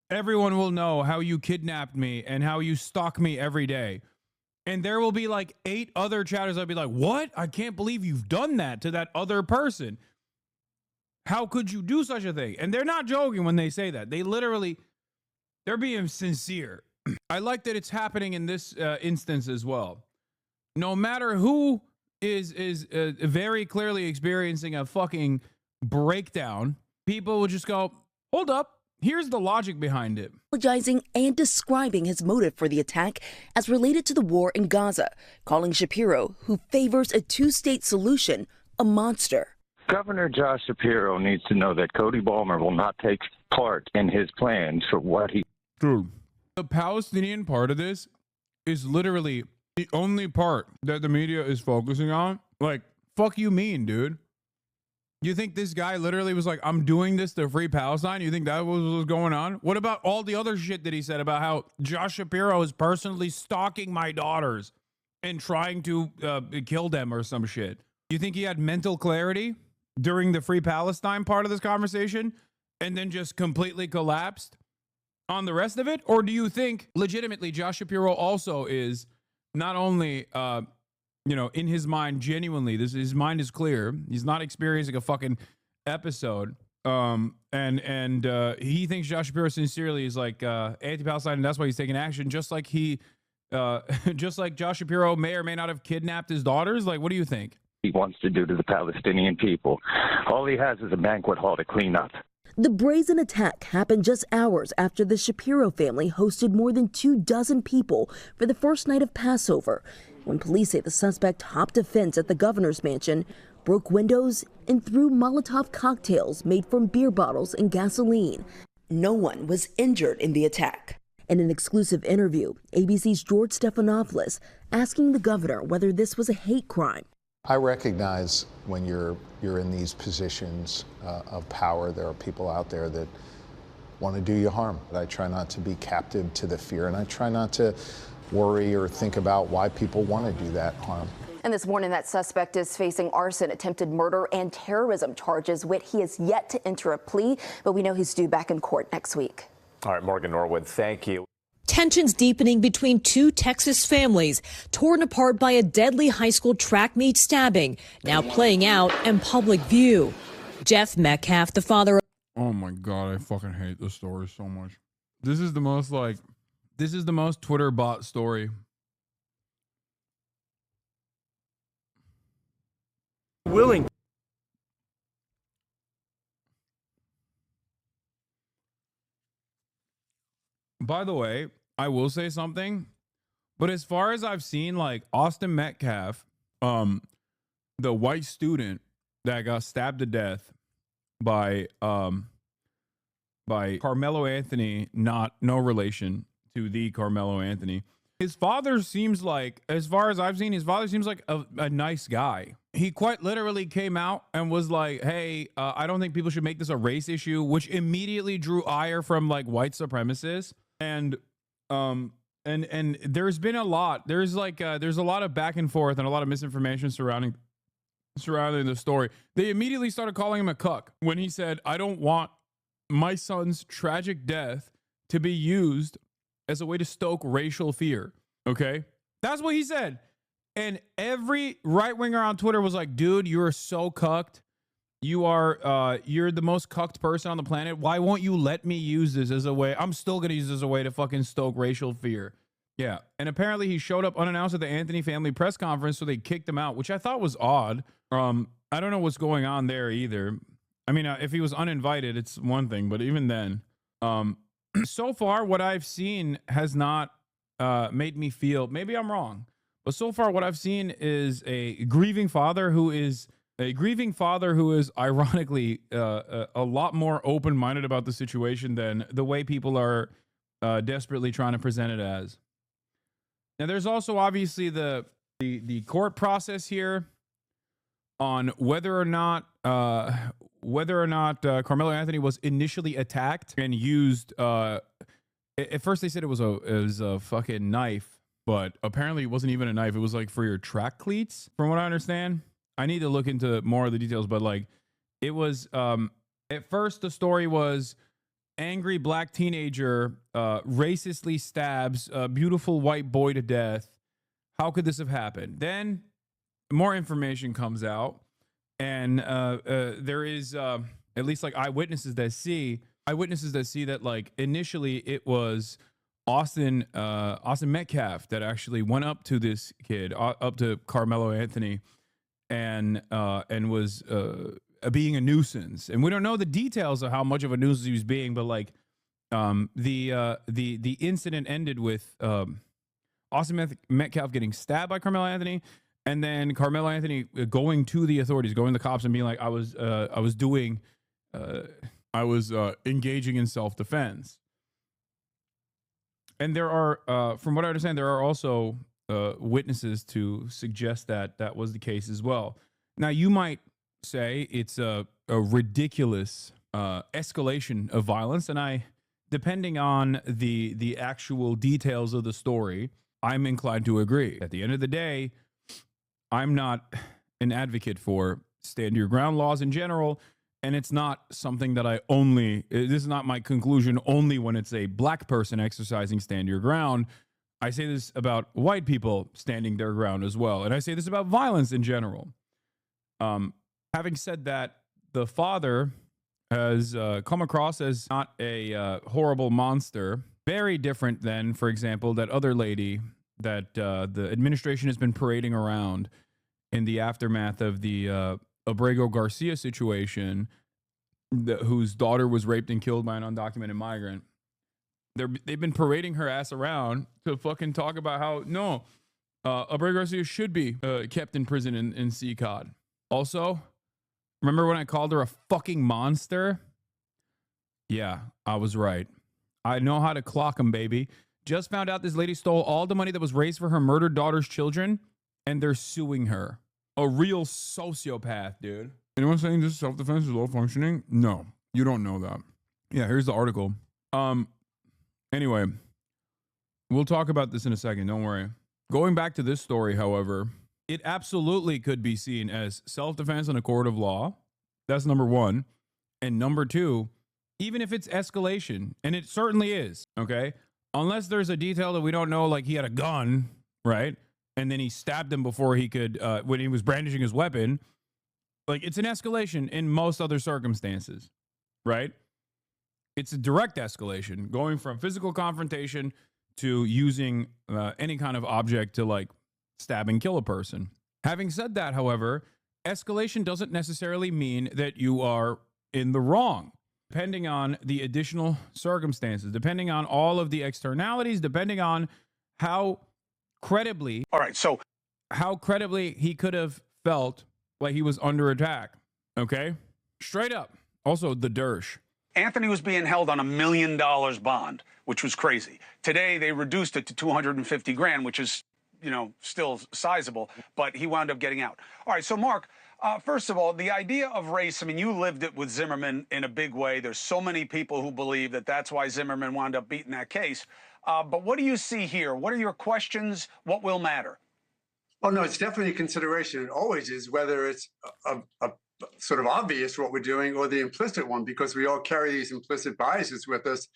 Everyone will know how you kidnapped me and how you stalk me every day. And there will be like 8 other chatters that'll be like, what? I can't believe you've done that to that other person. How could you do such a thing? And they're not joking when they say that. They literally, they're being sincere. I like that it's happening in this instance as well. No matter who is very clearly experiencing a fucking breakdown, people will just go, hold up. Here's the logic behind it. apologizing and describing his motive for the attack as related to the war in Gaza, calling Shapiro, who favors a two-state solution, a monster. Governor Josh Shapiro needs to know that Cody Balmer will not take part in his plans for what he... Dude, the Palestinian part of this is literally the only part that the media is focusing on. Like, fuck you mean, dude? You think this guy literally was like, I'm doing this to free Palestine? You think that was going on? What about all the other shit that he said about how Josh Shapiro is personally stalking my daughters and trying to kill them or some shit? You think he had mental clarity during the free Palestine part of this conversation and then just completely collapsed on the rest of it? Or do you think legitimately Josh Shapiro also is not only in his mind, genuinely, his mind is clear. He's not experiencing a fucking episode. And he thinks Josh Shapiro sincerely is like anti-Palestine, and that's why he's taking action. Just like just like Josh Shapiro may or may not have kidnapped his daughters. Like, what do you think he wants to do to the Palestinian people? All he has is a banquet hall to clean up. The brazen attack happened just hours after the Shapiro family hosted more than 24 people for the first night of Passover, when police say the suspect hopped a fence at the governor's mansion, broke windows, and threw Molotov cocktails made from beer bottles and gasoline. No one was injured in the attack. In an exclusive interview, ABC's George Stephanopoulos asking the governor whether this was a hate crime. I recognize when you're in these positions of power, there are people out there that want to do you harm. I try not to be captive to the fear, and I try not to worry or think about why people want to do that harm. And this morning, that suspect is facing arson, attempted murder, and terrorism charges. He has yet to enter a plea, but we know he's due back in court next week. All right, Morgan Norwood, thank you. Tensions deepening between two Texas families, torn apart by a deadly high school track meet stabbing, now playing out in public view. Jeff Metcalf, the father. Oh my God, I fucking hate this story so much. This is the most Twitter bot story. Willing. By the way, I will say something, but as far as I've seen, like Austin Metcalf, the white student that got stabbed to death by Carmelo Anthony, no relation to the Carmelo Anthony. His father seems like, as far as I've seen, his father seems like a nice guy. He quite literally came out and was like, hey, I don't think people should make this a race issue, which immediately drew ire from like white supremacists. And there's been a lot. There's a lot of back and forth and a lot of misinformation surrounding the story. They immediately started calling him a cuck when he said, I don't want my son's tragic death to be used as a way to stoke racial fear. Okay? That's what he said. And every right-winger on Twitter was like, dude, you are so cucked. You're the most cucked person on the planet. Why won't you let me use this as a way? I'm still going to use this as a way to fucking stoke racial fear. Yeah. And apparently he showed up unannounced at the Anthony family press conference, so they kicked him out, which I thought was odd. I don't know what's going on there either. I mean, if he was uninvited, it's one thing, but even then, so far what I've seen has not made me feel, maybe I'm wrong, but so far what I've seen is a grieving father who is ironically a lot more open-minded about the situation than the way people are desperately trying to present it as. Now, there's also obviously the court process here on whether or not Carmelo Anthony was initially attacked and used. At first, they said it was a fucking knife, but apparently it wasn't even a knife. It was like for your track cleats, from what I understand. I need to look into more of the details, but like it was. At first, the story was angry black teenager racistly stabs a beautiful white boy to death. How could this have happened? Then more information comes out, and there is at least like eyewitnesses that see that like initially it was Austin Metcalf that actually went up to this kid, up to Carmelo Anthony, and was being a nuisance. And we don't know the details of how much of a nuisance he was being, but like the incident ended with Austin Metcalf getting stabbed by Carmelo Anthony, and then Carmelo Anthony going to the authorities, going to the cops and being like, I was engaging in self-defense. And there are, from what I understand, there are also witnesses to suggest that that was the case as well. Now, you might say it's a ridiculous escalation of violence, and depending on the actual details of the story, I'm inclined to agree. At the end of the day, I'm not an advocate for stand your ground laws in general, and it's not something that this is not my conclusion only when it's a black person exercising stand your ground. I say this about white people standing their ground as well, and I say this about violence in general. Having said that, the father has come across as not a horrible monster. Very different than, for example, that other lady that the administration has been parading around in the aftermath of the Abrego Garcia situation, whose daughter was raped and killed by an undocumented migrant. They've been parading her ass around to fucking talk about how, no, Abrego Garcia should be kept in prison in CCOD. Also, remember when I called her a fucking monster? Yeah, I was right. I know how to clock them, baby. Just found out this lady stole all the money that was raised for her murdered daughter's children, and they're suing her. A real sociopath, dude. Anyone saying this self-defense is low functioning? No, you don't know that. Yeah, here's the article. Anyway, we'll talk about this in a second. Don't worry. Going back to this story, however, it absolutely could be seen as self-defense in a court of law. That's number one. And number two, even if it's escalation, and it certainly is, okay? Unless there's a detail that we don't know, like he had a gun, right? And then he stabbed him before he could, when he was brandishing his weapon. Like, it's an escalation in most other circumstances, right? It's a direct escalation, going from physical confrontation to using any kind of object to, like, stab and kill a person. Having said that, however, escalation doesn't necessarily mean that you are in the wrong. Depending on the additional circumstances, depending on all of the externalities, depending on how credibly he could have felt like he was under attack. Okay? Straight up. Also, the Dersh. Anthony was being held on $1 million bond, which was crazy. Today, they reduced it to $250,000, which is, still sizable, but he wound up getting out. All right, so Mark, first of all, the idea of race, I mean, you lived it with Zimmerman in a big way. There's so many people who believe that that's why Zimmerman wound up beating that case. But what do you see here? What are your questions? What will matter? Oh, no, it's definitely a consideration. It always is, whether it's a sort of obvious what we're doing or the implicit one, because we all carry these implicit biases with us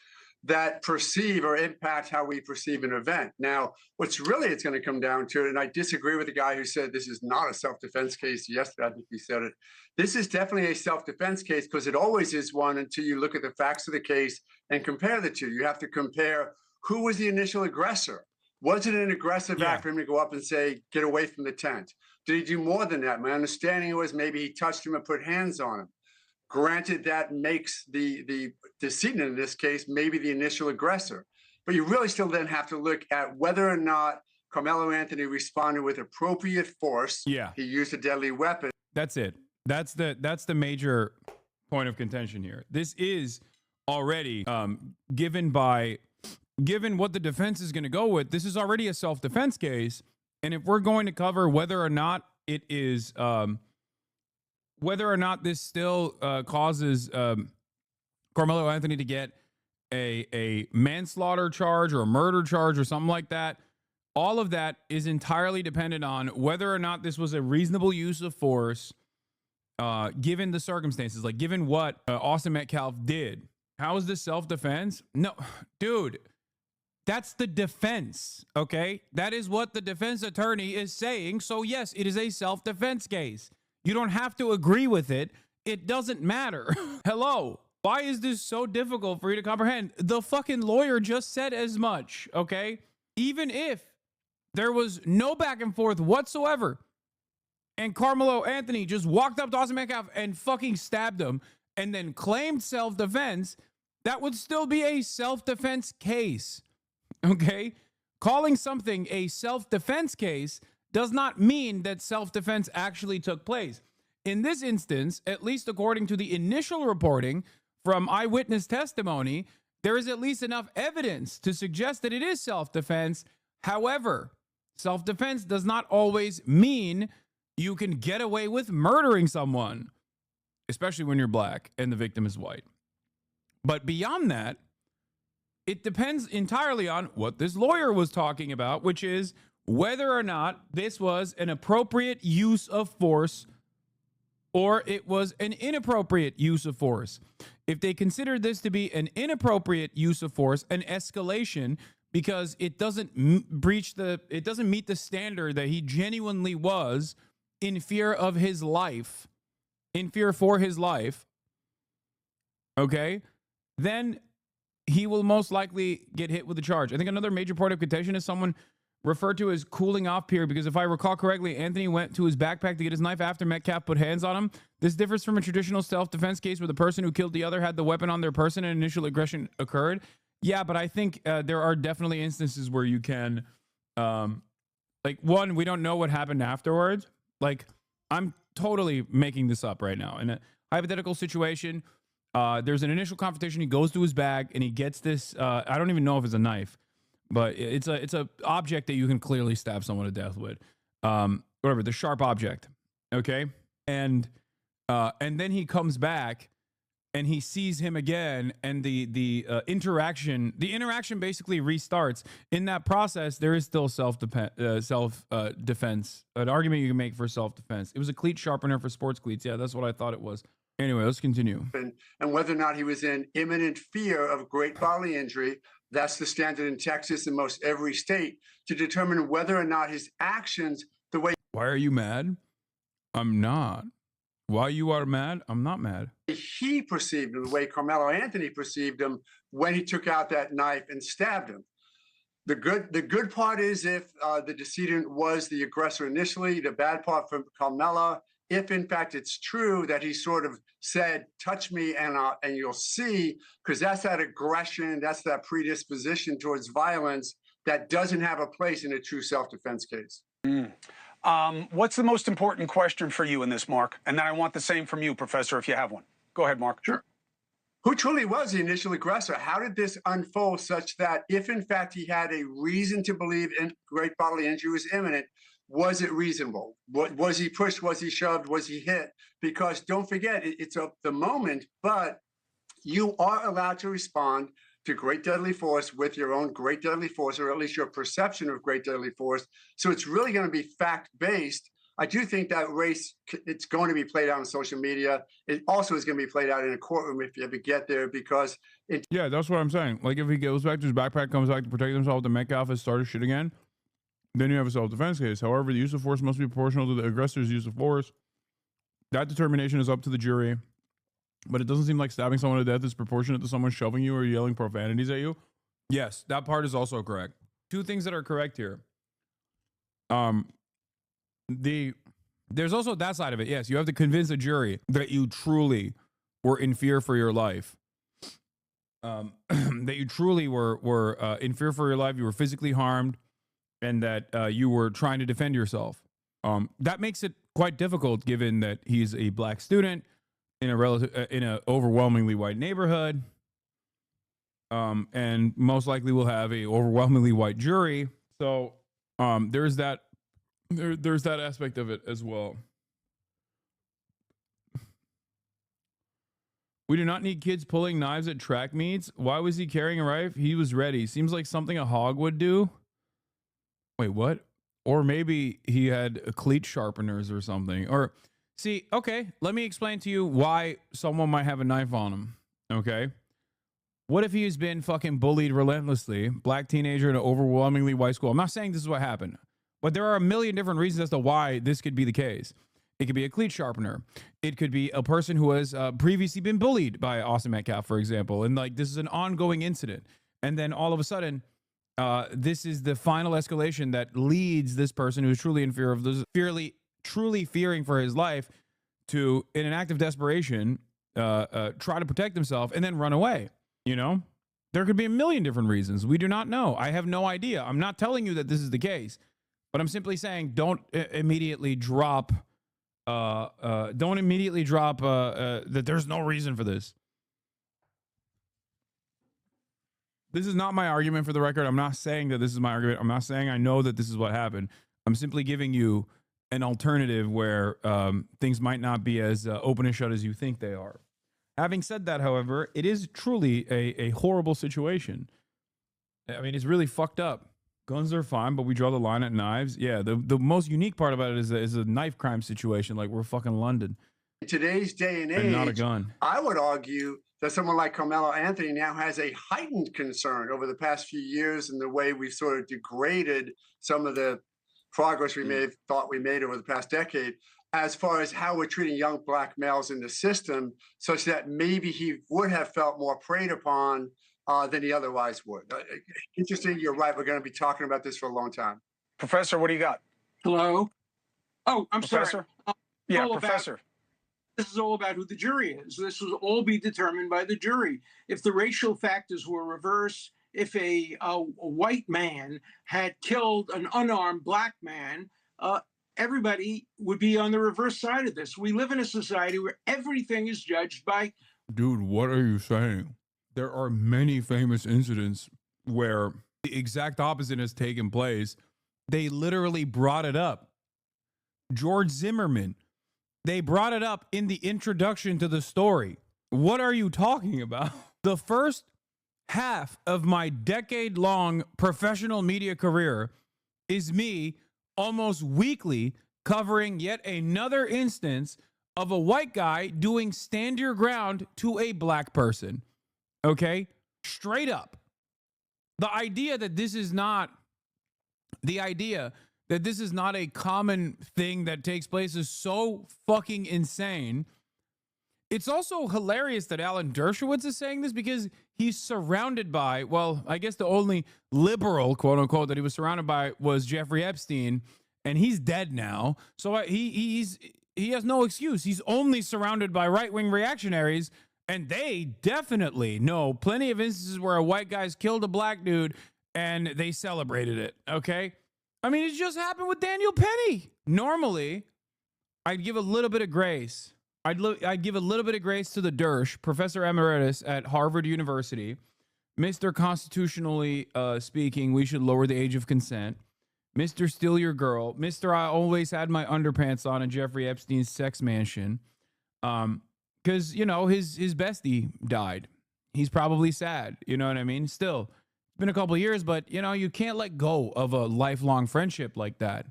that perceive or impact how we perceive an event. Now, what's really it's going to come down to, and I disagree with the guy who said this is not a self-defense case yesterday. I think he said it. This is definitely a self-defense case because it always is one until you look at the facts of the case and compare the two. You have to compare who was the initial aggressor. Was it an aggressive act for him to go up and say, get away from the tent? Did he do more than that? My understanding was maybe he touched him and put hands on him. Granted, that makes the decedent in this case maybe the initial aggressor. But you really still then have to look at whether or not Carmelo Anthony responded with appropriate force. Yeah. He used a deadly weapon. That's it. That's the major point of contention here. This is already given what the defense is going to go with. This is already a self-defense case, and if we're going to cover whether or not it is whether or not this still causes Carmelo Anthony to get a manslaughter charge or a murder charge or something like that, all of that is entirely dependent on whether or not this was a reasonable use of force given the circumstances, like given what Austin Metcalf did. How is this self-defense? No, dude, that's the defense, okay? That is what the defense attorney is saying. So yes, it is a self-defense case. You don't have to agree with it. It doesn't matter. Hello. Why is this so difficult for you to comprehend? The fucking lawyer just said as much, okay? Even if there was no back and forth whatsoever and Carmelo Anthony just walked up to Austin Metcalf and fucking stabbed him and then claimed self-defense, that would still be a self-defense case, okay? Calling something a self-defense case does not mean that self-defense actually took place. In this instance, at least according to the initial reporting from eyewitness testimony, there is at least enough evidence to suggest that it is self-defense. However, self-defense does not always mean you can get away with murdering someone, especially when you're black and the victim is white. But beyond that, it depends entirely on what this lawyer was talking about, which is whether or not this was an appropriate use of force or it was an inappropriate use of force. If they consider this to be an inappropriate use of force, an escalation, because it doesn't it doesn't meet the standard that he genuinely was in fear of his life, in fear for his life, okay, then he will most likely get hit with a charge. I think another major point of contention is someone referred to as cooling off period, because if I recall correctly, Anthony went to his backpack to get his knife after Metcalf put hands on him. This differs from a traditional self-defense case where the person who killed the other had the weapon on their person and initial aggression occurred. Yeah, but I think there are definitely instances where you can, like, one, we don't know what happened afterwards. Like, I'm totally making this up right now. In a hypothetical situation, there's an initial confrontation. He goes to his bag and he gets this, I don't even know if it's a knife, but it's a object that you can clearly stab someone to death with. Whatever, the sharp object. Okay. And then he comes back and he sees him again, and the interaction basically restarts. In that process, there is still self-defense, an argument you can make for self-defense. It was a cleat sharpener for sports cleats. Yeah, that's what I thought it was. Anyway, let's continue. And whether or not he was in imminent fear of great bodily injury, that's the standard in Texas and most every state, to determine whether or not his actions, the way... Why are you mad? I'm not. Why you are mad? I'm not mad. He perceived him, the way Carmelo Anthony perceived him when he took out that knife and stabbed him. The good part is if the decedent was the aggressor initially. The bad part for Carmelo, if in fact it's true that he sort of said, touch me and you'll see, because that's that aggression, that's that predisposition towards violence that doesn't have a place in a true self-defense case. What's the most important question for you in this, Mark? And then I want the same from you, Professor, if you have one. Go ahead, Mark. Sure. Who truly was the initial aggressor? How did this unfold such that if in fact he had a reason to believe great bodily injury was imminent, was it reasonable? Was he pushed? Was he shoved? Was he hit? Because don't forget, it's the moment, but you are allowed to respond to great deadly force with your own great deadly force, or at least your perception of great deadly force. So it's really going to be fact-based I do think that race, it's going to be played out on social media. It also is going to be played out in a courtroom if you ever get there, because Yeah, that's what I'm saying. Like, if he goes back to his backpack, comes back to protect himself, the Metcalf has started shit again, then you have a self-defense case. However, the use of force must be proportional to the aggressor's use of force. That determination is up to the jury. But it doesn't seem like stabbing someone to death is proportionate to someone shoving you or yelling profanities at you. Yes, that part is also correct. Two things that are correct here. There's also that side of it. Yes, you have to convince a jury that you truly were in fear for your life. That you truly were in fear for your life. You were physically harmed, and that you were trying to defend yourself. That makes it quite difficult, given that he's a black student in a overwhelmingly white neighborhood, and most likely will have a overwhelmingly white jury. So there's that aspect of it as well. We do not need kids pulling knives at track meets. Why was he carrying a rifle? He was ready. Seems like something a hog would do. Wait, what? Or maybe he had cleat sharpeners or something. Or, see, okay, let me explain to you why someone might have a knife on him, okay? What if he's been fucking bullied relentlessly, black teenager in an overwhelmingly white school? I'm not saying this is what happened, but there are a million different reasons as to why this could be the case. It could be a cleat sharpener. It could be a person who has previously been bullied by Austin Metcalf, for example, and like this is an ongoing incident. And then all of a sudden, this is the final escalation that leads this person who is truly in fear of this, truly fearing for his life, to, in an act of desperation, try to protect himself and then run away. You know, there could be a million different reasons. We do not know. I have no idea. I'm not telling you that this is the case, but I'm simply saying don't immediately drop. That there's no reason for this. This is not my argument, for the record. I'm not saying that this is my argument. I'm not saying I know that this is what happened. I'm simply giving you an alternative where things might not be as open and shut as you think they are. Having said that, however, it is truly a horrible situation. I mean, it's really fucked up. Guns are fine, but we draw the line at knives. Yeah, the most unique part about it is a knife crime situation, like we're fucking London. In today's day and age, And not a gun. I would argue that someone like Carmelo Anthony now has a heightened concern over the past few years and the way we've sort of degraded some of the progress we thought we made over the past decade, as far as how we're treating young black males in the system, such that maybe he would have felt more preyed upon than he otherwise would. Interesting, you're right. We're going to be talking about this for a long time. Professor, what do you got? Hello? Oh, I'm Professor? sorry. Yeah, Professor. This is all about who the jury is. This will all be determined by the jury. If the racial factors were reversed, if a white man had killed an unarmed black man, everybody would be on the reverse side of this. We live in a society where everything is judged by... Dude, what are you saying? There are many famous incidents where the exact opposite has taken place. They literally brought it up. George Zimmerman, they brought it up in the introduction to the story. What are you talking about? The first half of my decade-long professional media career is me almost weekly covering yet another instance of a white guy doing stand your ground to a black person. Okay? Straight up. The idea that this is not a common thing that takes place is so fucking insane. It's also hilarious that Alan Dershowitz is saying this, because he's surrounded by, well, I guess the only liberal, quote unquote, that he was surrounded by was Jeffrey Epstein, and he's dead now. So he has no excuse. He's only surrounded by right-wing reactionaries, and they definitely know plenty of instances where a white guy's killed a black dude and they celebrated it, okay? I mean, it just happened with Daniel Penny. Normally, I'd give a little bit of grace. I'd give a little bit of grace to the Dersh, Professor Emeritus at Harvard University. Mr. Constitutionally speaking, we should lower the age of consent. Mr. Steal Your Girl. Mr. I always had my underpants on in Jeffrey Epstein's sex mansion. Because, you know, his bestie died. He's probably sad. You know what I mean? Still, it's been a couple of years, but, you know, you can't let go of a lifelong friendship like that.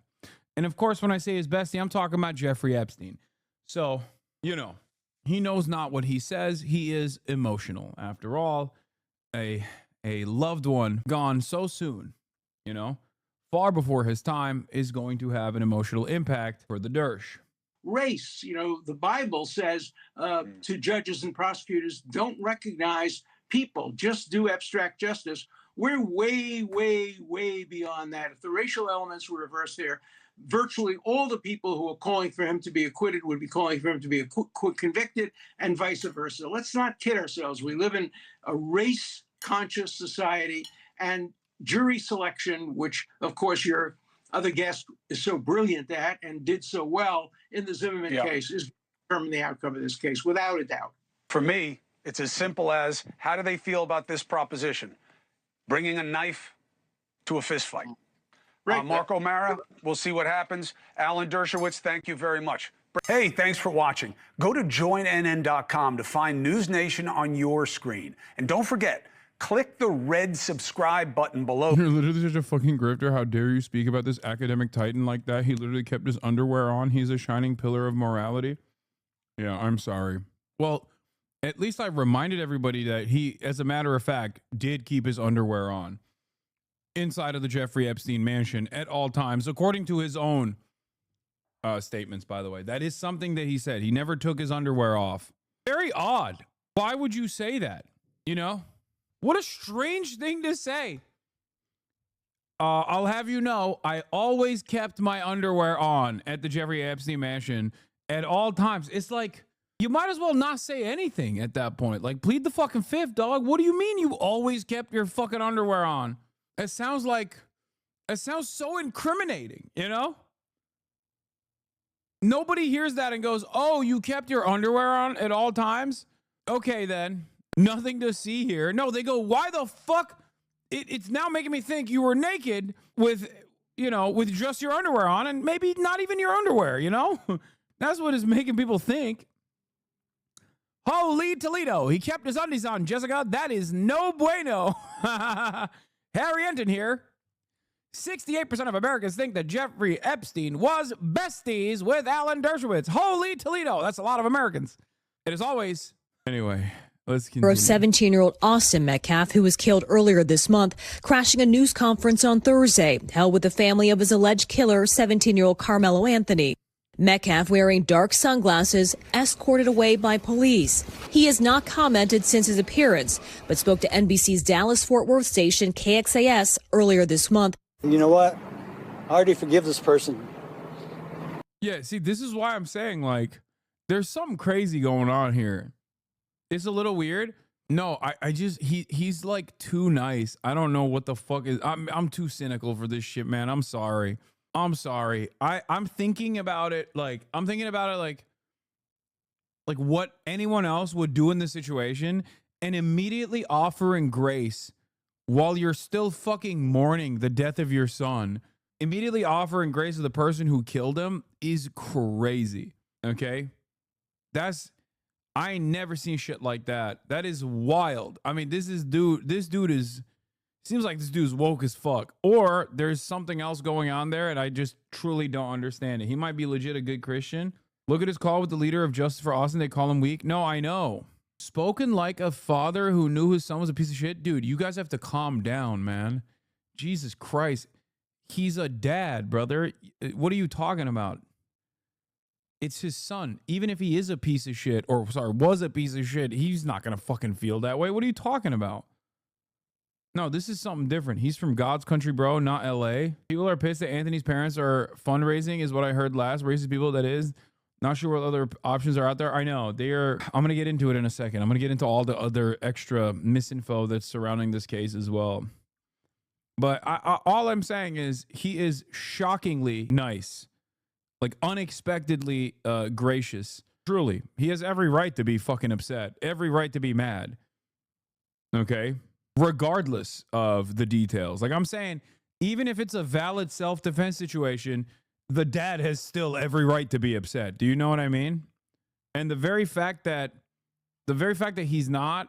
And of course, when I say his bestie, I'm talking about Jeffrey Epstein. So, you know, he knows not what he says. He is emotional. After all, a loved one gone so soon, you know, far before his time, is going to have an emotional impact for the Dersh. Race, you know, the Bible says to judges and prosecutors, don't recognize people, just do abstract justice. We're way, way, way beyond that. If the racial elements were reversed there, virtually all the people who are calling for him to be acquitted would be calling for him to be convicted, and vice versa. Let's not kid ourselves. We live in a race-conscious society, and jury selection, which, of course, your other guest is so brilliant at and did so well in the Zimmerman case, is determine the outcome of this case, without a doubt. For me, it's as simple as, how do they feel about this proposition? Bringing a knife to a fist fight. Right. Mark O'Mara, we'll see what happens. Alan Dershowitz, thank you very much. Hey, thanks for watching. Go to joinnn.com to find News Nation on your screen. And don't forget, click the red subscribe button below. You're literally such a fucking grifter. How dare you speak about this academic titan like that? He literally kept his underwear on. He's a shining pillar of morality. Yeah, I'm sorry. Well, at least I reminded everybody that he, as a matter of fact, did keep his underwear on inside of the Jeffrey Epstein mansion at all times, according to his own statements, by the way. That is something that he said. He never took his underwear off. Very odd. Why would you say that? You know? What a strange thing to say. I'll have you know, I always kept my underwear on at the Jeffrey Epstein mansion at all times. It's like, you might as well not say anything at that point. Like, plead the fucking fifth, dog. What do you mean you always kept your fucking underwear on? It sounds so incriminating, you know? Nobody hears that and goes, oh, you kept your underwear on at all times? Okay, then. Nothing to see here. No, they go, why the fuck? It's now making me think you were naked with, you know, with just your underwear on, and maybe not even your underwear, you know? That's what is making people think. Holy Toledo. He kept his undies on, Jessica. That is no bueno. Harry Enton here. 68% of Americans think that Jeffrey Epstein was besties with Alan Dershowitz. Holy Toledo. That's a lot of Americans. It is always. Anyway, let's continue. 17-year-old Austin Metcalf, who was killed earlier this month, crashing a news conference on Thursday, held with the family of his alleged killer, 17-year-old Carmelo Anthony. Metcalf, wearing dark sunglasses, escorted away by police. He has not commented since his appearance, but spoke to NBC's Dallas-Fort Worth station KXAS earlier this month. You know what? I already forgive this person. Yeah, see, this is why I'm saying, like, there's something crazy going on here. It's a little weird. No, I just, he's like too nice. I don't know what the fuck is. I'm too cynical for this shit, man. I'm sorry. I'm thinking about it like what anyone else would do in this situation, and immediately offering grace while you're still fucking mourning the death of your son. Immediately offering grace to the person who killed him is crazy. Okay? I ain't never seen shit like that. That is wild. I mean, this dude seems like this dude's woke as fuck, or there's something else going on there and I just truly don't understand it. He might be legit a good Christian. Look at his call with the leader of Justice for Austin. They call him weak. No, I know. Spoken like a father who knew his son was a piece of shit. Dude, you guys have to calm down, man. Jesus Christ. He's a dad, brother. What are you talking about? It's his son. Even if he is a piece of shit, or sorry, was a piece of shit, he's not going to fucking feel that way. What are you talking about? No, this is something different. He's from God's country, bro, not LA. People are pissed that Anthony's parents are fundraising, is what I heard last. Racist people, that is. Not sure what other options are out there. I know. They are. I'm going to get into it in a second. I'm going to get into all the other extra misinfo that's surrounding this case as well. But all I'm saying is he is shockingly nice. Like unexpectedly gracious. Truly. He has every right to be fucking upset. Every right to be mad. Okay? Regardless of the details. Like I'm saying, even if it's a valid self-defense situation, the dad has still every right to be upset. Do you know what I mean? And the very fact that he's not,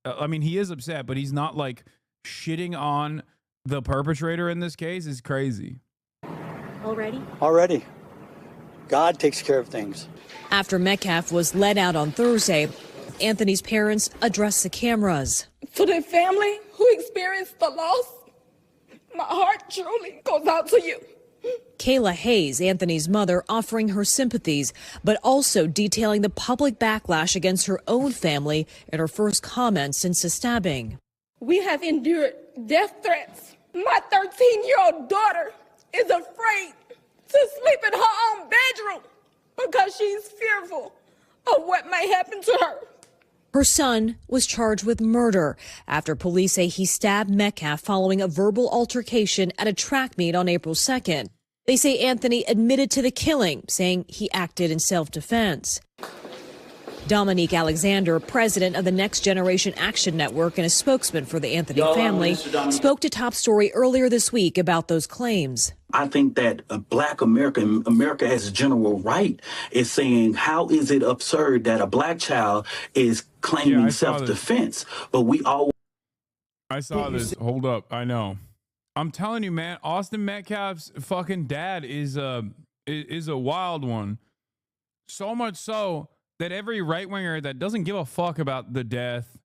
I mean, he is upset, but he's not like shitting on the perpetrator in this case is crazy. already? Already. God takes care of things. After Metcalf was let out on Thursday, Anthony's parents addressed the cameras. To the family who experienced the loss, my heart truly goes out to you. Kayla Hayes, Anthony's mother, offering her sympathies, but also detailing the public backlash against her own family in her first comments since the stabbing. We have endured death threats. My 13-year-old daughter is afraid to sleep in her own bedroom because she's fearful of what may happen to her. Her son was charged with murder after police say he stabbed Metcalf following a verbal altercation at a track meet on April 2nd. They say Anthony admitted to the killing, saying he acted in self-defense. Dominique Alexander, president of the Next Generation Action Network and a spokesman for the Anthony family, spoke to Top Story earlier this week about those claims. I think that Black America as a general right is saying, how is it absurd that a Black child is claiming self-defense? But we all. I saw this. Hold up. I know. I'm telling you, man, Austin Metcalf's fucking dad is a wild one. So much so that every right-winger that doesn't give a fuck about the death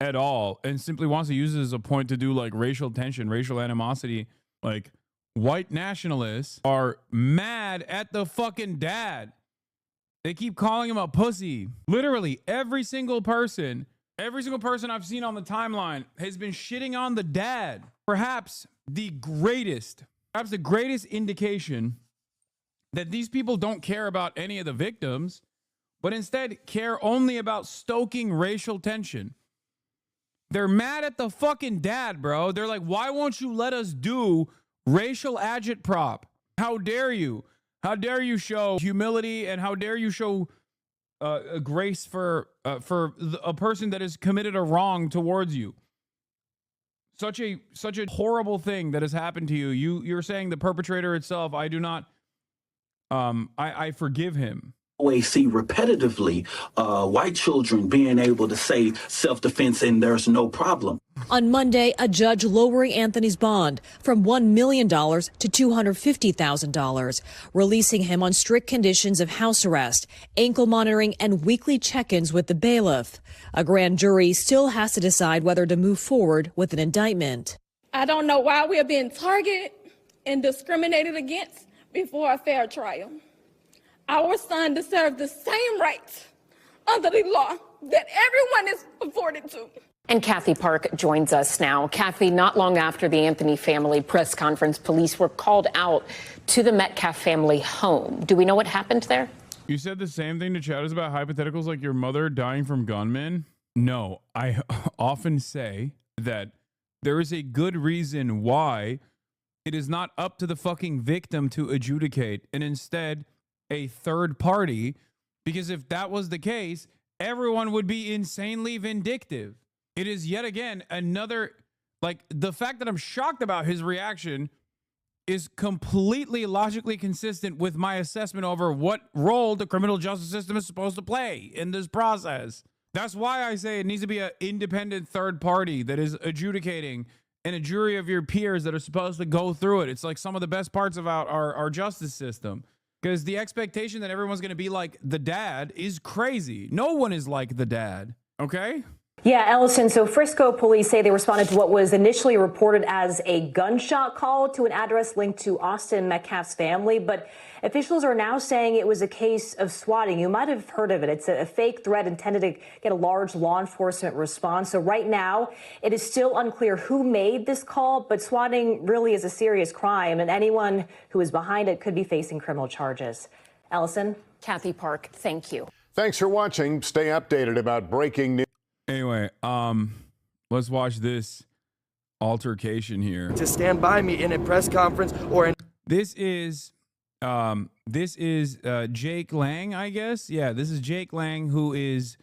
at all and simply wants to use it as a point to do like racial tension, racial animosity, like white nationalists are mad at the fucking dad. They keep calling him a pussy. Literally every single person I've seen on the timeline has been shitting on the dad. Perhaps the greatest indication that these people don't care about any of the victims, but instead care only about stoking racial tension. They're mad at the fucking dad, bro. They're like, why won't you let us do racial agitprop? How dare you? How dare you show humility, and how dare you show grace for a person that has committed a wrong towards you? Such a horrible thing that has happened to you. You're saying the perpetrator itself, I do not, I forgive him. Always see repetitively white children being able to say self-defense and there's no problem. On Monday, a judge lowering Anthony's bond from $1 million to $250,000, releasing him on strict conditions of house arrest, ankle monitoring, and weekly check-ins with the bailiff. A grand jury still has to decide whether to move forward with an indictment. I don't know why we are being targeted and discriminated against before a fair trial. Our son deserves the same rights under the law that everyone is afforded to. And Kathy Park joins us now. Kathy, not long after the Anthony family press conference, police were called out to the Metcalf family home. Do we know what happened there? You said the same thing to chatters about hypotheticals like your mother dying from gunmen? No, I often say that there is a good reason why it is not up to the fucking victim to adjudicate, and instead a third party, because if that was the case, everyone would be insanely vindictive. It is yet again another, like, the fact that I'm shocked about his reaction is completely logically consistent with my assessment over what role the criminal justice system is supposed to play in this process. That's why I say it needs to be an independent third party that is adjudicating, and a jury of your peers that are supposed to go through it. It's like some of the best parts about our justice system. Because the expectation that everyone's going to be like the dad is crazy. No one is like the dad. Okay? Yeah, Ellison, so Frisco police say they responded to what was initially reported as a gunshot call to an address linked to Austin Metcalf's family, but officials are now saying it was a case of swatting. You might have heard of it. It's a fake threat intended to get a large law enforcement response. So right now, it is still unclear who made this call, but swatting really is a serious crime, and anyone who is behind it could be facing criminal charges. Ellison? Kathy Park, thank you. Thanks for watching. Stay updated about breaking news. Anyway, let's watch this altercation here. To stand by me in a press conference or in. This is Jake Lang, I guess. Yeah, this is Jake Lang, who is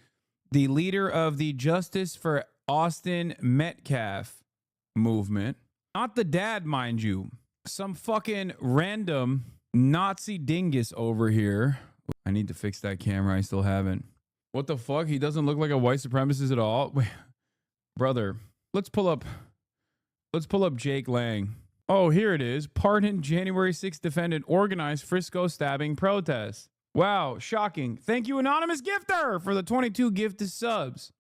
the leader of the Justice for Austin Metcalf movement. Not the dad, mind you. Some fucking random Nazi dingus over here. I need to fix that camera. I still haven't. What the fuck? He doesn't look like a white supremacist at all. Wait, brother, let's pull up Jake Lang. Oh, here it is. Pardoned January 6th defendant organized Frisco stabbing protest. Wow, shocking. Thank you, anonymous gifter, for the 22 gifted subs.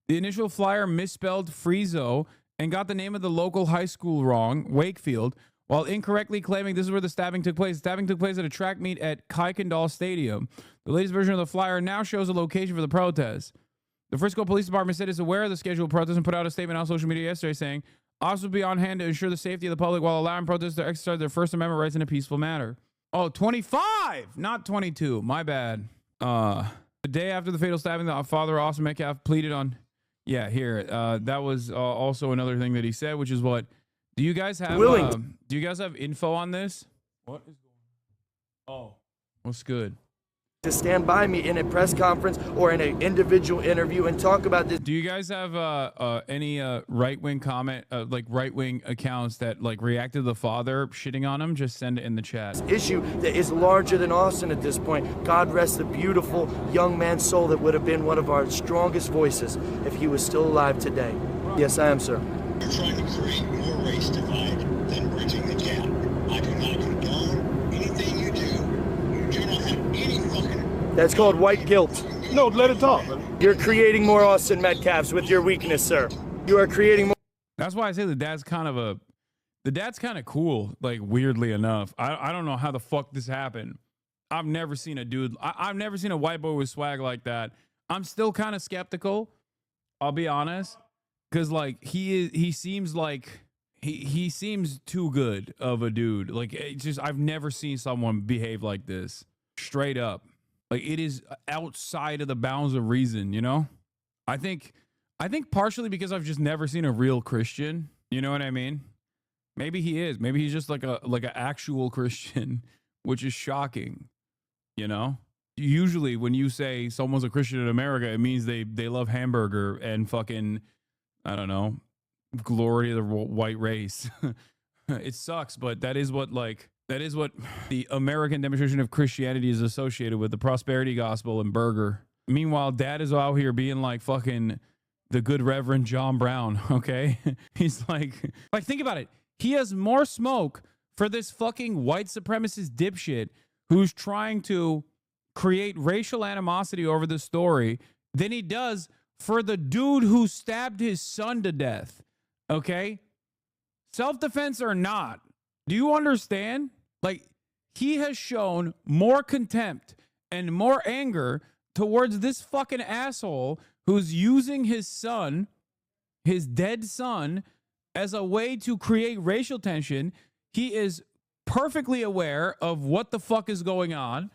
The initial flyer misspelled Friezo and got the name of the local high school wrong, Wakefield, while incorrectly claiming this is where the stabbing took place. The stabbing took place at a track meet at Kuykendall Stadium. The latest version of the flyer now shows a location for the protest. The Frisco Police Department said it's aware of the scheduled protest and put out a statement on social media yesterday saying, officers will be on hand to ensure the safety of the public while allowing protesters to exercise their First Amendment rights in a peaceful manner. Oh, 25, not 22. My bad. The day after the fatal stabbing, the father, Austin Metcalf, pleaded on... Yeah, here. That was also another thing that he said, which is what... Do you guys have... do you guys have info on this? What is going on? Oh, what's good? To stand by me in a press conference or in an individual interview and talk about this. Do you guys have any right-wing comment, like right-wing accounts that like reacted to the father shitting on him? Just send it in the chat. Issue that is larger than Austin at this point. God rest the beautiful young man's soul that would have been one of our strongest voices if he was still alive today. Yes, I am, sir. You're trying to create more race divide than bridging the gap. I do not condone anything you do. You do not have any fucking... That's called white guilt. No, let it talk. You're creating more Austin Metcalfs with your weakness, sir. You are creating more... That's why I say the dad's kind of cool, like weirdly enough. I don't know how the fuck this happened. I've never seen a dude... I've never seen a white boy with swag like that. I'm still kind of skeptical, I'll be honest. Because like he seems like he seems too good of a dude. Like it's just I've never seen someone behave like this. Straight up. Like it is outside of the bounds of reason, you know? I think partially because I've just never seen a real Christian. You know what I mean? Maybe he is. Maybe he's just like an actual Christian, which is shocking. You know? Usually when you say someone's a Christian in America, it means they love hamburger and fucking, I don't know, glory to the white race. It sucks, but that is what the American demonstration of Christianity is associated with, the prosperity gospel and burger. Meanwhile, dad is out here being like fucking the good Reverend John Brown, okay? He's like think about it. He has more smoke for this fucking white supremacist dipshit who's trying to create racial animosity over the story than he does for the dude who stabbed his son to death, okay? Self-defense or not, do you understand? Like, he has shown more contempt and more anger towards this fucking asshole who's using his son, his dead son, as a way to create racial tension. He is perfectly aware of what the fuck is going on.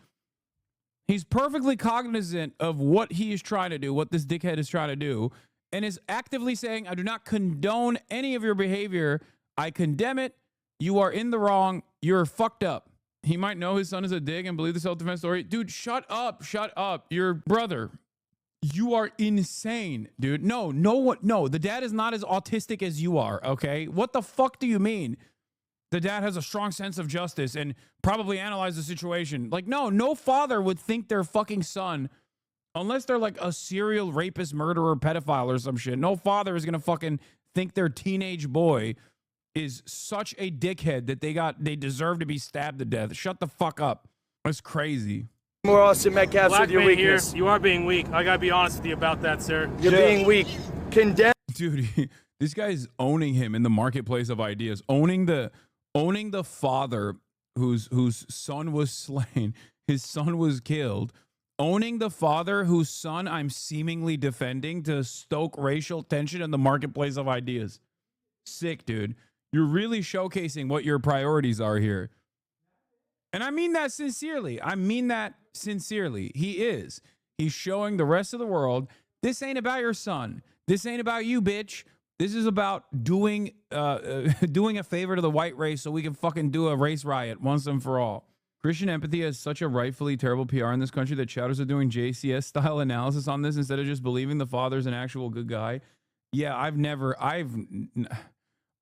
He's perfectly cognizant of what he is trying to do, what this dickhead is trying to do, and is actively saying, I do not condone any of your behavior. I condemn it. You are in the wrong. You're fucked up. He might know his son is a dick and believe the self-defense story. Dude, shut up. Shut up. Your brother. You are insane, dude. No, the dad is not as autistic as you are, okay? What the fuck do you mean? The dad has a strong sense of justice and probably analyzed the situation. Like, no father would think their fucking son, unless they're like a serial rapist, murderer, pedophile or some shit. No father is going to fucking think their teenage boy is such a dickhead that they deserve to be stabbed to death. Shut the fuck up. That's crazy. More Austin Metcalfs with your weakness. Here, you are being weak. I gotta be honest with you about that, sir. You're being weak. Condemn. Dude, this guy is owning him in the marketplace of ideas. Owning the father whose son was slain, his son was killed. Owning the father whose son I'm seemingly defending to stoke racial tension in the marketplace of ideas. Sick, dude. You're really showcasing what your priorities are here. And I mean that sincerely. He is. He's showing the rest of the world, this ain't about your son. This ain't about you, bitch. This is about doing a favor to the white race so we can fucking do a race riot once and for all. Christian empathy has such a rightfully terrible PR in this country that chatters are doing JCS style analysis on this instead of just believing the father's an actual good guy. Yeah, I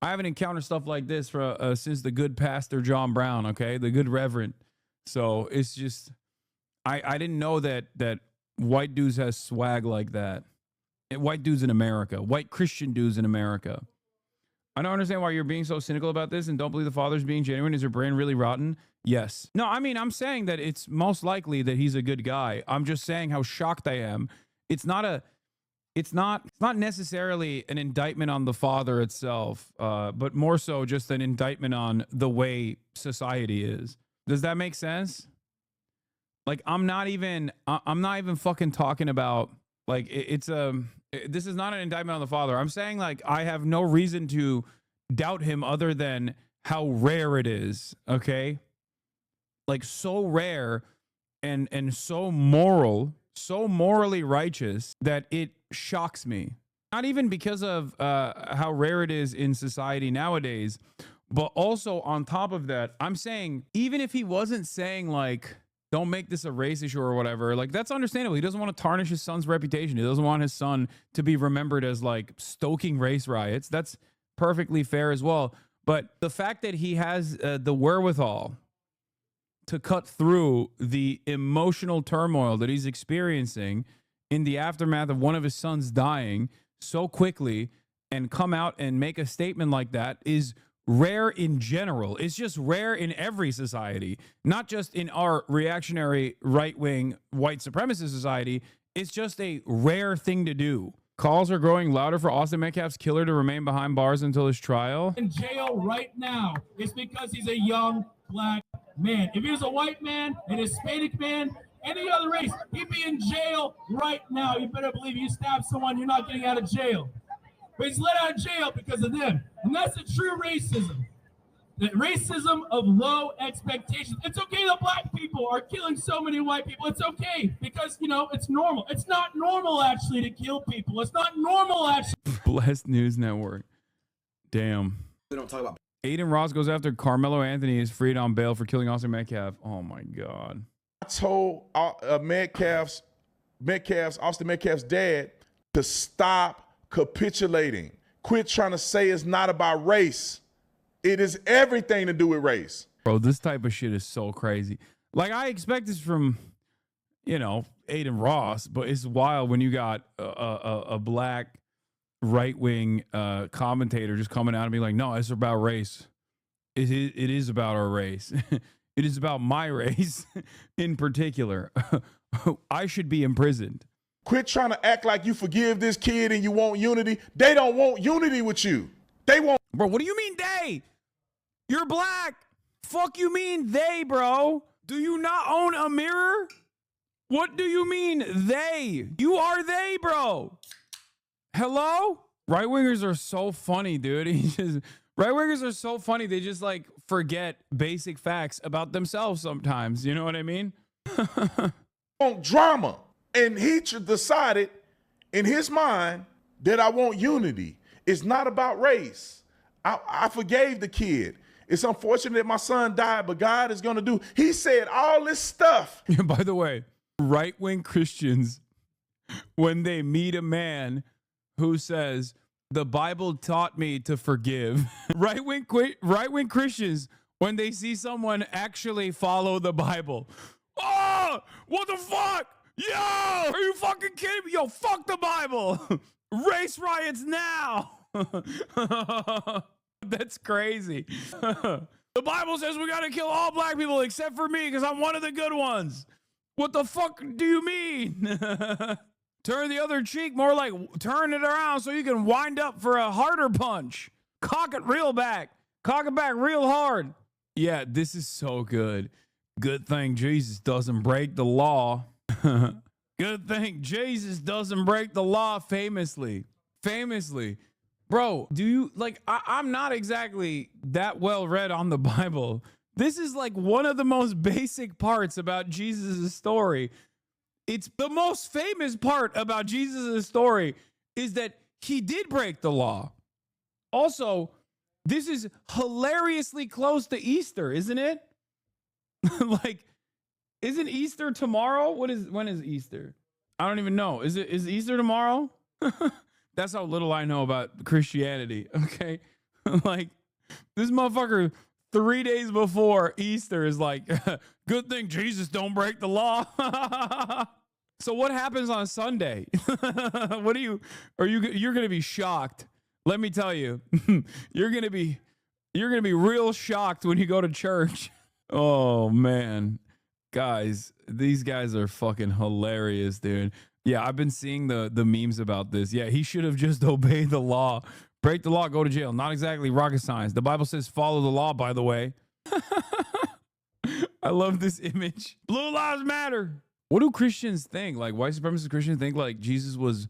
haven't encountered stuff like this for since the good pastor John Brown, okay? The good reverend. So it's just I didn't know that white dudes has swag like that. White dudes in America, white Christian dudes in America. I don't understand why you're being so cynical about this and don't believe the father's being genuine. Is your brain really rotten? Yes. No, I mean, I'm saying that it's most likely that he's a good guy. I'm just saying how shocked I am. It's not necessarily an indictment on the father itself, but more so just an indictment on the way society is. Does that make sense? Like, I'm not even fucking talking about, like, this is not an indictment on the father. I'm saying, like, I have no reason to doubt him other than how rare it is. Okay. Like, so rare and so morally righteous that it shocks me. Not even because of how rare it is in society nowadays, but also on top of that, I'm saying, even if he wasn't saying, like, don't make this a race issue or whatever, like, that's understandable. He doesn't want to tarnish his son's reputation. He doesn't want his son to be remembered as, like, stoking race riots. That's perfectly fair as well. But the fact that he has the wherewithal to cut through the emotional turmoil that he's experiencing in the aftermath of one of his sons dying so quickly and come out and make a statement like that is rare in general. It's just rare in every society, not just in our reactionary right-wing white supremacist society. It's just a rare thing to do. Calls are growing louder for Austin Metcalf's killer to remain behind bars until his trial. In jail right now is because he's a young black man. If he was a white man, an Hispanic man, any other race, he'd be in jail right now. You better believe you stab someone, you're not getting out of jail. But he's let out of jail because of them. And that's the true racism. The racism of low expectations. It's okay that black people are killing so many white people. It's okay because, you know, it's normal. It's not normal, actually, to kill people. It's not normal, actually. Blessed News Network. Damn. They don't talk about. Aiden Ross goes after Carmelo Anthony is freed on bail for killing Austin Metcalf. Oh, my God. I told Austin Metcalf's dad to stop capitulating. Quit trying to say it's not about race. It is everything to do with race. Bro, this type of shit is so crazy. Like, I expect this from, you know, Aiden Ross, but it's wild when you got a black right-wing commentator just coming out and being like, no, it's about race. It is about our race. It is about my race in particular. I should be imprisoned. Quit trying to act like you forgive this kid and you want unity. They don't want unity with you. They want. Bro, what do you mean they? You're black. Fuck you mean they, bro? Do you not own a mirror? What do you mean they? You are they, bro. Hello? Right-wingers are so funny, dude. Right-wingers are so funny. They just, like, forget basic facts about themselves sometimes. You know what I mean? Want drama. And he decided in his mind that I want unity. It's not about race. I forgave the kid. It's unfortunate that my son died, but God is going to do. He said all this stuff. By the way, right-wing Christians, when they meet a man who says, the Bible taught me to forgive. Right-wing Christians, when they see someone actually follow the Bible. Oh, what the fuck? Yo, are you fucking kidding me? Yo, fuck the Bible. Race riots now. That's crazy. The Bible says we gotta kill all black people except for me because I'm one of the good ones. What the fuck do you mean? Turn the other cheek, more like turn it around so you can wind up for a harder punch. Cock it real back. Cock it back real hard. Yeah, this is so good. Good thing Jesus doesn't break the law. Good thing Jesus doesn't break the law famously. Bro, do you, like, I'm not exactly that well read on the Bible. This is like one of the most basic parts about Jesus' story. It's the most famous part about Jesus' story is that he did break the law. Also, this is hilariously close to Easter, isn't it? Like, isn't Easter tomorrow? When is Easter? I don't even know. Is Easter tomorrow? That's how little I know about Christianity. Okay. Like, this motherfucker 3 days before Easter is like, good thing Jesus don't break the law. So what happens on Sunday? You're going to be shocked. let me tell you, you're gonna be real shocked when you go to church. Oh man, guys, these guys are fucking hilarious, dude. Yeah, I've been seeing the memes about this. Yeah, he should have just obeyed the law. Break the law, go to jail. Not exactly rocket science. The Bible says follow the law, by the way. I love this image. Blue lives matter. What do Christians think? Like white supremacist Christians think like Jesus was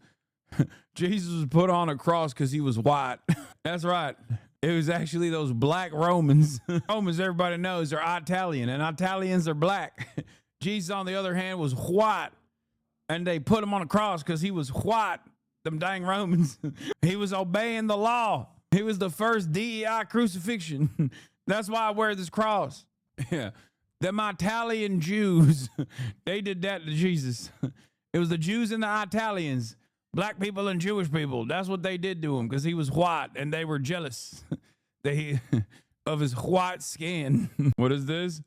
put on a cross because he was white. That's right. It was actually those black Romans. Romans, everybody knows, are Italian, and Italians are black. Jesus, on the other hand, was white, and they put him on a cross because he was white. Them dang Romans. He was obeying the law. He was the first DEI crucifixion. That's why I wear this cross. Yeah. Them Italian Jews, they did that to Jesus. It was the Jews and the Italians, black people and Jewish people. That's what they did to him because he was white and they were jealous of his white skin. What is this?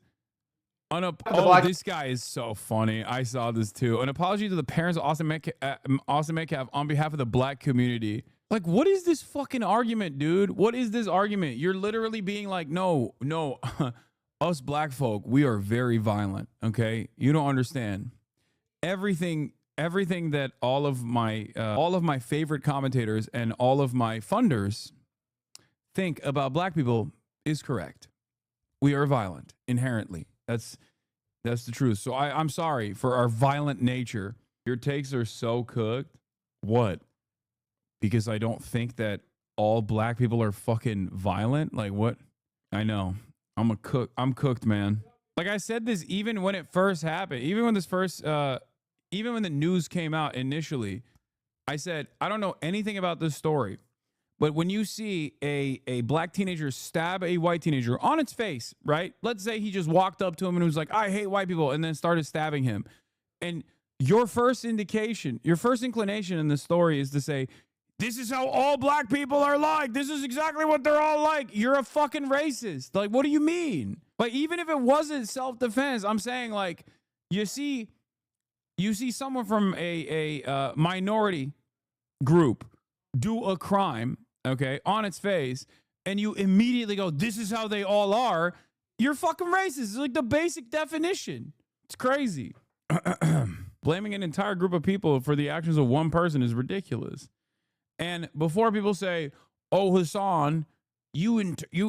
This guy is so funny. I saw this too. An apology to the parents of Austin Metcalf on behalf of the black community. Like, what is this fucking argument, dude? What is this argument? You're literally being like, no, us black folk, we are very violent. Okay, you don't understand. Everything that all of my favorite commentators and all of my funders think about black people is correct. We are violent inherently. That's the truth. So I'm sorry for our violent nature. Your takes are so cooked. What? Because I don't think that all black people are fucking violent? Like what? I know. I'm cooked, man. Like I said this even when it first happened. Even when the news came out initially, I said, I don't know anything about this story. But when you see a black teenager stab a white teenager on its face, right? Let's say he just walked up to him and was like, I hate white people, and then started stabbing him. And your first inclination in the story is to say, this is how all black people are like. This is exactly what they're all like. You're a fucking racist. Like, what do you mean? Like, even if it wasn't self-defense, I'm saying, like, you see someone from a minority group do a crime, okay, on its face, and you immediately go, this is how they all are, you're fucking racist. It's like the basic definition. It's crazy. Blaming an entire group of people for the actions of one person is ridiculous. And before people say, oh, Hassan, you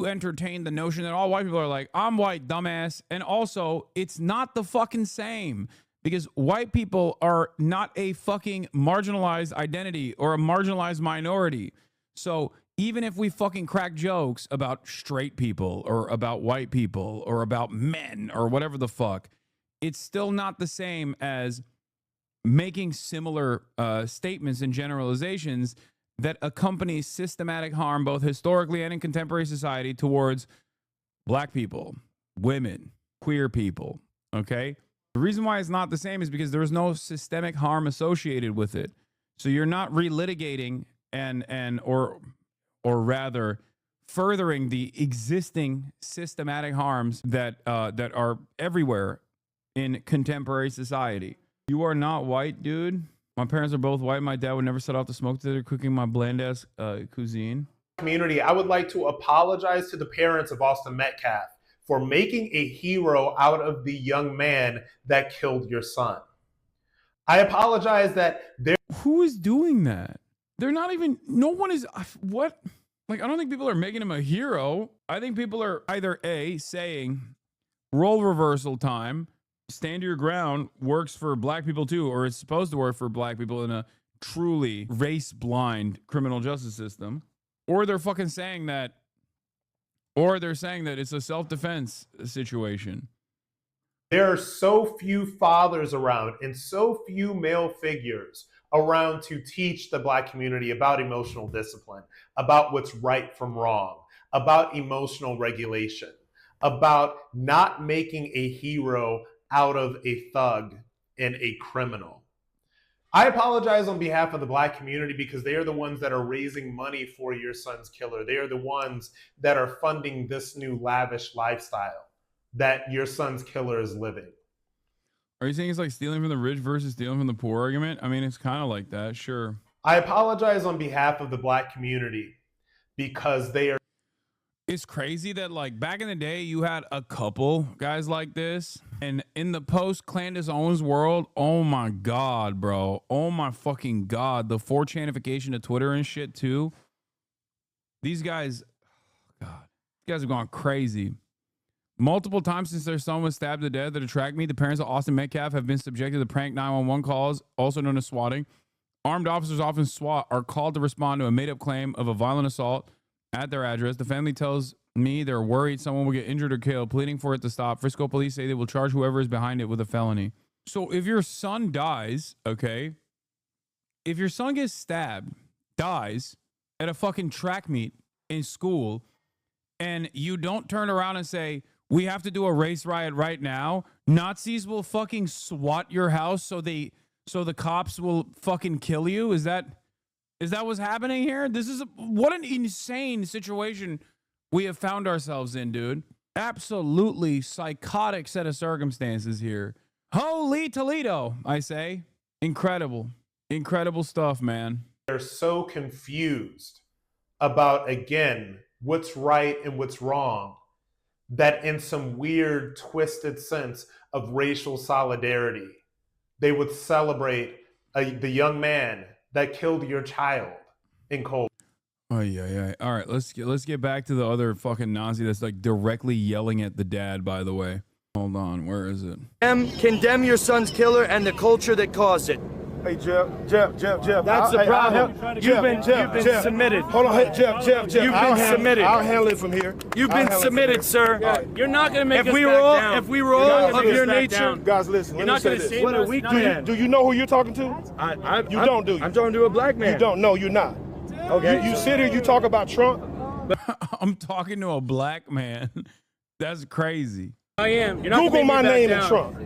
entertain the notion that all white people are like, I'm white, dumbass. And also, it's not the fucking same. Because white people are not a fucking marginalized identity or a marginalized minority. So even if we fucking crack jokes about straight people or about white people or about men or whatever the fuck, it's still not the same as making similar statements and generalizations that accompany systematic harm both historically and in contemporary society towards black people, women, queer people, okay? The reason why it's not the same is because there is no systemic harm associated with it. So you're not relitigating or rather furthering the existing systematic harms that are everywhere in contemporary society. You are not white, dude. My parents are both white. My dad would never set off to smoke together cooking my bland ass cuisine. Community, I would like to apologize to the parents of Austin Metcalf for making a hero out of the young man that killed your son. I apologize that who is doing that? They're not even, no one is, what? Like, I don't think people are making him a hero. I think people are either A, saying role reversal time, stand your ground works for black people too, or it's supposed to work for black people in a truly race blind criminal justice system. Or they're fucking saying that, or they're saying that it's a self-defense situation. there are so few fathers around and so few male figures around to teach the black community about emotional discipline, about what's right from wrong, about emotional regulation, about not making a hero out of a thug and a criminal. I apologize on behalf of the black community because they are the ones that are raising money for your son's killer. They are the ones that are funding this new lavish lifestyle that your son's killer is living. Are you saying it's like stealing from the rich versus stealing from the poor argument? I mean, it's kind of like that, sure. I apologize on behalf of the black community because they are. It's crazy that like back in the day you had a couple guys like this, and in the post Candace Owens world, oh my god, bro, oh my fucking god, the 4chanification of Twitter and shit too. These guys, God, you guys have gone crazy. Multiple times since their son was stabbed to death that attract me, the parents of Austin Metcalf have been subjected to prank 911 calls, also known as swatting. Armed officers, often SWAT, are called to respond to a made-up claim of a violent assault at their address. The family tells me they're worried someone will get injured or killed, pleading for it to stop. Frisco police say they will charge whoever is behind it with a felony. So if your son dies, okay, if your son gets stabbed, dies at a fucking track meet in school, and you don't turn around and say, we have to do a race riot right now, Nazis will fucking SWAT your house so the cops will fucking kill you? Is that what's happening here? What an insane situation we have found ourselves in, dude. Absolutely psychotic set of circumstances here. Holy Toledo, I say. Incredible. Incredible stuff, man. They're so confused about, again, what's right and what's wrong, that in some weird, twisted sense of racial solidarity, they would celebrate the young man that killed your child in cold. Oh yeah. All right, let's get back to the other fucking Nazi that's like directly yelling at the dad. By the way, hold on, where is it? Condemn your son's killer and the culture that caused it. Hey, Jeff. That's the problem. You've been submitted. Hold on, hey, Jeff. You've been submitted. I'll handle it from here. You've been submitted, sir. You're not going to make If we were all of your nature, guys, listen. You're let not me going say to this. save us. a weak Not man. yet. Do you know who you're talking to? You don't, do you? I'm talking to a black man. You don't. No, you're not. Okay. You sit here, you talk about Trump. I'm talking to a black man. That's crazy. I am. You're not Google my name and down. Trump.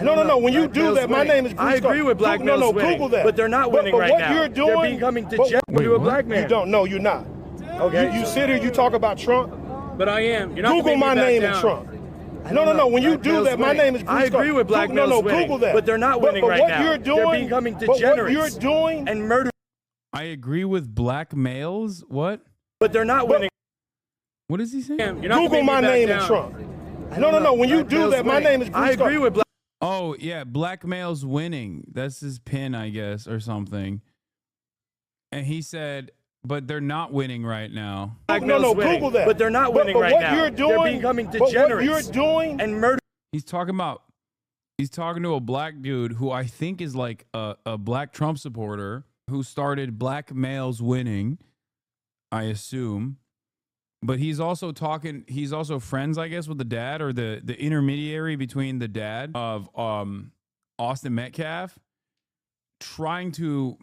No. When you do that, my name is Bruce. I agree with black males winning, Google that. but they're not winning right what now. You're doing, they're becoming degenerate to a black man. You don't. No, you're not. Okay. You sit here, you talk about Trump. But I am. You're not Google my name and Trump. No. When you do that, my name is Bruce. I agree with black males winning, Google that. but they're not winning right now. You're doing, they're becoming degenerates. What you're doing and murder. I agree with black males. What? But they're not winning. What is he saying? Google my name and Trump. No. When you do that, my name is Bruce. I agree with black. Oh, yeah, black males winning. That's his pin, I guess, or something. And he said, but they're not winning right now. No, Google that. But they're not winning right now. What you're doing, they're becoming degenerates. What you're doing and murder. He's talking to a black dude who I think is like a black Trump supporter who started black males winning, I assume. But he's also friends, I guess, with the dad, or the intermediary between the dad of Austin Metcalf, trying to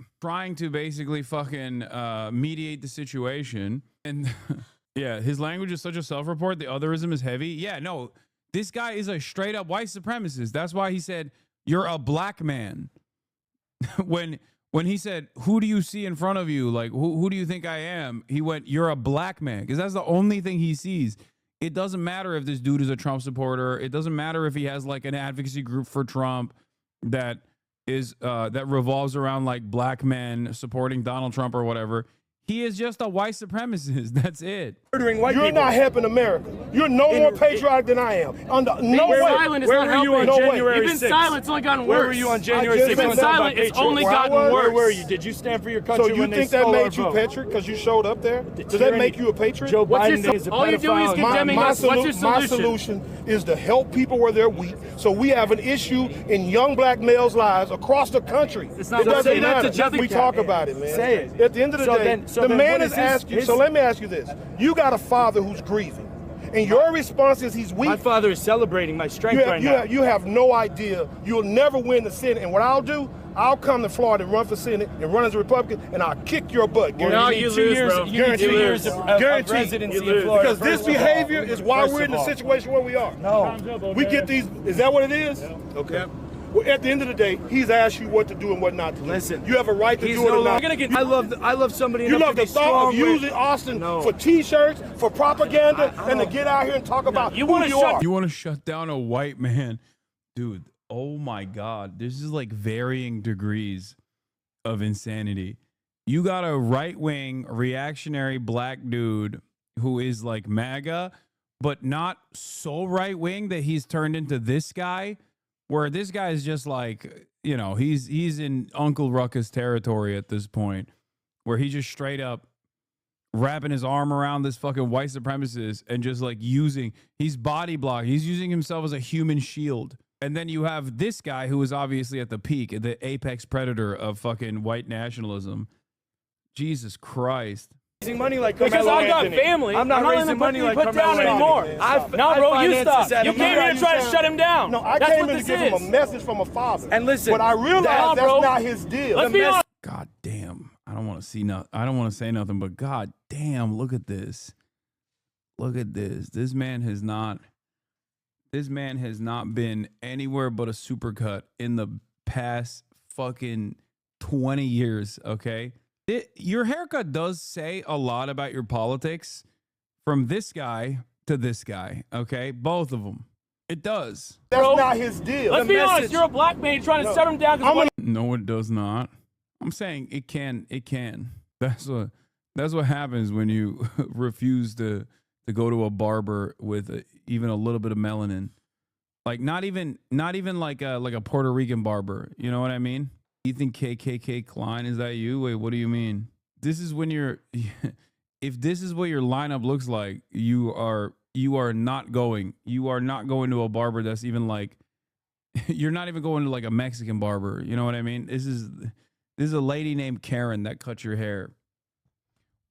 basically fucking mediate the situation. And yeah, his language is such a self-report. The otherism is heavy. Yeah, no, this guy is a straight up white supremacist. That's why he said, you're a black man. When he said, who do you see in front of you? Like, who do you think I am? He went, you're a black man. Because that's the only thing he sees. It doesn't matter if this dude is a Trump supporter. It doesn't matter if he has like an advocacy group for Trump that revolves around like black men supporting Donald Trump or whatever. He is just a white supremacist. That's it. Murdering white people. Not helping America. You're no more patriotic than I am. No way. Silent is Where not were you helping. on January 6th? You've been silent. It's only gotten worse. Where were you on January 6th? You've been silent. It's only gotten worse. Where were you? Did you stand for your country? So you think that made you patriot because you showed up there? Does that make you a patriot? Joe Biden is a pedophile. All you're doing is condemning us. What's your solution? My solution is to help people where they're weak. So we have an issue in young black males' lives across the country. It doesn't matter. We talk about it, man. Say it. At the end of the day, the man is asking. So let me ask you this. You got a father who's grieving, and your response is he's weak. My father is celebrating my strength right now. You have no idea. You'll never win the Senate. And what I'll do, I'll come to Florida and run for Senate and run as a Republican, and I'll kick your butt. No, you lose, bro. You need 2 years of presidency in Florida. Because this behavior is why we're in the situation where we are. No. We get these. Is that what it is? Yeah. Okay. Well, at the end of the day, he's asked you what to do and what not to do. Listen, you have a right to do it or not. I love somebody. You love the thought of using Austin for T-shirts, for propaganda, and to get out here and talk about who you are. You want to shut down a white man, dude? Oh my God, this is like varying degrees of insanity. You got a right-wing reactionary black dude who is like MAGA, but not so right-wing that he's turned into this guy, where this guy is just like, you know, he's in Uncle Ruckus territory at this point, where he just straight up wrapping his arm around this fucking white supremacist and just like he's body blocking. He's using himself as a human shield. And then you have this guy who is obviously at the peak, the apex predator of fucking white nationalism. Jesus Christ. Raising money like because Carmelo I got Anthony. family. I'm not raising money like put Carmelo down anymore. Anthony. No, bro, you stop. You You came here to try to shut him down. No, I That's came what in to this give him is. a message from a father. And listen, but I realized that's not his deal. Let's be honest. God damn. I don't want to see nothing. I don't want to say nothing, but God damn, look at this. Look at this. This man has not been anywhere but a supercut in the past fucking 20 years, okay? Your haircut does say a lot about your politics from this guy to this guy, okay? Both of them. It does. That's not his deal. Let's be honest. You're a black man trying to shut him down. No, it does not. I'm saying it can. It can. That's what happens when you refuse to go to a barber with even a little bit of melanin. Like not even like a Puerto Rican barber. You know what I mean? Ethan KKK Klein, is that you? Wait, what do you mean? This is when you're. If this is what your lineup looks like, you are not going. You are not going to a barber that's even like. You're not even going to like a Mexican barber. You know what I mean? This is a lady named Karen that cut your hair.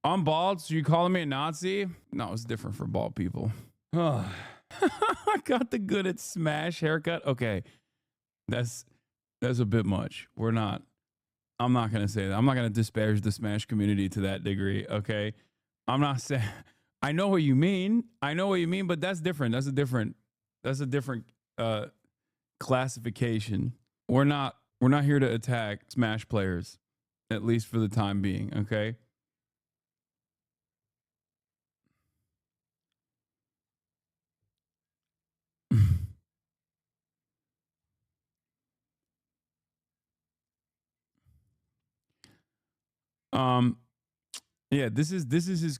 I'm bald, so you calling me a Nazi? No, it's different for bald people. I got the good at smash haircut. Okay, that's a bit much. I'm not gonna say that. I'm not gonna disparage the smash community to that degree. Okay, I'm not saying. I know what you mean. But that's different. That's a different classification. We're not here to attack Smash players, at least for the time being, okay? Yeah, this is his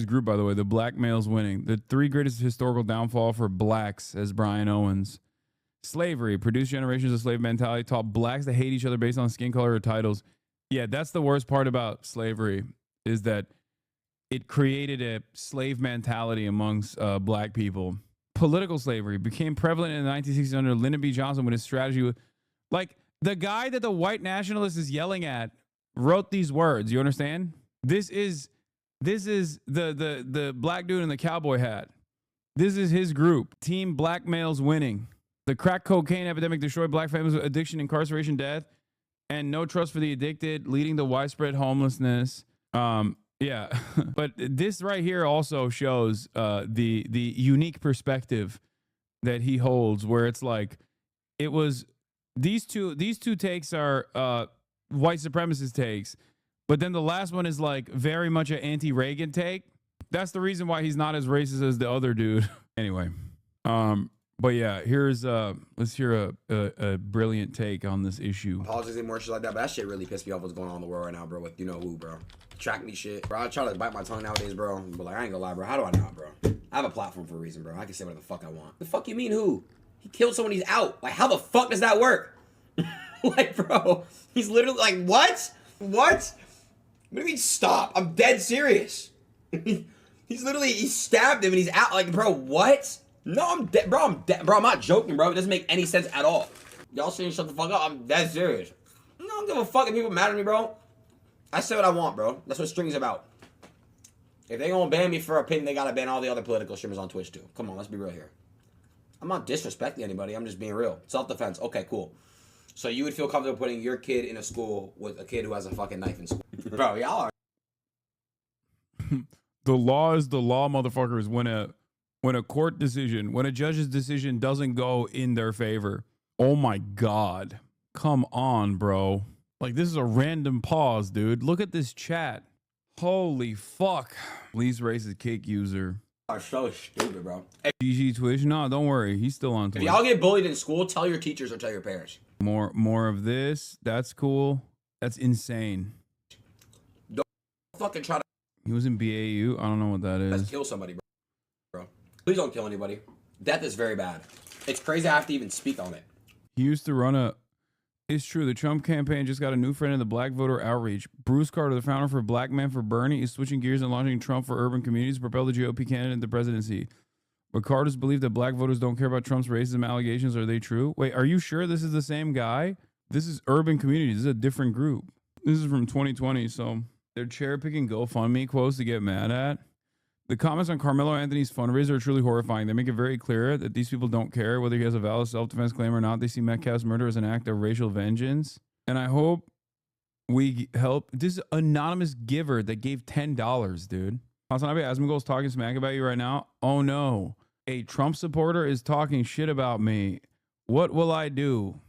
group, by the way. The black males winning. The 3 greatest historical downfall for blacks, as Brian Owens. Slavery produced generations of slave mentality, taught blacks to hate each other based on skin color or titles. Yeah, that's the worst part about slavery, is that it created a slave mentality amongst black people. Political slavery became prevalent in the 1960s under Lyndon B. Johnson when his strategy, like the guy that the white nationalist is yelling at wrote these words. You understand? This is the black dude in the cowboy hat. This is his group. Team black males winning. The crack cocaine epidemic destroyed black families with addiction, incarceration, death, and no trust for the addicted, leading to widespread homelessness. Yeah, but this right here also shows the unique perspective that he holds, where it's like it was these two takes are white supremacist takes, but then the last one is like very much an anti-Reagan take. That's the reason why he's not as racist as the other dude. Anyway, but yeah, let's hear a brilliant take on this issue. Politics and more shit like that, but that shit really pissed me off what's going on in the world right now, bro, with you know who, bro. Track me shit. Bro, I try to bite my tongue nowadays, bro. But like, I ain't gonna lie, bro. How do I not, bro? I have a platform for a reason, bro. I can say whatever the fuck I want. The fuck you mean who? He killed someone, he's out. Like, how the fuck does that work? Like, bro, he's literally like, what? What? What do you mean stop? I'm dead serious. He's literally, he stabbed him and he's out. Like, bro, what? No, I'm dead, bro. I'm dead, bro. I'm not joking, bro. It doesn't make any sense at all. Y'all saying shut the fuck up? I'm dead serious. I don't give a fuck if people mad at me, bro. I say what I want, bro. That's what string's about. If they gonna ban me for opinion, they gotta ban all the other political streamers on Twitch too. Come on, let's be real here. I'm not disrespecting anybody. I'm just being real. Self-defense. Okay, cool. So you would feel comfortable putting your kid in a school with a kid who has a fucking knife in school? Bro, y'all are. The law is the law, motherfuckers. When a court decision, when a judge's decision doesn't go in their favor, oh my God. Come on, bro. Like, this is a random pause, dude. Look at this chat. Holy fuck. Least racist kick user. Are so stupid, bro. GG Twitch. No, don't worry. He's still on Twitch. If y'all get bullied in school, tell your teachers or tell your parents. More of this. That's cool. That's insane. fucking try to. He was in BAU. I don't know what that is. Kill somebody, bro. Please don't kill anybody. Death is very bad. It's crazy I have to even speak on it. He used to run a. It's true. The Trump campaign just got a new friend in the black voter outreach. Bruce Carter, the founder for Black Man for Bernie, is switching gears and launching Trump for urban communities to propel the GOP candidate into the presidency. But Carter's believe that black voters don't care about Trump's racism allegations. Are they true? Wait, are you sure this is the same guy? This is urban communities. This is a different group. This is from 2020, so they're cherry-picking GoFundMe quotes to get mad at. The comments on Carmelo Anthony's fundraiser are truly horrifying. They make it very clear that these people don't care whether he has a valid self-defense claim or not. They see Metcalf's murder as an act of racial vengeance. And I hope we help. This anonymous giver that gave $10, dude. Hasanabi Asmongold's talking smack about you right now. Oh no. A Trump supporter is talking shit about me. What will I do?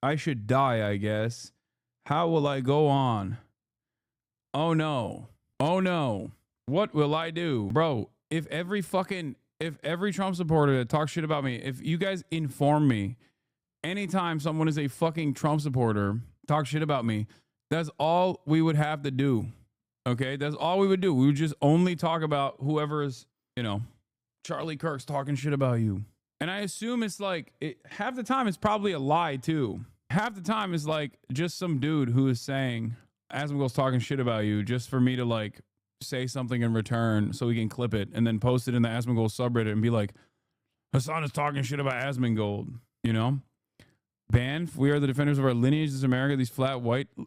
I should die, I guess. How will I go on? Oh no. Oh no. What will I do? Bro, if every Trump supporter that talks shit about me, if you guys inform me anytime someone is a fucking Trump supporter, talk shit about me, that's all we would have to do. Okay? That's all we would do. We would just only talk about whoever is, Charlie Kirk's talking shit about you. And I assume it's like, half the time it's probably a lie too. Half the time it's like just some dude who is saying, Asmongold's talking shit about you just for me to like say something in return so we can clip it and then post it in the Asmongold subreddit and be like, Hassan is talking shit about Asmongold, Ban, we are the defenders of our lineage. This is America. These flat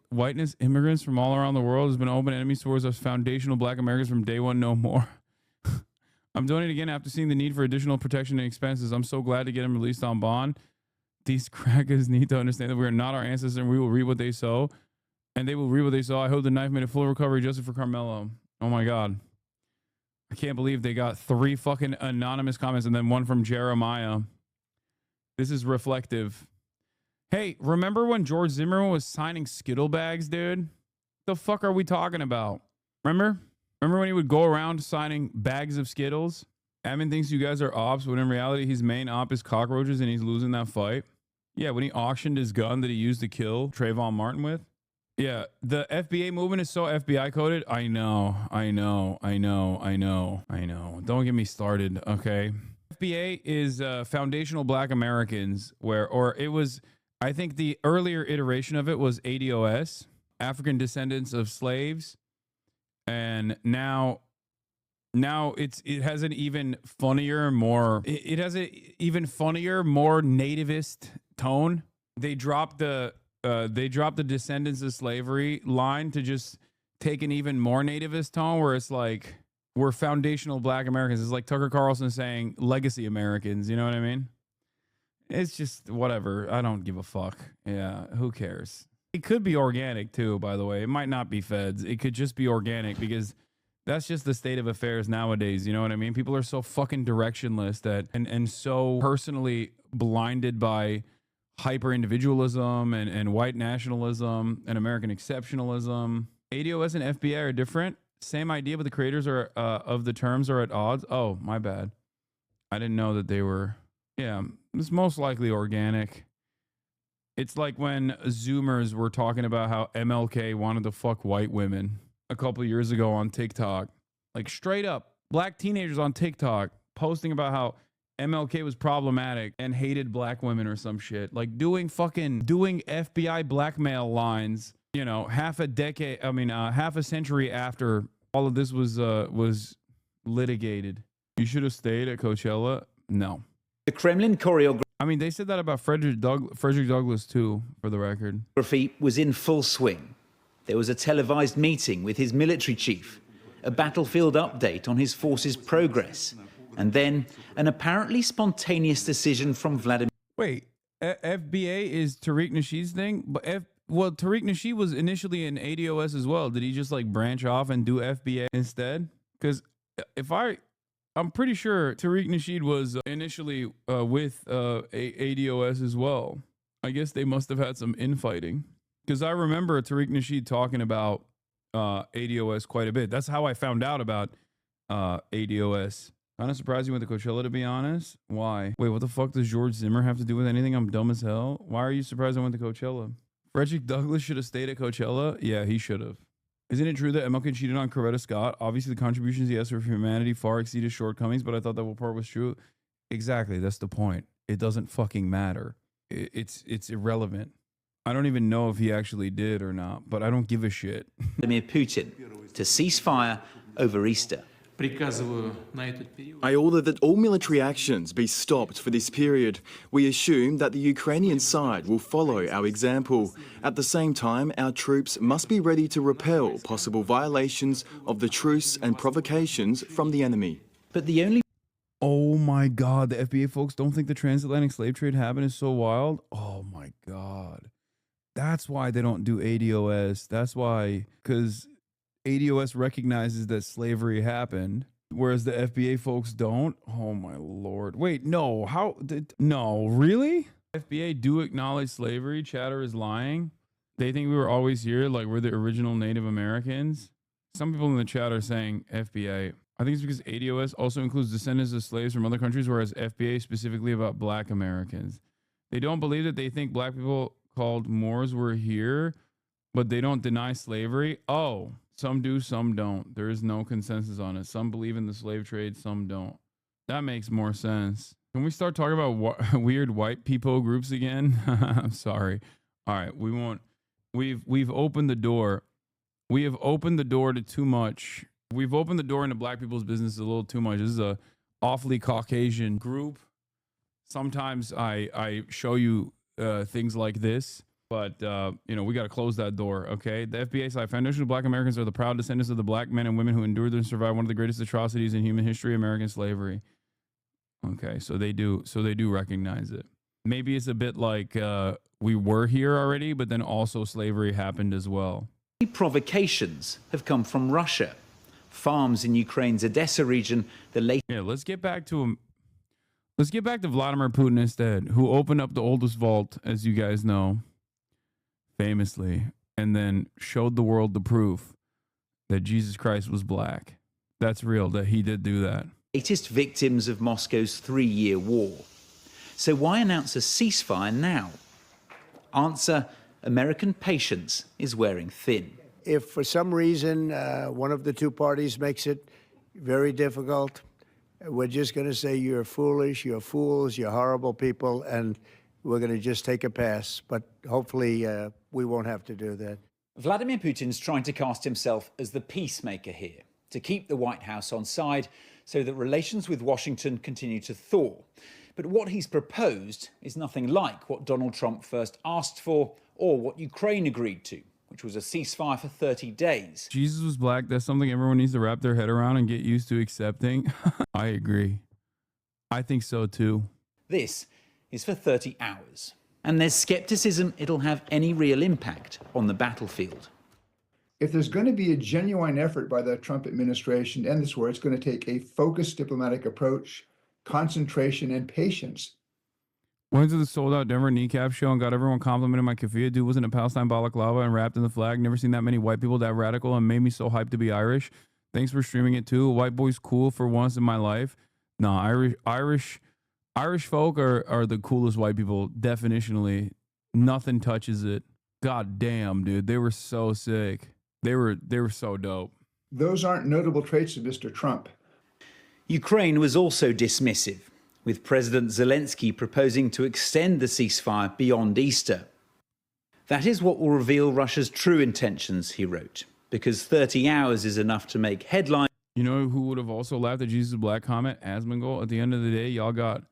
whiteness immigrants from all around the world has been open enemies towards us foundational black Americans from day one, no more. I'm donating again after seeing the need for additional protection and expenses. I'm so glad to get him released on bond. These crackers need to understand that we are not our ancestors and we will reap what they sow. And they will reap what they saw. I hope the knife made a full recovery justice for Carmelo. Oh my God. I can't believe they got 3 fucking anonymous comments and then one from Jeremiah. This is reflective. Hey, remember when George Zimmerman was signing Skittle bags, dude? The fuck are we talking about? Remember when he would go around signing bags of Skittles? Admin thinks you guys are ops, when in reality his main op is cockroaches and he's losing that fight. Yeah, when he auctioned his gun that he used to kill Trayvon Martin with. Yeah, the FBA movement is so FBI coded. I know. Don't get me started, okay? FBA is Foundational Black Americans, I think the earlier iteration of it was ADOS, African Descendants of Slaves. And now it has an even funnier, more nativist tone. They dropped the Descendants of Slavery line to just take an even more nativist tone where it's like, we're foundational black Americans. It's like Tucker Carlson saying legacy Americans. You know what I mean? It's just whatever. I don't give a fuck. Yeah, who cares? It could be organic too, by the way. It might not be feds. It could just be organic because that's just the state of affairs nowadays. You know what I mean? People are so fucking directionless and so personally blinded by hyper individualism and white nationalism and American exceptionalism. ADOS and FBA are different. Same idea, but the creators are of the terms are at odds. Oh, my bad. I didn't know that they were. Yeah, it's most likely organic. It's like when Zoomers were talking about how MLK wanted to fuck white women a couple of years ago on TikTok. Like straight up, black teenagers on TikTok posting about how MLK was problematic and hated black women or some shit. Like doing FBI blackmail lines, half a century after all of this was litigated. You should have stayed at Coachella. No. The Kremlin choreography. I mean, they said that about Frederick Douglass too, for the record. Was in full swing. There was a televised meeting with his military chief, a battlefield update on his force's progress, and then an apparently spontaneous decision from Vladimir. Wait, FBA is Tariq Nasheed's thing? But Tariq Nasheed was initially in ADOS as well. Did he just like branch off and do FBA instead? Because I'm pretty sure Tariq Nasheed was initially with ADOS as well. I guess they must have had some infighting. Because I remember Tariq Nasheed talking about ADOS quite a bit. That's how I found out about ADOS. Kind of surprised you went to Coachella, to be honest. Why? Wait, what the fuck does George Zimmer have to do with anything? I'm dumb as hell. Why are you surprised I went to Coachella? Frederick Douglass should have stayed at Coachella? Yeah, he should have. Isn't it true that MLK cheated on Coretta Scott? Obviously, the contributions he has for humanity far exceed his shortcomings, but I thought that part was true. Exactly. That's the point. It doesn't fucking matter. It's irrelevant. I don't even know if he actually did or not, but I don't give a shit. Vladimir Putin to cease fire over Easter. I order that all military actions be stopped for this period. We assume that the Ukrainian side will follow our example. At the same time, our troops must be ready to repel possible violations of the truce and provocations from the enemy. But the only... Oh my God, the FBA folks don't think the transatlantic slave trade happened is so wild. Oh my God. That's why they don't do ADOS. That's why, because ADOS recognizes that slavery happened, whereas the FBA folks don't. Oh my Lord. Wait, no. No, really? FBA do acknowledge slavery. Chatter is lying. They think we were always here, like we're the original Native Americans. Some people in the chat are saying FBA. I think it's because ADOS also includes descendants of slaves from other countries, whereas FBA specifically about Black Americans. They don't believe that. They think Black people called Moors were here, but they don't deny slavery. Oh, some do, some don't. There is no consensus on it. Some believe in the slave trade, some don't. That makes more sense. Can we start talking about weird white people groups again? I'm sorry. All right, we won't. We've opened the door. We have opened the door to too much. We've opened the door into Black people's business a little too much. This is a awfully Caucasian group. Sometimes I show you things like this, but we got to close that door. Okay, the FBA side, foundational Black Americans are the proud descendants of the Black men and women who endured and survived one of the greatest atrocities in human history, American slavery. Okay, so they do recognize it. Maybe it's a bit like we were here already, but then also slavery happened as well. Provocations have come from Russia. Farms in Ukraine's Odessa region, the latest... Yeah, let's get back to Vladimir Putin instead, who opened up the oldest vault, as you guys know, famously, and then showed the world the proof that Jesus Christ was black. That's real, that he did do that. Latest victims of Moscow's 3-year war. So why announce a ceasefire now? Answer, American patience is wearing thin. If for some reason one of the two parties makes it very difficult, we're just going to say you're foolish, you're fools, you're horrible people, and we're going to just take a pass. But hopefully we won't have to do that. Vladimir Putin's trying to cast himself as the peacemaker here, to keep the White House on side so that relations with Washington continue to thaw. But what he's proposed is nothing like what Donald Trump first asked for or what Ukraine agreed to, which was a ceasefire for 30 days. Jesus was black. That's something everyone needs to wrap their head around and get used to accepting. I agree. I think so too. This is for 30 hours. And there's skepticism it'll have any real impact on the battlefield. If there's going to be a genuine effort by the Trump administration to end this war, it's going to take a focused diplomatic approach, concentration, and patience. Went to the sold-out Denver kneecap show and got everyone complimenting my keffiyeh. Dude was in a Palestine balaclava and wrapped in the flag. Never seen that many white people that radical and made me so hyped to be Irish. Thanks for streaming it too. White boy's cool for once in my life. No, Irish folk are the coolest white people, definitionally. Nothing touches it. God damn, dude. They were so sick. They were so dope. Those aren't notable traits of Mr. Trump. Ukraine was also dismissive, with President Zelensky proposing to extend the ceasefire beyond Easter. That is what will reveal Russia's true intentions, he wrote, because 30 hours is enough to make headlines. You know who would have also laughed at Jesus' black comment? Asmongold. At the end of the day, y'all got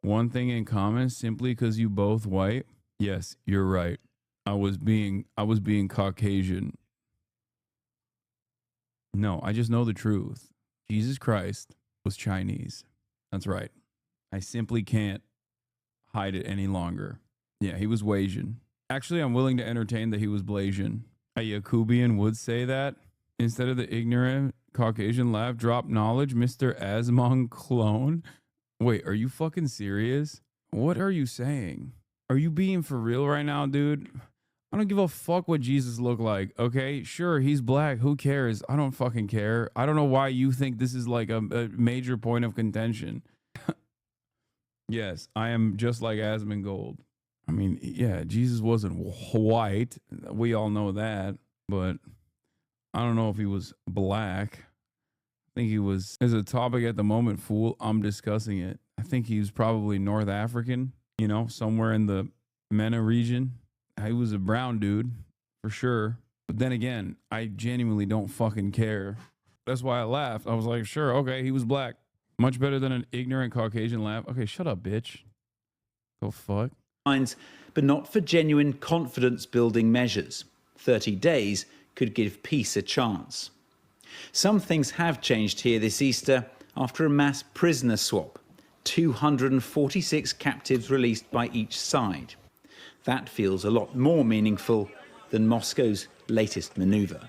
one thing in common simply because you both white. Yes, you're right. I was being Caucasian. No, I just know the truth. Jesus Christ was Chinese. That's right. I simply can't hide it any longer. Yeah, he was Asian. Actually, I'm willing to entertain that he was Blasian. A Yakubian would say that. Instead of the ignorant Caucasian laugh, drop knowledge, Mr. Asmon clone. Wait, are you fucking serious? What are you saying? Are you being for real right now, dude? I don't give a fuck what Jesus looked like, okay? Sure, he's black. Who cares? I don't fucking care. I don't know why you think this is like a major point of contention. Yes, I am just like Asmongold. I mean, yeah, Jesus wasn't white. We all know that. But I don't know if he was black. I think he was, as a topic at the moment, fool, I'm discussing it. I think he was probably North African, you know, somewhere in the MENA region. He was a brown dude, for sure. But then again, I genuinely don't fucking care. That's why I laughed. I was like, sure, okay, he was black. Much better than an ignorant Caucasian laugh. Okay, shut up, bitch. Go fuck. But not for genuine confidence-building measures. 30 days could give peace a chance. Some things have changed here this Easter after a mass prisoner swap. 246 captives released by each side. That feels a lot more meaningful than Moscow's latest maneuver.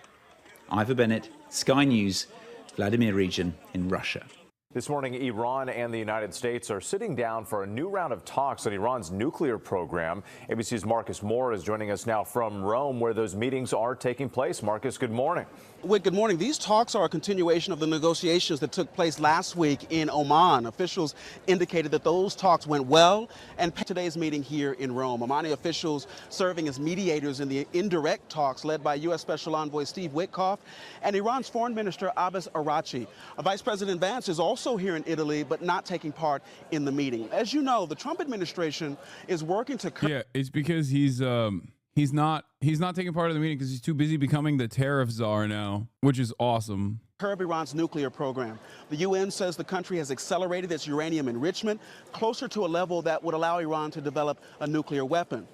Ivor Bennett, Sky News, Vladimir region in Russia. This morning, Iran and the United States are sitting down for a new round of talks on Iran's nuclear program. ABC's Marcus Moore is joining us now from Rome, where those meetings are taking place. Marcus, good morning. Whit, good morning. These talks are a continuation of the negotiations that took place last week in Oman. Officials indicated that those talks went well, and today's meeting here in Rome. Omani officials serving as mediators in the indirect talks led by U.S. Special Envoy Steve Witkoff and Iran's Foreign Minister Abbas Araghchi. Vice President Vance is also here in Italy, but not taking part in the meeting. As you know, the Trump administration is working to... Yeah, it's because he's not taking part of the meeting because he's too busy becoming the tariff czar now, which is awesome. Curb Iran's nuclear program. The UN says the country has accelerated its uranium enrichment closer to a level that would allow Iran to develop a nuclear weapon.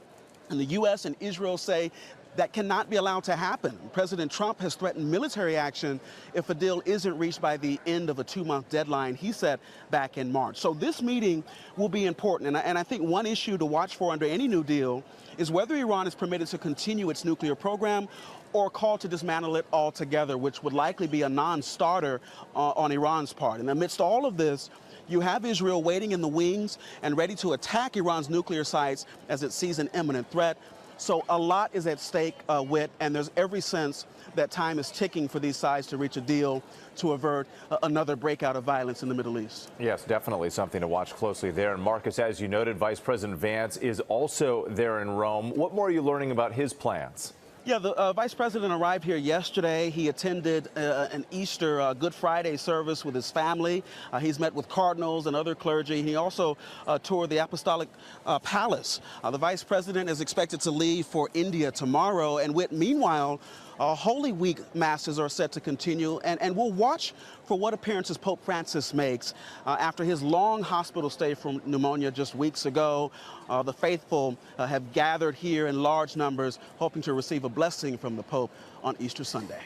And the U.S. and Israel say that cannot be allowed to happen. President Trump has threatened military action if a deal isn't reached by the end of a 2-month deadline he set back in March. So this meeting will be important. And I think one issue to watch for under any new deal is whether Iran is permitted to continue its nuclear program or called to dismantle it altogether, which would likely be a non-starter on Iran's part. And amidst all of this, you have Israel waiting in the wings and ready to attack Iran's nuclear sites as it sees an imminent threat. So a lot is at stake, Whit, and there's every sense that time is ticking for these sides to reach a deal to avert another breakout of violence in the Middle East. Yes, definitely something to watch closely there. And Marcus, as you noted, Vice President Vance is also there in Rome. What more are you learning about his plans? Yeah, the Vice President arrived here yesterday. He attended an Easter Good Friday service with his family. He's met with cardinals and other clergy. He also toured the Apostolic Palace. The Vice President is expected to leave for India tomorrow. And meanwhile, Holy Week masses are set to continue, and we'll watch for what appearances Pope Francis makes after his long hospital stay from pneumonia just weeks ago. The faithful have gathered here in large numbers, hoping to receive a blessing from the Pope on Easter Sunday.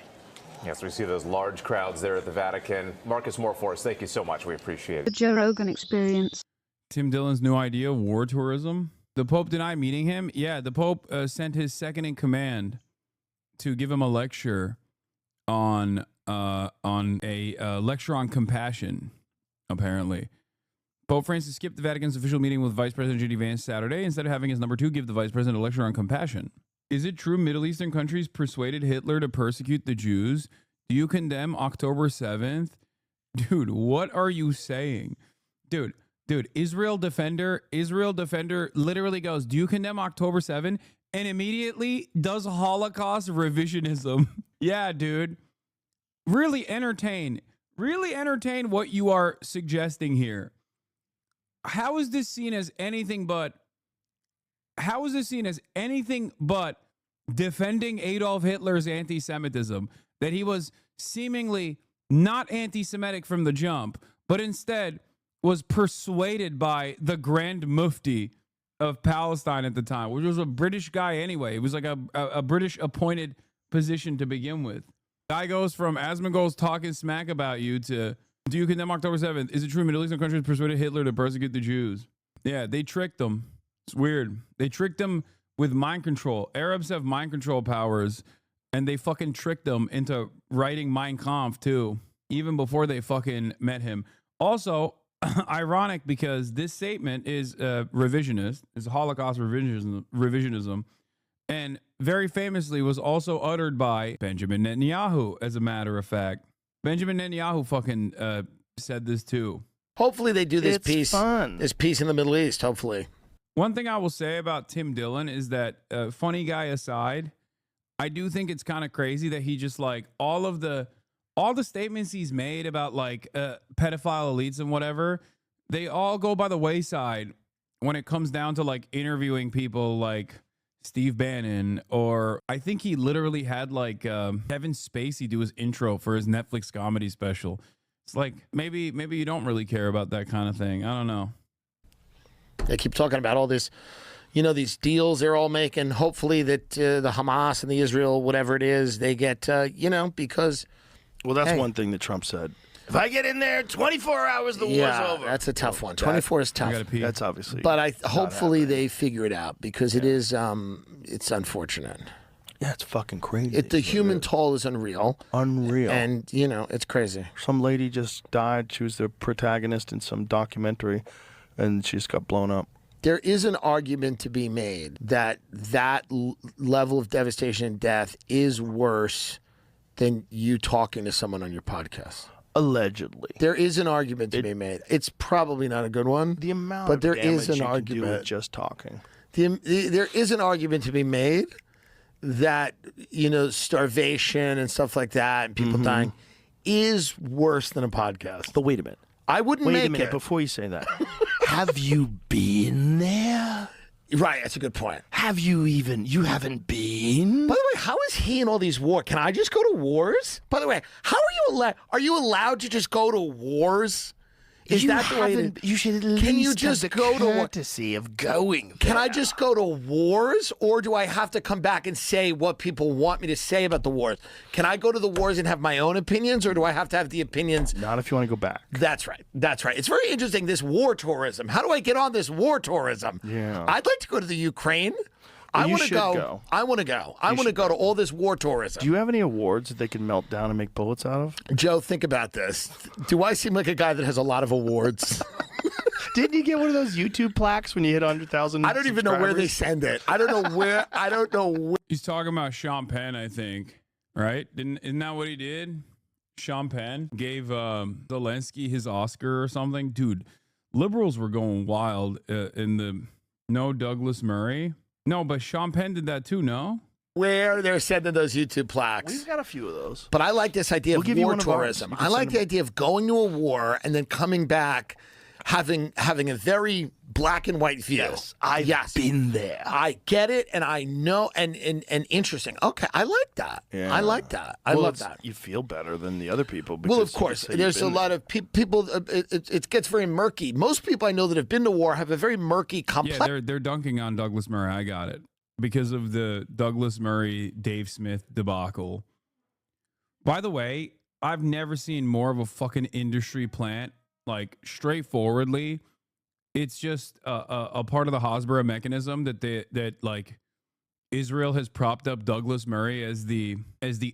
Yes, we see those large crowds there at the Vatican. Marcus Moore for us, thank you so much. We appreciate it. The Joe Rogan Experience. Tim Dillon's new idea, war tourism. The Pope denied meeting him. Yeah, the Pope sent his second in command to give him a lecture on a lecture on compassion, apparently. Pope Francis skipped the Vatican's official meeting with Vice President J.D. Vance Saturday instead of having his number 2 give the Vice President a lecture on compassion. Is it true Middle Eastern countries persuaded Hitler to persecute the Jews? Do you condemn October 7th? Dude, what are you saying? Dude, Israel Defender literally goes, do you condemn October 7th? And immediately does Holocaust revisionism. Yeah, dude. Really entertain what you are suggesting here. How is this seen as anything but defending Adolf Hitler's anti-Semitism? That he was seemingly not anti-Semitic from the jump, but instead was persuaded by the Grand Mufti of Palestine at the time, which was a British guy anyway. It was like a British appointed position to begin with. Guy goes from Asmongold's talking smack about you to, do you condemn October 7th? Is it true Middle Eastern countries persuaded Hitler to persecute the Jews? Yeah, they tricked them. It's weird. They tricked them with mind control. Arabs have mind control powers, and they fucking tricked them into writing Mein Kampf too, even before they fucking met him. Also, ironic because this statement is revisionist, is Holocaust revisionism, and very famously was also uttered by Benjamin Netanyahu, as a matter of fact. Benjamin Netanyahu fucking said this too. Hopefully they do this peace in the Middle East, hopefully. One thing I will say about Tim Dillon is that, funny guy aside, I do think it's kind of crazy that he just like all the statements he's made about like pedophile elites and whatever, they all go by the wayside when it comes down to like interviewing people like Steve Bannon, or I think he literally had like Kevin Spacey do his intro for his Netflix comedy special. It's like maybe you don't really care about that kind of thing. I don't know. They keep talking about all this, these deals they're all making. Hopefully that the Hamas and the Israel, whatever it is, they get, because. Well, that's one thing that Trump said. If I get in there, 24 hours, the war's over. That's a tough one. 24 is tough. That's obviously. But hopefully they figure it out, because it is, it's unfortunate. Yeah, it's fucking crazy. The human toll is unreal. Unreal. And, it's crazy. Some lady just died. She was the protagonist in some documentary, and she just got blown up. There is an argument to be made that level of devastation and death is worse than you talking to someone on your podcast. Allegedly. There is an argument to be made. It's probably not a good one. The amount but of there damage is an you can argument do with just talking. There is an argument to be made that, starvation and stuff like that and people dying is worse than a podcast. But wait a minute. I wouldn't Wait make a minute it. Before you say that. Have you been there? Right, that's a good point. You haven't been? By the way, how is he in all these wars? Can I just go to wars? By the way, how are you allowed to just go to wars? Is that the way you should at least can you just have the go to courtesy of going there. Can I just go to wars, or do I have to come back and say what people want me to say about the wars? Can I go to the wars and have my own opinions, or do I have to have the opinions? Not if you want to go back. That's right. It's very interesting, this war tourism. How do I get on this war tourism? Yeah. I'd like to go to the Ukraine. I want to go. I want to go. I want to go to all this war tourism. Do you have any awards that they can melt down and make bullets out of? Joe, think about this. Do I seem like a guy that has a lot of awards? Didn't you get one of those YouTube plaques when you hit 100,000? I don't even know where they send it. I don't know where. I don't know where. He's talking about Sean Penn, I think, right? Isn't that what he did? Sean Penn gave Zelensky his Oscar or something. Dude, liberals were going wild in the Douglas Murray. No, but Sean Penn did that too, no? Where they're sending those YouTube plaques. We've got a few of those. But I like this idea of war tourism. I like the idea of going to a war and then coming back having a very black and white view. Yes, I've been there. I get it, and I know, and interesting. Okay, I like that. Yeah. I like that. I love that. You feel better than the other people. Well, of course, there's a lot of people. It gets very murky. Most people I know that have been to war have a very murky, complex. Yeah, they're dunking on Douglas Murray. I got it because of the Douglas Murray Dave Smith debacle. By the way, I've never seen more of a fucking industry plant. Like, straightforwardly, it's just a part of the Hasbara mechanism that like Israel has propped up Douglas Murray as the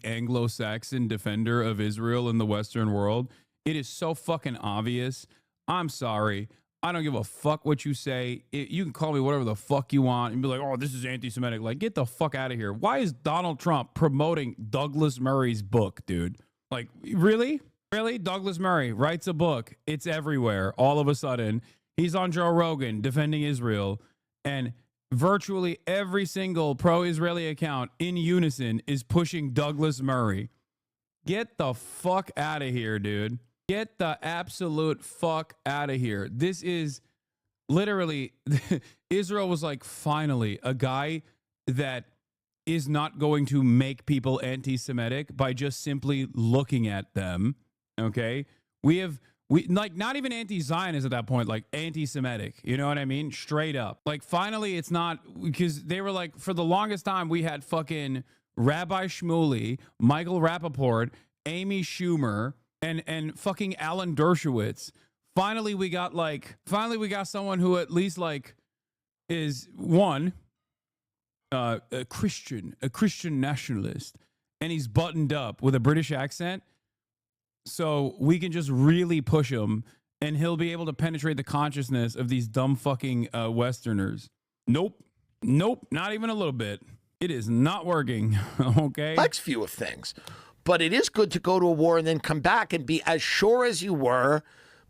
Anglo-Saxon defender of Israel in the Western world. It is so fucking obvious. I'm sorry. I don't give a fuck what you say. You can call me whatever the fuck you want and be like, oh, this is anti-Semitic. Like, get the fuck out of here. Why is Donald Trump promoting Douglas Murray's book, dude? Like, really? Really? Douglas Murray writes a book. It's everywhere. All of a sudden, he's on Joe Rogan defending Israel, and virtually every single pro-Israeli account in unison is pushing Douglas Murray. Get the fuck out of here, dude. Get the absolute fuck out of here. This is literally, Israel was like, finally, a guy that is not going to make people anti-Semitic by just simply looking at them. Okay, we like not even anti-Zionist at that point, like anti-Semitic. You know what I mean? Straight up. Like, finally, it's not, because they were like, for the longest time, we had fucking Rabbi Shmuley, Michael Rappaport, Amy Schumer, and fucking Alan Dershowitz. Finally, we got someone who at least like is one a Christian nationalist, and he's buttoned up with a British accent. So we can just really push him, and he'll be able to penetrate the consciousness of these dumb fucking Westerners. Nope, not even a little bit. It is not working. Okay. Complex view of things, but it is good to go to a war and then come back and be as sure as you were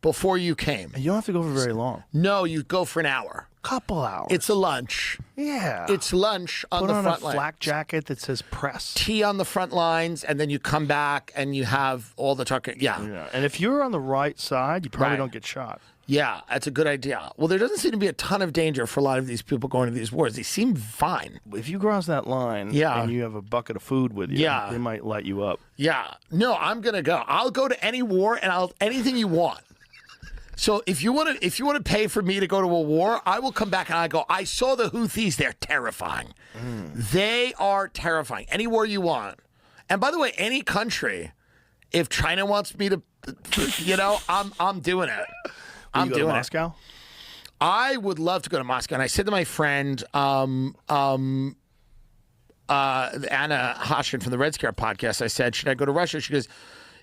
before you came. You don't have to go for very long. No, you go for an hour. Couple hours. It's a lunch. Yeah. It's lunch on Put the on front a line. flak jacket that says press. Tea on the front lines, and then you come back and you have all the talking. Yeah. And if you're on the right side, you probably Right. don't get shot. Yeah, that's a good idea. Well, there doesn't seem to be a ton of danger for a lot of these people going to these wars. They seem fine. If you cross that line and you have a bucket of food with you, they might light you up. Yeah. No, I'm gonna go. I'll go to any war and I'll anything you want. So if you want to pay for me to go to a war, I will come back and I go, I saw the Houthis. They're terrifying. They are terrifying. Any war you want. And by the way, any country, if China wants me to, I'm doing it. Will you go to doing Moscow? I would love to go to Moscow. And I said to my friend, Anna Hoshin from the Red Scare podcast, I said, should I go to Russia? She goes,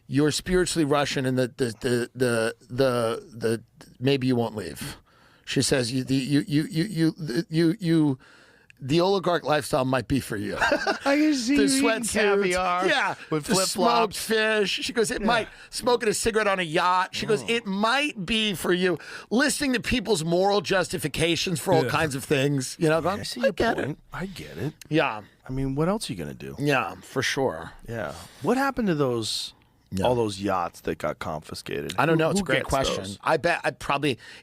you're spiritually Russian, and the maybe you won't leave. She says the oligarch lifestyle might be for you. I can see the you eating sweatsuits, caviar with the flip-flops. smoked fish. She goes, it might smoking a cigarette on a yacht. She goes, it might be for you. Listening to people's moral justifications for all kinds of things. Going, I see your point. I get it. Yeah. I mean, what else are you going to do? Yeah, for sure. Yeah. What happened to those all those yachts that got confiscated? I don't know. It's Who a great gets question. those? I bet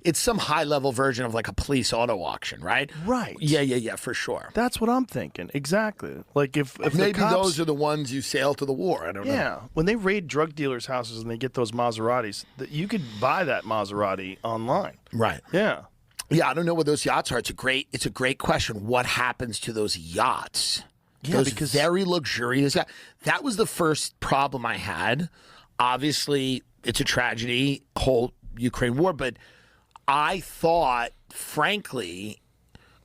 it's some high level version of like a police auto auction, right? Right. Yeah, for sure. That's what I'm thinking. Exactly. Like if Maybe the cops, those are the ones you sail to the war. I don't know. Yeah. When they raid drug dealers' houses and they get those Maseratis, you could buy that Maserati online. Right. Yeah. Yeah, I don't know what those yachts are. It's a great question. What happens to those yachts? Yeah, those because very luxurious yachts. That was the first problem I had. Obviously, it's a tragedy, whole Ukraine war, but I thought, frankly,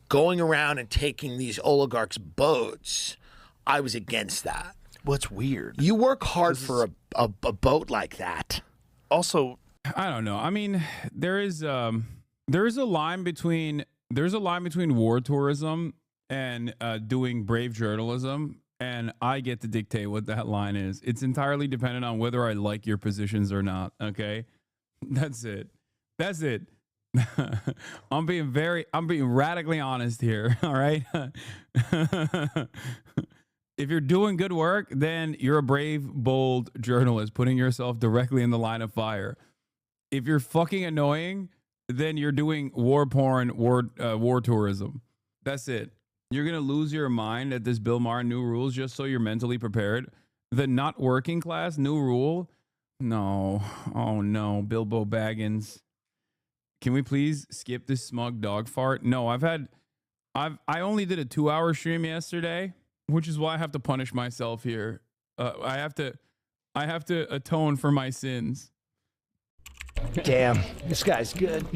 going around and taking these oligarchs' boats, I was against that. What's weird? You work hard for a boat like that. Also, I don't know. I mean, there is a line between war tourism and doing brave journalism. And I get to dictate what that line is. It's entirely dependent on whether I like your positions or not. Okay, that's it. I'm being radically honest here. All right. If you're doing good work, then you're a brave, bold journalist putting yourself directly in the line of fire. If you're fucking annoying, then you're doing war porn, war tourism. That's it. You're going to lose your mind at this Bill Maher new rules just so you're mentally prepared. The not working class new rule? No. Oh, no. Bilbo Baggins. Can we please skip this smug dog fart? No, I only did a 2-hour stream yesterday, which is why I have to punish myself here. I have to atone for my sins. Damn, this guy's good.